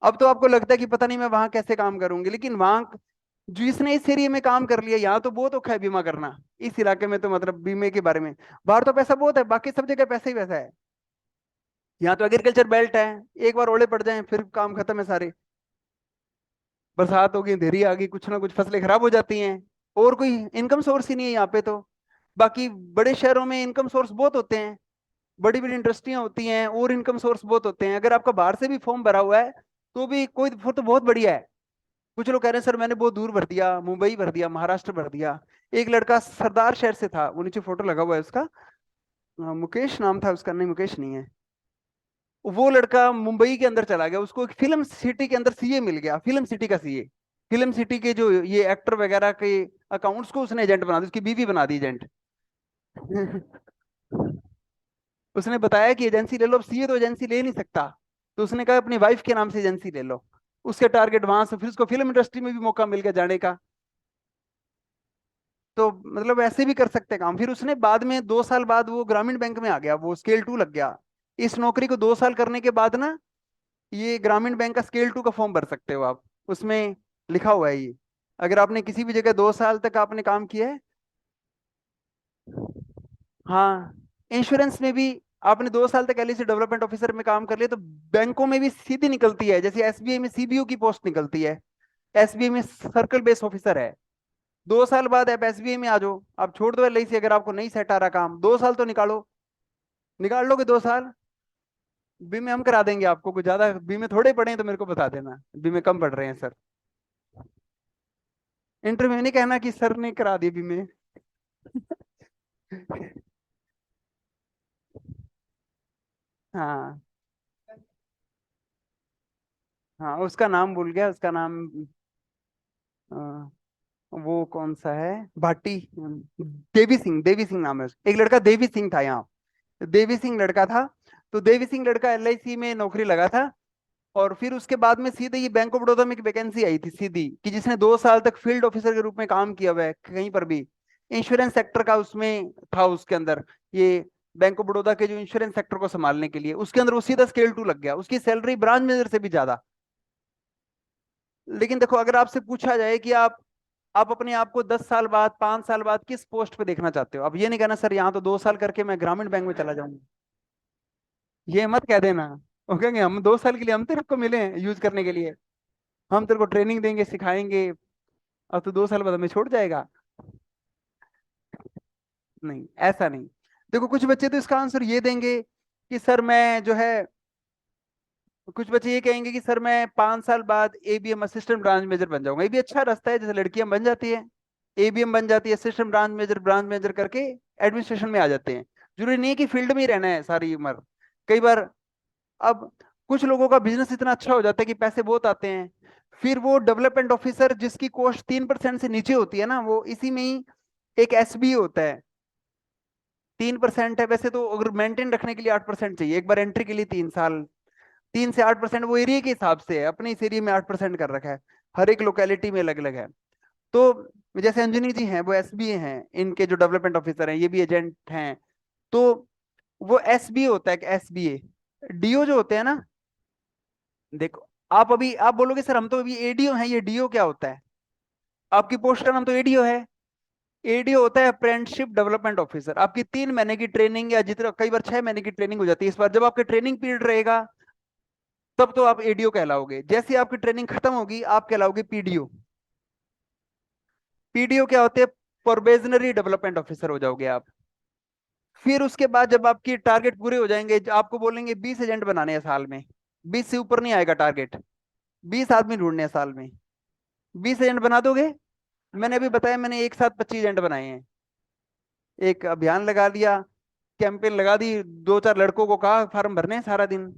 अब तो आपको लगता है कि पता नहीं मैं वहां कैसे काम करूंगी, लेकिन वहां जिसने इस एरिया में काम कर लिया, यहाँ तो बहुत औखा है बीमा करना इस इलाके में, तो मतलब बीमे के बारे में। बाहर तो पैसा बहुत है, बाकी सब जगह पैसा ही पैसा है। यहाँ तो एग्रीकल्चर बेल्ट है, एक बार ओले पड़ जाए फिर काम खत्म है सारे। बरसात होगी, अंधेरी आ गई, कुछ ना कुछ फसलें खराब हो जाती हैं, और कोई इनकम सोर्स ही नहीं है यहाँ पे तो। बाकी बड़े शहरों में इनकम सोर्स बहुत होते हैं, बड़ी बड़ी इंडस्ट्रियां होती हैं, और इनकम सोर्स बहुत होते हैं। अगर आपका बाहर से भी फॉर्म भरा हुआ है तो भी कोई, वो तो बहुत बढ़िया है। कुछ लोग कह रहे हैं सर मैंने बहुत दूर भर दिया, मुंबई भर दिया, महाराष्ट्र भर दिया। एक लड़का सरदार शहर से था, वो नीचे फोटो लगा हुआ है उसका, मुकेश नाम था उसका, नहीं मुकेश नहीं है। वो लड़का मुंबई के अंदर चला गया, उसको एक फिल्म सिटी के अंदर सीए मिल गया, फिल्म सिटी का सीए। फिल्म सिटी के जो ये एक्टर वगैरह के अकाउंट्स को उसने एजेंट बना दी, उसकी बीवी बना दी एजेंट। उसने बताया कि एजेंसी ले लो, अब सीए तो एजेंसी ले नहीं सकता, तो उसने कहा अपनी वाइफ के नाम से एजेंसी ले लो। उसके टारगेट वहां से, फिर उसको फिल्म इंडस्ट्री में भी मौका मिल गया जाने का। तो मतलब ऐसे भी कर सकते हैं काम। फिर उसने बाद में 2 साल बाद वो ग्रामीण बैंक में आ गया, वो स्केल 2 लग गया। इस नौकरी को 2 साल करने के बाद ना, ये ग्रामीण बैंक का स्केल 2 का फॉर्म भर सकते हो आप, उसमें लिखा हुआ है ये। अगर आपने किसी भी जगह 2 साल तक आपने काम किया है। हाँ, इंश्योरेंस में भी आपने 2 साल तक एलआईसी डेवलपमेंट ऑफिसर में काम कर लिया, तो बैंकों में भी सीधी निकलती है, जैसे एसबीआई में सीबीओ की पोस्ट निकलती है, एसबीआई में सर्कल बेस ऑफिसर है। 2 साल बाद आप एसबीआई में आ जाओ, आप छोड़ दो एलआईसी, अगर आपको नहीं सेट आ रहा काम, 2 साल तो निकालो, निकाल लोगे 2 साल, बीमे हम करा देंगे आपको। कुछ ज्यादा बीमे थोड़े पड़े हैं तो मेरे को बता देना, बीमे कम पड़ रहे हैं सर। इंटरव्यू में नहीं कहना कि सर ने करा दिए बीमे। हाँ। हाँ, उसका नाम भूल गया, उसका नाम अ, वो कौन सा है, भाटी, देवी सिंह, देवी सिंह नाम है एक लड़का देवी सिंह था यहाँ, देवी सिंह लड़का था। तो देवी सिंह लड़का एलआईसी में नौकरी लगा था। और फिर उसके बाद में सीधे ये बैंक ऑफ बड़ौदा में एक वैकेंसी आई थी सीधी, कि जिसने 2 साल तक फील्ड ऑफिसर के रूप में काम किया हुआ है कहीं पर भी, इंश्योरेंस सेक्टर का उसमें था उसके अंदर, ये बैंक ऑफ बड़ौदा के जो इंश्योरेंस सेक्टर को संभालने के लिए, उसके अंदर वो सीधा स्केल 2 लग गया, उसकी सैलरी ब्रांच मैनेजर से भी ज्यादा। लेकिन देखो, अगर आपसे पूछा जाए कि आप अपने आप को 10 साल बाद, 5 साल बाद किस पोस्ट पे देखना चाहते हो, अब ये नहीं कहना सर यहाँ तो 2 साल करके मैं ग्रामीण बैंक में चला जाऊंगा, ये मत कह देना। वो कहेंगे हम 2 साल के लिए हम तेरे को मिले हैं यूज करने के लिए, हम तेरे को ट्रेनिंग देंगे, सिखाएंगे, अब तो 2 साल बाद हमें छोड़ जाएगा। नहीं, ऐसा नहीं। देखो कुछ बच्चे तो इसका आंसर ये देंगे कि सर मैं जो है, कुछ बच्चे ये कहेंगे कि सर मैं 5 साल बाद एबीएम असिस्टेंट ब्रांच मैनेजर बन जाऊंगा, ये भी अच्छा रास्ता है, जैसे लड़कियां बन जाती है, एबीएम बन जाती है, असिस्टेंट ब्रांच मैनेजर करके एडमिनिस्ट्रेशन में आ जाते हैं। जरूरी नहीं है कि फील्ड में ही रहना है सारी उम्र, कई बार। अब कुछ लोगों का बिजनेस इतना अच्छा हो जाता है कि पैसे बहुत आते हैं, फिर वो डेवलपमेंट ऑफिसर जिसकी कॉस्ट 3% से नीचे होती है ना, वो इसी में ही एक एसबी होता है, 3% है वैसे तो, अगर मेंटेन रखने के लिए 8% चाहिए एक बार एंट्री के लिए, 3 साल, 3 से 8%, वो एरिया के हिसाब से है, अपने इस एरिया में 8% कर रखा है, हर एक लोकेलिटी में अलग अलग है। तो जैसे अंजनी जी हैं, वो एसबीए हैं, इनके जो डेवलपमेंट ऑफिसर हैं ये भी एजेंट हैं। तो वो एसबीए होता है, एसबीए। डीओ जो होते हैं ना, देखो आप अभी आप बोलोगे सर हम तो अभी एडीओ हैं, ये डीओ क्या होता है, आपकी पोस्ट का नाम तो एडीओ है। एडीओ होता है अप्रेंटिसशिप डेवलपमेंट ऑफिसर, आपकी 3 महीने की ट्रेनिंग, या जितना कई बार 6 महीने की ट्रेनिंग हो जाती है, इस बार जब आपके ट्रेनिंग पीरियड रहेगा तब तो आप एडीओ कहलाओगे, जैसे आपकी ट्रेनिंग खत्म होगी आप कहलाओगे पीडीओ। पीडीओ क्या होते हैं, प्रोबेशनरी डेवलपमेंट ऑफिसर हो जाओगे आप। फिर उसके बाद जब आपकी टारगेट पूरे हो जाएंगे, आपको बोलेंगे 20 एजेंट बनाने हैं साल में, 20 से ऊपर नहीं आएगा टारगेट, 20 आदमी ढूंढने हैं साल में, 20 एजेंट बना दोगे। मैंने अभी बताया, मैंने एक साथ 25 एजेंट बनाए हैं, एक अभियान लगा दिया, कैंपेन लगा दी, 2-4 लड़कों को कहा फार्म भरने हैं सारा दिन,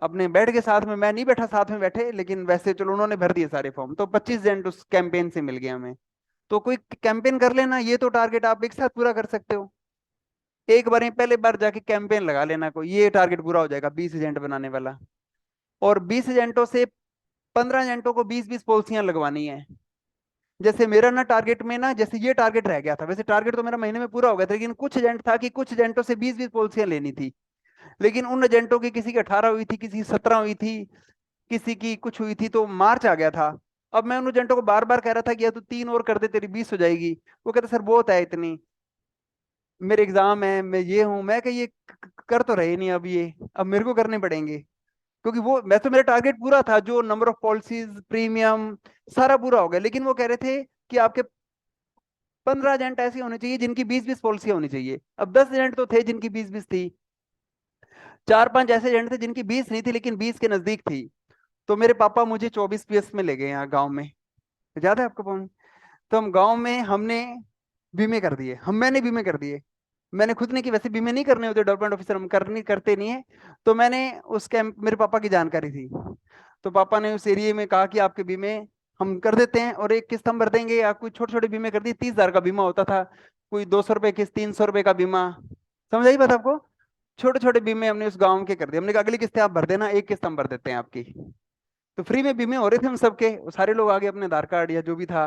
अपने बैठ के साथ में, मैं नहीं बैठा साथ में बैठे, लेकिन वैसे चलो उन्होंने भर दिए सारे फॉर्म, तो 25 एजेंट उस कैंपेन से मिल गए हमें। तो कोई कैंपेन कर लेना, ये तो टारगेट आप एक साथ पूरा कर सकते हो। एक बार ही पहले बार जाके कैंपेन लगा लेना, कोई ये टारगेट पूरा हो जाएगा 20 एजेंट बनाने वाला। और 20 एजेंटों से 15 एजेंटों को 20-20 पॉलिसियां लगवानी है। जैसे मेरा ना टारगेट में ना, जैसे ये टारगेट रह गया था, वैसे टारगेट तो मेरा महीने में पूरा हो गया था, लेकिन कुछ एजेंट था कि कुछ एजेंटों से 20-20 पॉलिसियां लेनी थी। लेकिन उन एजेंटों की किसी की 18 हुई थी, किसी की 17 हुई थी, किसी की कुछ हुई थी, तो मार्च आ गया था। अब मैं उन एजेंटों को बार बार कह रहा था कि यार तू 3 और कर दे, तेरी 20 हो जाएगी। वो कहते सर बहुत है इतनी, मेरे एग्जाम है, मैं ये हूँ, मैं कह ये कर तो रहे नहीं अब, ये अब मेरे को करने पड़ेंगे। क्योंकि वो मैं तो, मेरा टारगेट पूरा था, जो नंबर ऑफ पॉलिसीज, प्रीमियम, सारा पूरा हो गया। लेकिन वो कह रहे थे कि आपके 15 एजेंट ऐसे होने चाहिए जिनकी 20-20 पॉलिसियां होनी चाहिए। अब 10 एजेंट तो थे जिनकी 20-20 थी, 4-5 ऐसे एजेंट थे जिनकी 20 नहीं थी लेकिन 20 के नजदीक थी। तो मेरे पापा मुझे 24 PS में ले गए यहाँ गाँव में। याद है आपको पवन? तो हम गाँव में हमने बीमे कर दिए, मैंने बीमे कर दिए। मैंने खुद ने की, वैसे बीमे नहीं करने होते, डेवलपमेंट ऑफिसर हम करनी करते नहीं है। तो मैंने उस कैंप, मेरे पापा की जानकारी थी, तो पापा ने उस एरिया में कहा कि आपके बीमे हम कर देते हैं, और एक किस्त हम भर देंगे। या कोई छोटे छोटे बीमे कर दिए, 30,000 का बीमा होता था, कोई 200 रुपए किस्त, 300 रुपए का बीमा। समझ आई बात आपको? छोटे छोटे बीमे हमने उस गांव के कर दिए। हमने कहा अगली किस्त आप भर देना, एक किस्त हम भर देते हैं आपकी। तो फ्री में बीमे हो रहे थे हम सबके, वो सारे लोग आगे अपने आधार कार्ड या जो भी था।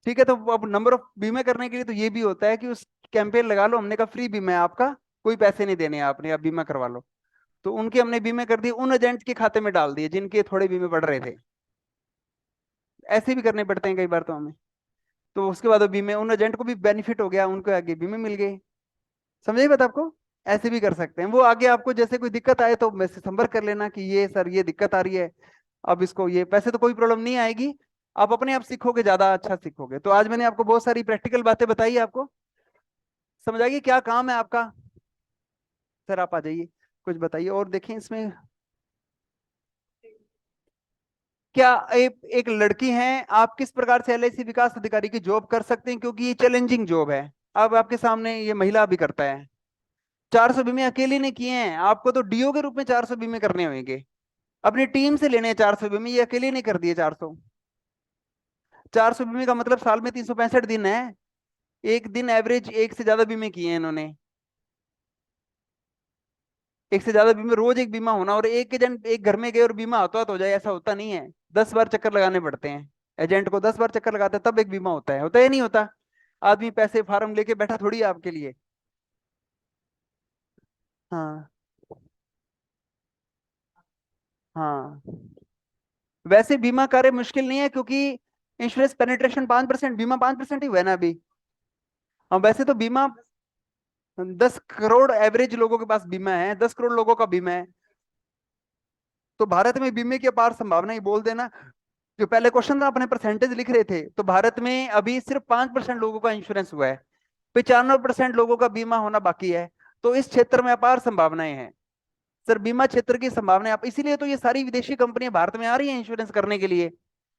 ठीक है, तो अब नंबर ऑफ बीमे करने के लिए तो ये भी होता है कि उस कैंपेन लगा लो, हमने कहा फ्री बीमा है आपका, कोई पैसे नहीं देने हैं आपने, आप बीमा करवा लो। तो उनके हमने बीमे कर दिए, उन एजेंट के खाते में डाल दिए जिनके थोड़े बीमे पड़ रहे थे। ऐसे भी करने पड़ते हैं कई बार तो हमें। तो उसके बाद वो बीमे, उन एजेंट को भी बेनिफिट हो गया, उनको आगे बीमे मिल गए। समझे बात आपको? ऐसे भी कर सकते हैं। वो आगे आपको जैसे कोई दिक्कत आए तो मेरे से संपर्क कर लेना कि ये सर ये दिक्कत आ रही है। अब इसको ये पैसे तो कोई प्रॉब्लम नहीं आएगी, आप अपने आप सीखोगे, ज्यादा अच्छा सीखोगे। तो आज मैंने आपको बहुत सारी प्रैक्टिकल बातें बताई, आपको समझ आएगी क्या काम है आपका। सर आप आ जाइए, कुछ बताइए और देखें इसमें। क्या एक लड़की हैं, आप किस प्रकार से LIC विकास अधिकारी की जॉब कर सकते हैं, क्योंकि ये चैलेंजिंग जॉब है। अब आपके सामने ये महिला भी करता है। 400 बीमे अकेले ने किए हैं, आपको तो DO के रूप में 400 बीमे करने होंगे, अपनी टीम से लेने हैं 400 बीमे, ये अकेले नहीं कर दिए 400। 400 बीमे का मतलब साल में 365 दिन है, एक दिन एवरेज एक से ज्यादा बीमे किए हैं इन्होंने। एक से ज्यादा बीमे, रोज एक बीमा होना, और एक एजेंट एक घर में गए और बीमा होता तो हो जाए, ऐसा होता नहीं है। 10 बार चक्कर लगाने पड़ते हैं, एजेंट को 10 बार चक्कर लगाते हैं तब एक बीमा होता है, होता है नहीं होता। आदमी पैसे फार्म लेके बैठा थोड़ी है आपके लिए। हाँ। हाँ, वैसे बीमा कार्य मुश्किल नहीं है, क्योंकि इंश्योरेंस पेनिट्रेशन 5%, बीमा 5% ही हुआ है ना अभी। हाँ, वैसे तो बीमा 10 करोड़ एवरेज लोगों के पास बीमा है, 10 करोड़ लोगों का बीमा है। तो भारत में बीमे की अपार संभावना, ही बोल देना। जो पहले क्वेश्चन था, अपने परसेंटेज लिख रहे थे, तो भारत में अभी सिर्फ 5% लोगों का इंश्योरेंस हुआ है, 95% लोगों का बीमा होना बाकी है। तो इस क्षेत्र में अपार संभावनाएं हैं। सर बीमा क्षेत्र की संभावनाएं, आप इसीलिए तो ये सारी विदेशी कंपनियां भारत में आ रही हैं इंश्योरेंस करने के लिए।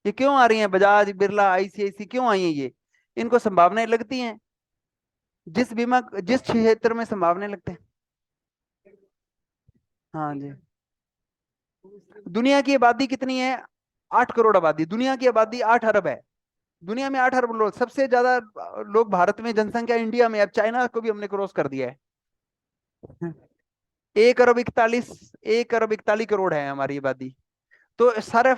ये क्यों आ रही हैं? बजाज, बिरला, ICICI क्यों आई हैं ये? इनको संभावनाएं लगती हैं, जिस बीमा जिस क्षेत्र में संभावनाएं लगते हैं। हाँ जी। दुनिया की आबादी कितनी है? 8 करोड़ आबादी, दुनिया की आबादी 8 अरब है। दुनिया में 8 अरब लोग, सबसे ज्यादा लोग भारत में, जनसंख्या इंडिया में, अब चाइना को भी हमने क्रॉस कर दिया है। 1 अरब 41, 1 अरब 41 करोड़ है हमारी आबादी। तो सारा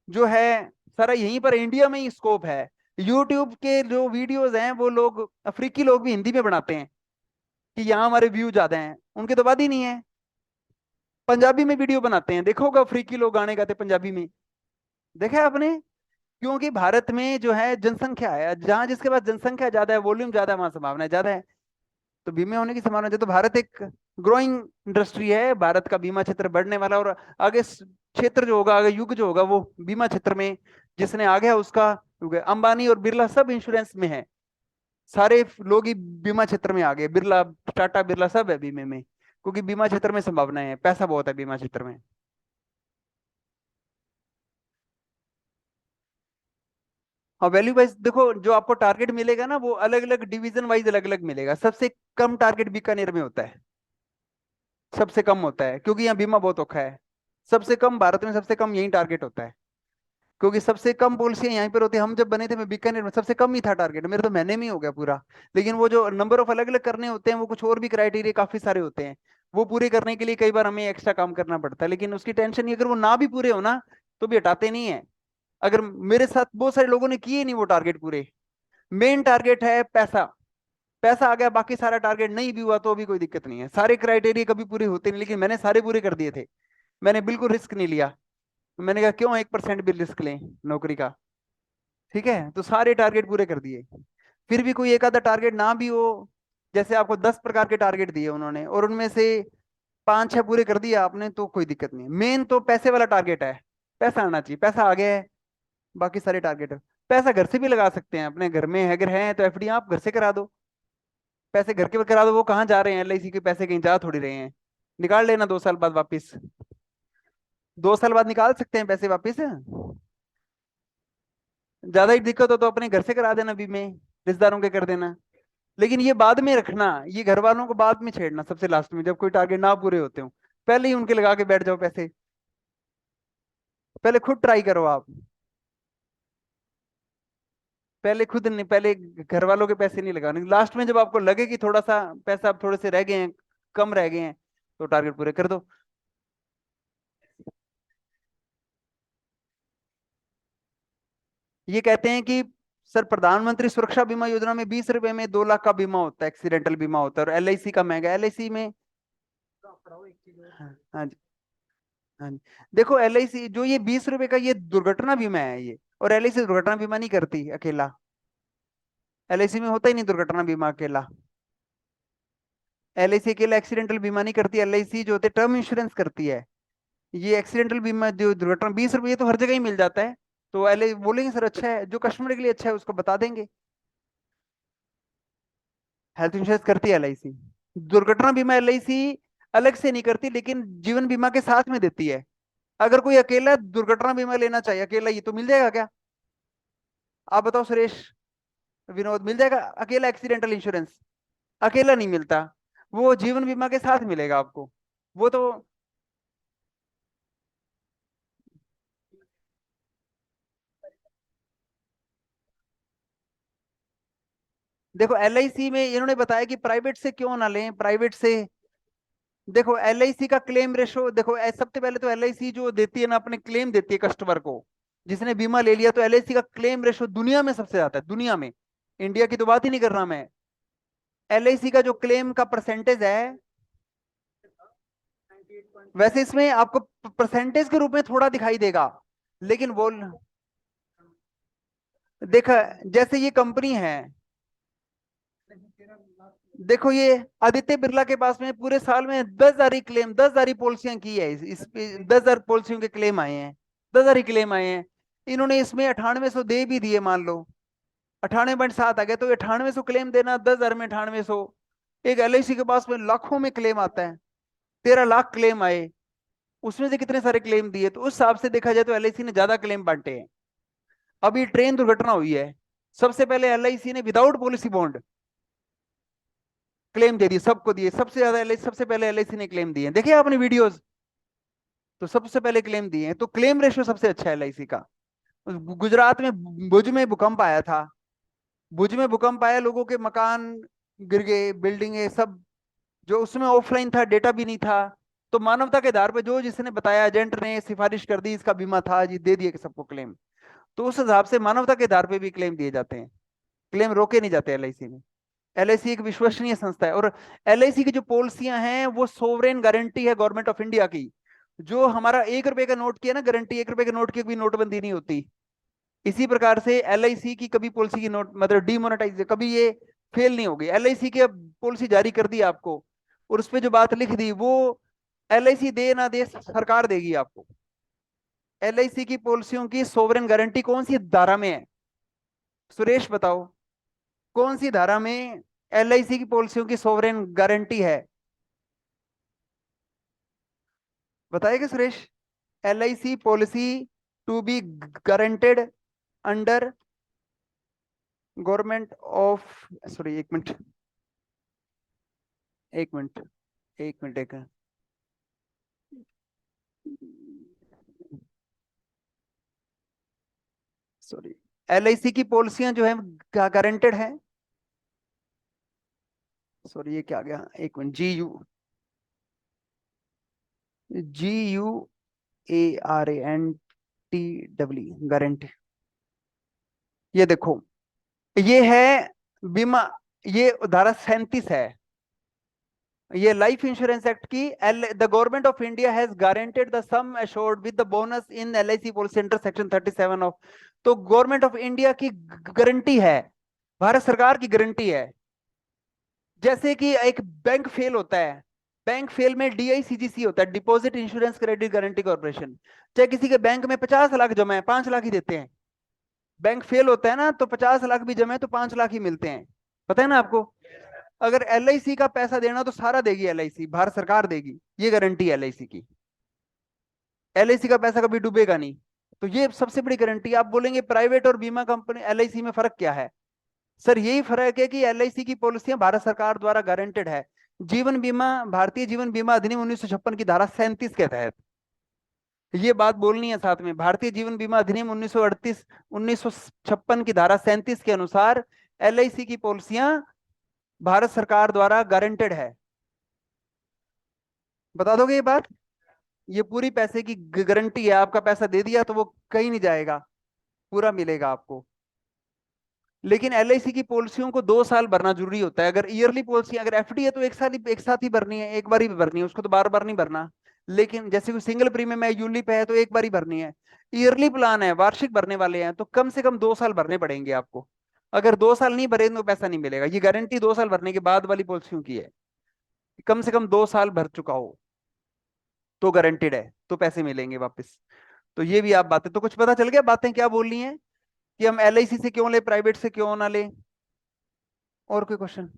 जो है, सारा यहीं पर इंडिया में ही स्कोप है। यूट्यूब के जो वीडियोस हैं, वो लोग अफ्रीकी लोग भी हिंदी में बनाते हैं कि यहाँ हमारे व्यू ज्यादा हैं, उनकी तो बात ही नहीं है। पंजाबी में वीडियो बनाते हैं, देखोगा अफ्रीकी लोग गाने गाते पंजाबी में, देखा है आपने? क्योंकि भारत में जो है जनसंख्या है, जहां जिसके पास जनसंख्या ज्यादा है, वॉल्यूम ज्यादा है, वहां संभावना ज्यादा है। तो बीमे होने की संभावना है। तो भारत एक ग्रोइंग इंडस्ट्री है, भारत का बीमा क्षेत्र बढ़ने वाला। और आगे क्षेत्र जो होगा, आगे युग जो होगा, वो बीमा क्षेत्र में जिसने आ गया उसका युग है। अंबानी और बिरला सब इंश्योरेंस में है, सारे लोग ही बीमा क्षेत्र में आ गए, बिरला, टाटा, बिरला सब है बीमे में, क्योंकि बीमा क्षेत्र में संभावनाएं है, पैसा बहुत है बीमा क्षेत्र में। हाँ, वैल्यू वाइज देखो, जो आपको टारगेट मिलेगा ना, वो अलग अलग डिवीजन वाइज अलग अलग मिलेगा। सबसे कम टारगेट बीकानेर में होता है, सबसे कम होता है, क्योंकि यहाँ बीमा बहुत औखा है। सबसे कम, भारत में सबसे कम यही टारगेट होता है, क्योंकि सबसे कम पॉलिसियां यहीं पर होती है। हम जब बने थे, मैं बीकानेर में, सबसे कम ही था टारगेट, मेरे तो महीने में ही हो गया पूरा। लेकिन वो जो नंबर ऑफ अलग अलग करने होते हैं, वो कुछ और भी क्राइटेरिया काफी सारे होते हैं, वो पूरे करने के लिए कई बार हमें एक्स्ट्रा काम करना पड़ता है। लेकिन उसकी टेंशन नहीं, अगर वो ना भी पूरे हो ना, तो भी हटाते नहीं है। अगर मेरे साथ बहुत सारे लोगों ने किए नहीं वो टारगेट पूरे। मेन टारगेट है पैसा, पैसा आ गया, बाकी सारा टारगेट नहीं भी हुआ तो भी कोई दिक्कत नहीं है। सारे क्राइटेरिया कभी पूरे होते नहीं, लेकिन मैंने सारे पूरे कर दिए थे। मैंने बिल्कुल रिस्क नहीं लिया। मैंने कहा क्यों 1% भी रिस्क लें नौकरी का। ठीक है, तो सारे टारगेट पूरे कर दिए। फिर भी कोई एक आधा टारगेट ना भी हो, जैसे आपको 10 प्रकार के टारगेट दिए उन्होंने और उनमें से 5-6 पूरे कर दिया आपने, तो कोई दिक्कत नहीं। मेन तो पैसे वाला टारगेट है, पैसा आना चाहिए, पैसा आ गया है, बाकी सारे टारगेट है। पैसा घर से भी लगा सकते हैं, अपने घर में अगर है तो एफडी आप घर से करा दो। पैसे घर के करा दो, वो कहाँ जा रहे हैं, एलआईसी के पैसे कहीं जा थोड़ी रहे हैं। निकाल लेना 2 साल बाद वापिस, 2 साल बाद निकाल सकते हैं पैसे वापिस। ज्यादा ही दिक्कत हो तो अपने घर से करा देना बीमे, रिश्तेदारों के कर देना। लेकिन ये बाद में रखना, ये घर वालों को बाद में छेड़ना, सबसे लास्ट में जब कोई टारगेट ना पूरे होते हो। पहले ही उनके लगा के बैठ जाओ पैसे, पहले खुद ट्राई करो आप। पहले खुद नहीं, पहले घर वालों के पैसे नहीं लगाने, लास्ट में जब आपको लगे कि थोड़ा सा पैसा आप थोड़े से रह गए हैं, कम रह गए हैं, तो टारगेट पूरे कर दो। ये कहते हैं कि सर, प्रधानमंत्री सुरक्षा बीमा योजना में 20 रुपए में 2 लाख का बीमा होता है, एक्सीडेंटल बीमा होता है, और एलआईसी का महंगा, एलआईसी में। हाँ हाँ जी, हाँ जी। देखो एलआईसी जो ये 20 रुपए का, ये दुर्घटना बीमा है ये, और एलआईसी दुर्घटना बीमा नहीं करती अकेला। एलआईसी में होता ही नहीं दुर्घटना बीमा अकेला। एलआईसी अकेला एक्सीडेंटल बीमा नहीं करती, एलआईसी जो होते टर्म इंश्योरेंस करती है। ये एक्सीडेंटल बीमा जो दुर्घटना 20 रुपये, ये तो हर जगह ही मिल जाता है। तो एल बोलेंगे सर अच्छा है, जो कस्टमर के लिए अच्छा है उसको बता देंगे। हेल्थ इंश्योरेंस करती है एलआईसी, दुर्घटना बीमा एलआईसी अलग से नहीं करती, लेकिन जीवन बीमा के साथ में देती है। अगर कोई अकेला दुर्घटना बीमा लेना चाहिए अकेला, ये तो मिल जाएगा क्या? आप बताओ सुरेश, विनोद, मिल जाएगा अकेला एक्सीडेंटल इंश्योरेंस? अकेला नहीं मिलता, वो जीवन बीमा के साथ मिलेगा आपको। वो तो देखो एलआईसी में इन्होंने बताया कि प्राइवेट से क्यों ना लें, प्राइवेट से। देखो एलआईसी का क्लेम रेशो, देखो सबसे पहले तो एलआईसी जो देती है ना, अपने क्लेम देती है कस्टमर को, जिसने बीमा ले लिया, तो एलआईसी का क्लेम रेशो दुनिया में सबसे ज्यादा है, दुनिया में। इंडिया की तो बात ही नहीं कर रहा मैं। एलआईसी का जो क्लेम का परसेंटेज है, वैसे इसमें आपको परसेंटेज के रूप में थोड़ा दिखाई देगा, लेकिन वो देखा, जैसे ये कंपनी है, देखो ये आदित्य बिरला के पास में पूरे साल में 10,000 ही क्लेम, 10,000 ही पॉलिसियां की है, इस पे 10,000 पॉलिसियों के क्लेम आए हैं, 10,000 ही क्लेम आए हैं। इन्होंने इसमें 9800 दे भी दिए, मान लो 98.7 आ गया, तो 9800 क्लेम देना, 10,000 में 9800। एक एलआईसी के पास में लाखों में क्लेम आता है, 13 लाख क्लेम आए, उसमें से कितने सारे क्लेम दिए, तो उस हिसाब से देखा जाए तो एलआईसी ने ज्यादा क्लेम बांटे हैं। अभी ट्रेन दुर्घटना हुई है, सबसे पहले एलआईसी ने विदाउट पॉलिसी बॉन्ड क्लेम दे दिए, सबको दिए, सबसे ज्यादा एलआईसी, सबसे पहले एलआईसी ने क्लेम दिए, देखिए आपने वीडियोस, तो सबसे पहले क्लेम दिए हैं, तो क्लेम रेशियो सबसे अच्छा है एलआईसी का। गुजरात में भुज में भूकंप आया था, भुज में भूकंप आया, लोगों के मकान गिर गए, बिल्डिंगे सब, जो उसमें ऑफलाइन था, डेटा भी नहीं था, तो मानवता के आधार पर जो जिसने बताया, एजेंट ने सिफारिश कर दी, इसका बीमा था जी, दे दिए कि सबको क्लेम। तो उस हिसाब से मानवता के आधार पर भी क्लेम दिए जाते हैं, क्लेम रोके नहीं जाते एलआईसी में। एलआईसी एक विश्वसनीय संस्था है, और एलआईसी की जो पॉलिसियां हैं वो सोवरेन गारंटी है गवर्नमेंट ऑफ इंडिया की। जो हमारा 1 रुपए का नोट की है ना गारंटी, 1 रुपए के नोट की कभी नोटबंदी नहीं होती, इसी प्रकार से एलआईसी की कभी पॉलिसी की नोट मतलब डीमोनेटाइज कभी ये फेल नहीं होगी। एलआईसी की अब पॉलिसी जारी कर दी आपको, और उस पर जो बात लिख दी वो एलआईसी दे ना दे, सरकार देगी आपको। एलआईसी की पॉलिसियों की सोवरेन गारंटी कौन सी धारा में है, सुरेश बताओ, कौन सी धारा में एलआईसी की पॉलिसियों की सोवरेन गारंटी है? बताएगा Suresh? LIC policy to be guaranteed under government of, sorry एक मिनट, एक मिनट, एक मिनट, एक सॉरी, एलआईसी की पॉलिसियां जो है गारंटेड है। सॉरी, ये क्या आ गया, एक मिनट, GUARANTED, गारंटी। ये देखो, ये है बीमा, ये धारा 37 है, ये लाइफ इंश्योरेंस एक्ट की। The government of India has guaranteed the sum assured with the bonus in LIC policy under section 37 of. तो गवर्नमेंट ऑफ इंडिया की गारंटी है, भारत सरकार की गारंटी है। जैसे कि एक बैंक फेल होता है, बैंक फेल में DICGC होता है, deposit insurance credit guarantee corporation. चाहे किसी के बैंक में 50 लाख जमा है, 5 लाख ही देते हैं। बैंक फेल होता है ना, तो 50 लाख भी जमे तो 5 लाख ही मिलते हैं, पता है ना आपको। अगर LIC का पैसा देना तो सारा देगी LIC, भारत सरकार देगी, ये गारंटी है LIC की। LIC का पैसा कभी डूबेगा नहीं। तो ये सबसे बड़ी गारंटी। आप बोलेंगे प्राइवेट और बीमा कंपनी LIC में फर्क क्या है? सर यही फर्क है कि LIC की पॉलिसियां भारत सरकार द्वारा गारंटेड है। जीवन बीमा, भारतीय जीवन बीमा अधिनियम 1956 की धारा 37 के तहत, ये बात बोलनी है साथ में, भारतीय जीवन बीमा अधिनियम 1956 की धारा 37 के अनुसार LIC की पॉलिसियां भारत सरकार द्वारा गारंटेड है। बता दोगे ये बात? ये पूरी पैसे की गारंटी है, आपका पैसा दे दिया तो वो कहीं नहीं जाएगा, पूरा मिलेगा आपको। लेकिन LIC की पॉलिसियों को 2 साल भरना जरूरी होता है। अगर ईयरली पॉलिसी, अगर FD है तो एक साथ ही भरनी है, एक बार ही भरनी है, उसको तो बार बार नहीं भरना। लेकिन जैसे कोई सिंगल प्रीमियम है, यूलिप है, तो एक बार ही भरनी है। ईयरली प्लान है, वार्षिक भरने वाले हैं, तो कम से कम 2 साल भरने पड़ेंगे आपको। अगर 2 साल नहीं भरे तो पैसा नहीं मिलेगा। ये गारंटी 2 साल भरने के बाद वाली पॉलिसियों की है, कम से कम 2 साल भर चुका हो तो गारंटेड है, तो पैसे मिलेंगे वापस। तो ये भी आप बातें, तो कुछ पता चल गया बातें क्या बोलनी है, कि हम LIC से क्यों ले, प्राइवेट से क्यों ना ले। और कोई क्वेश्चन?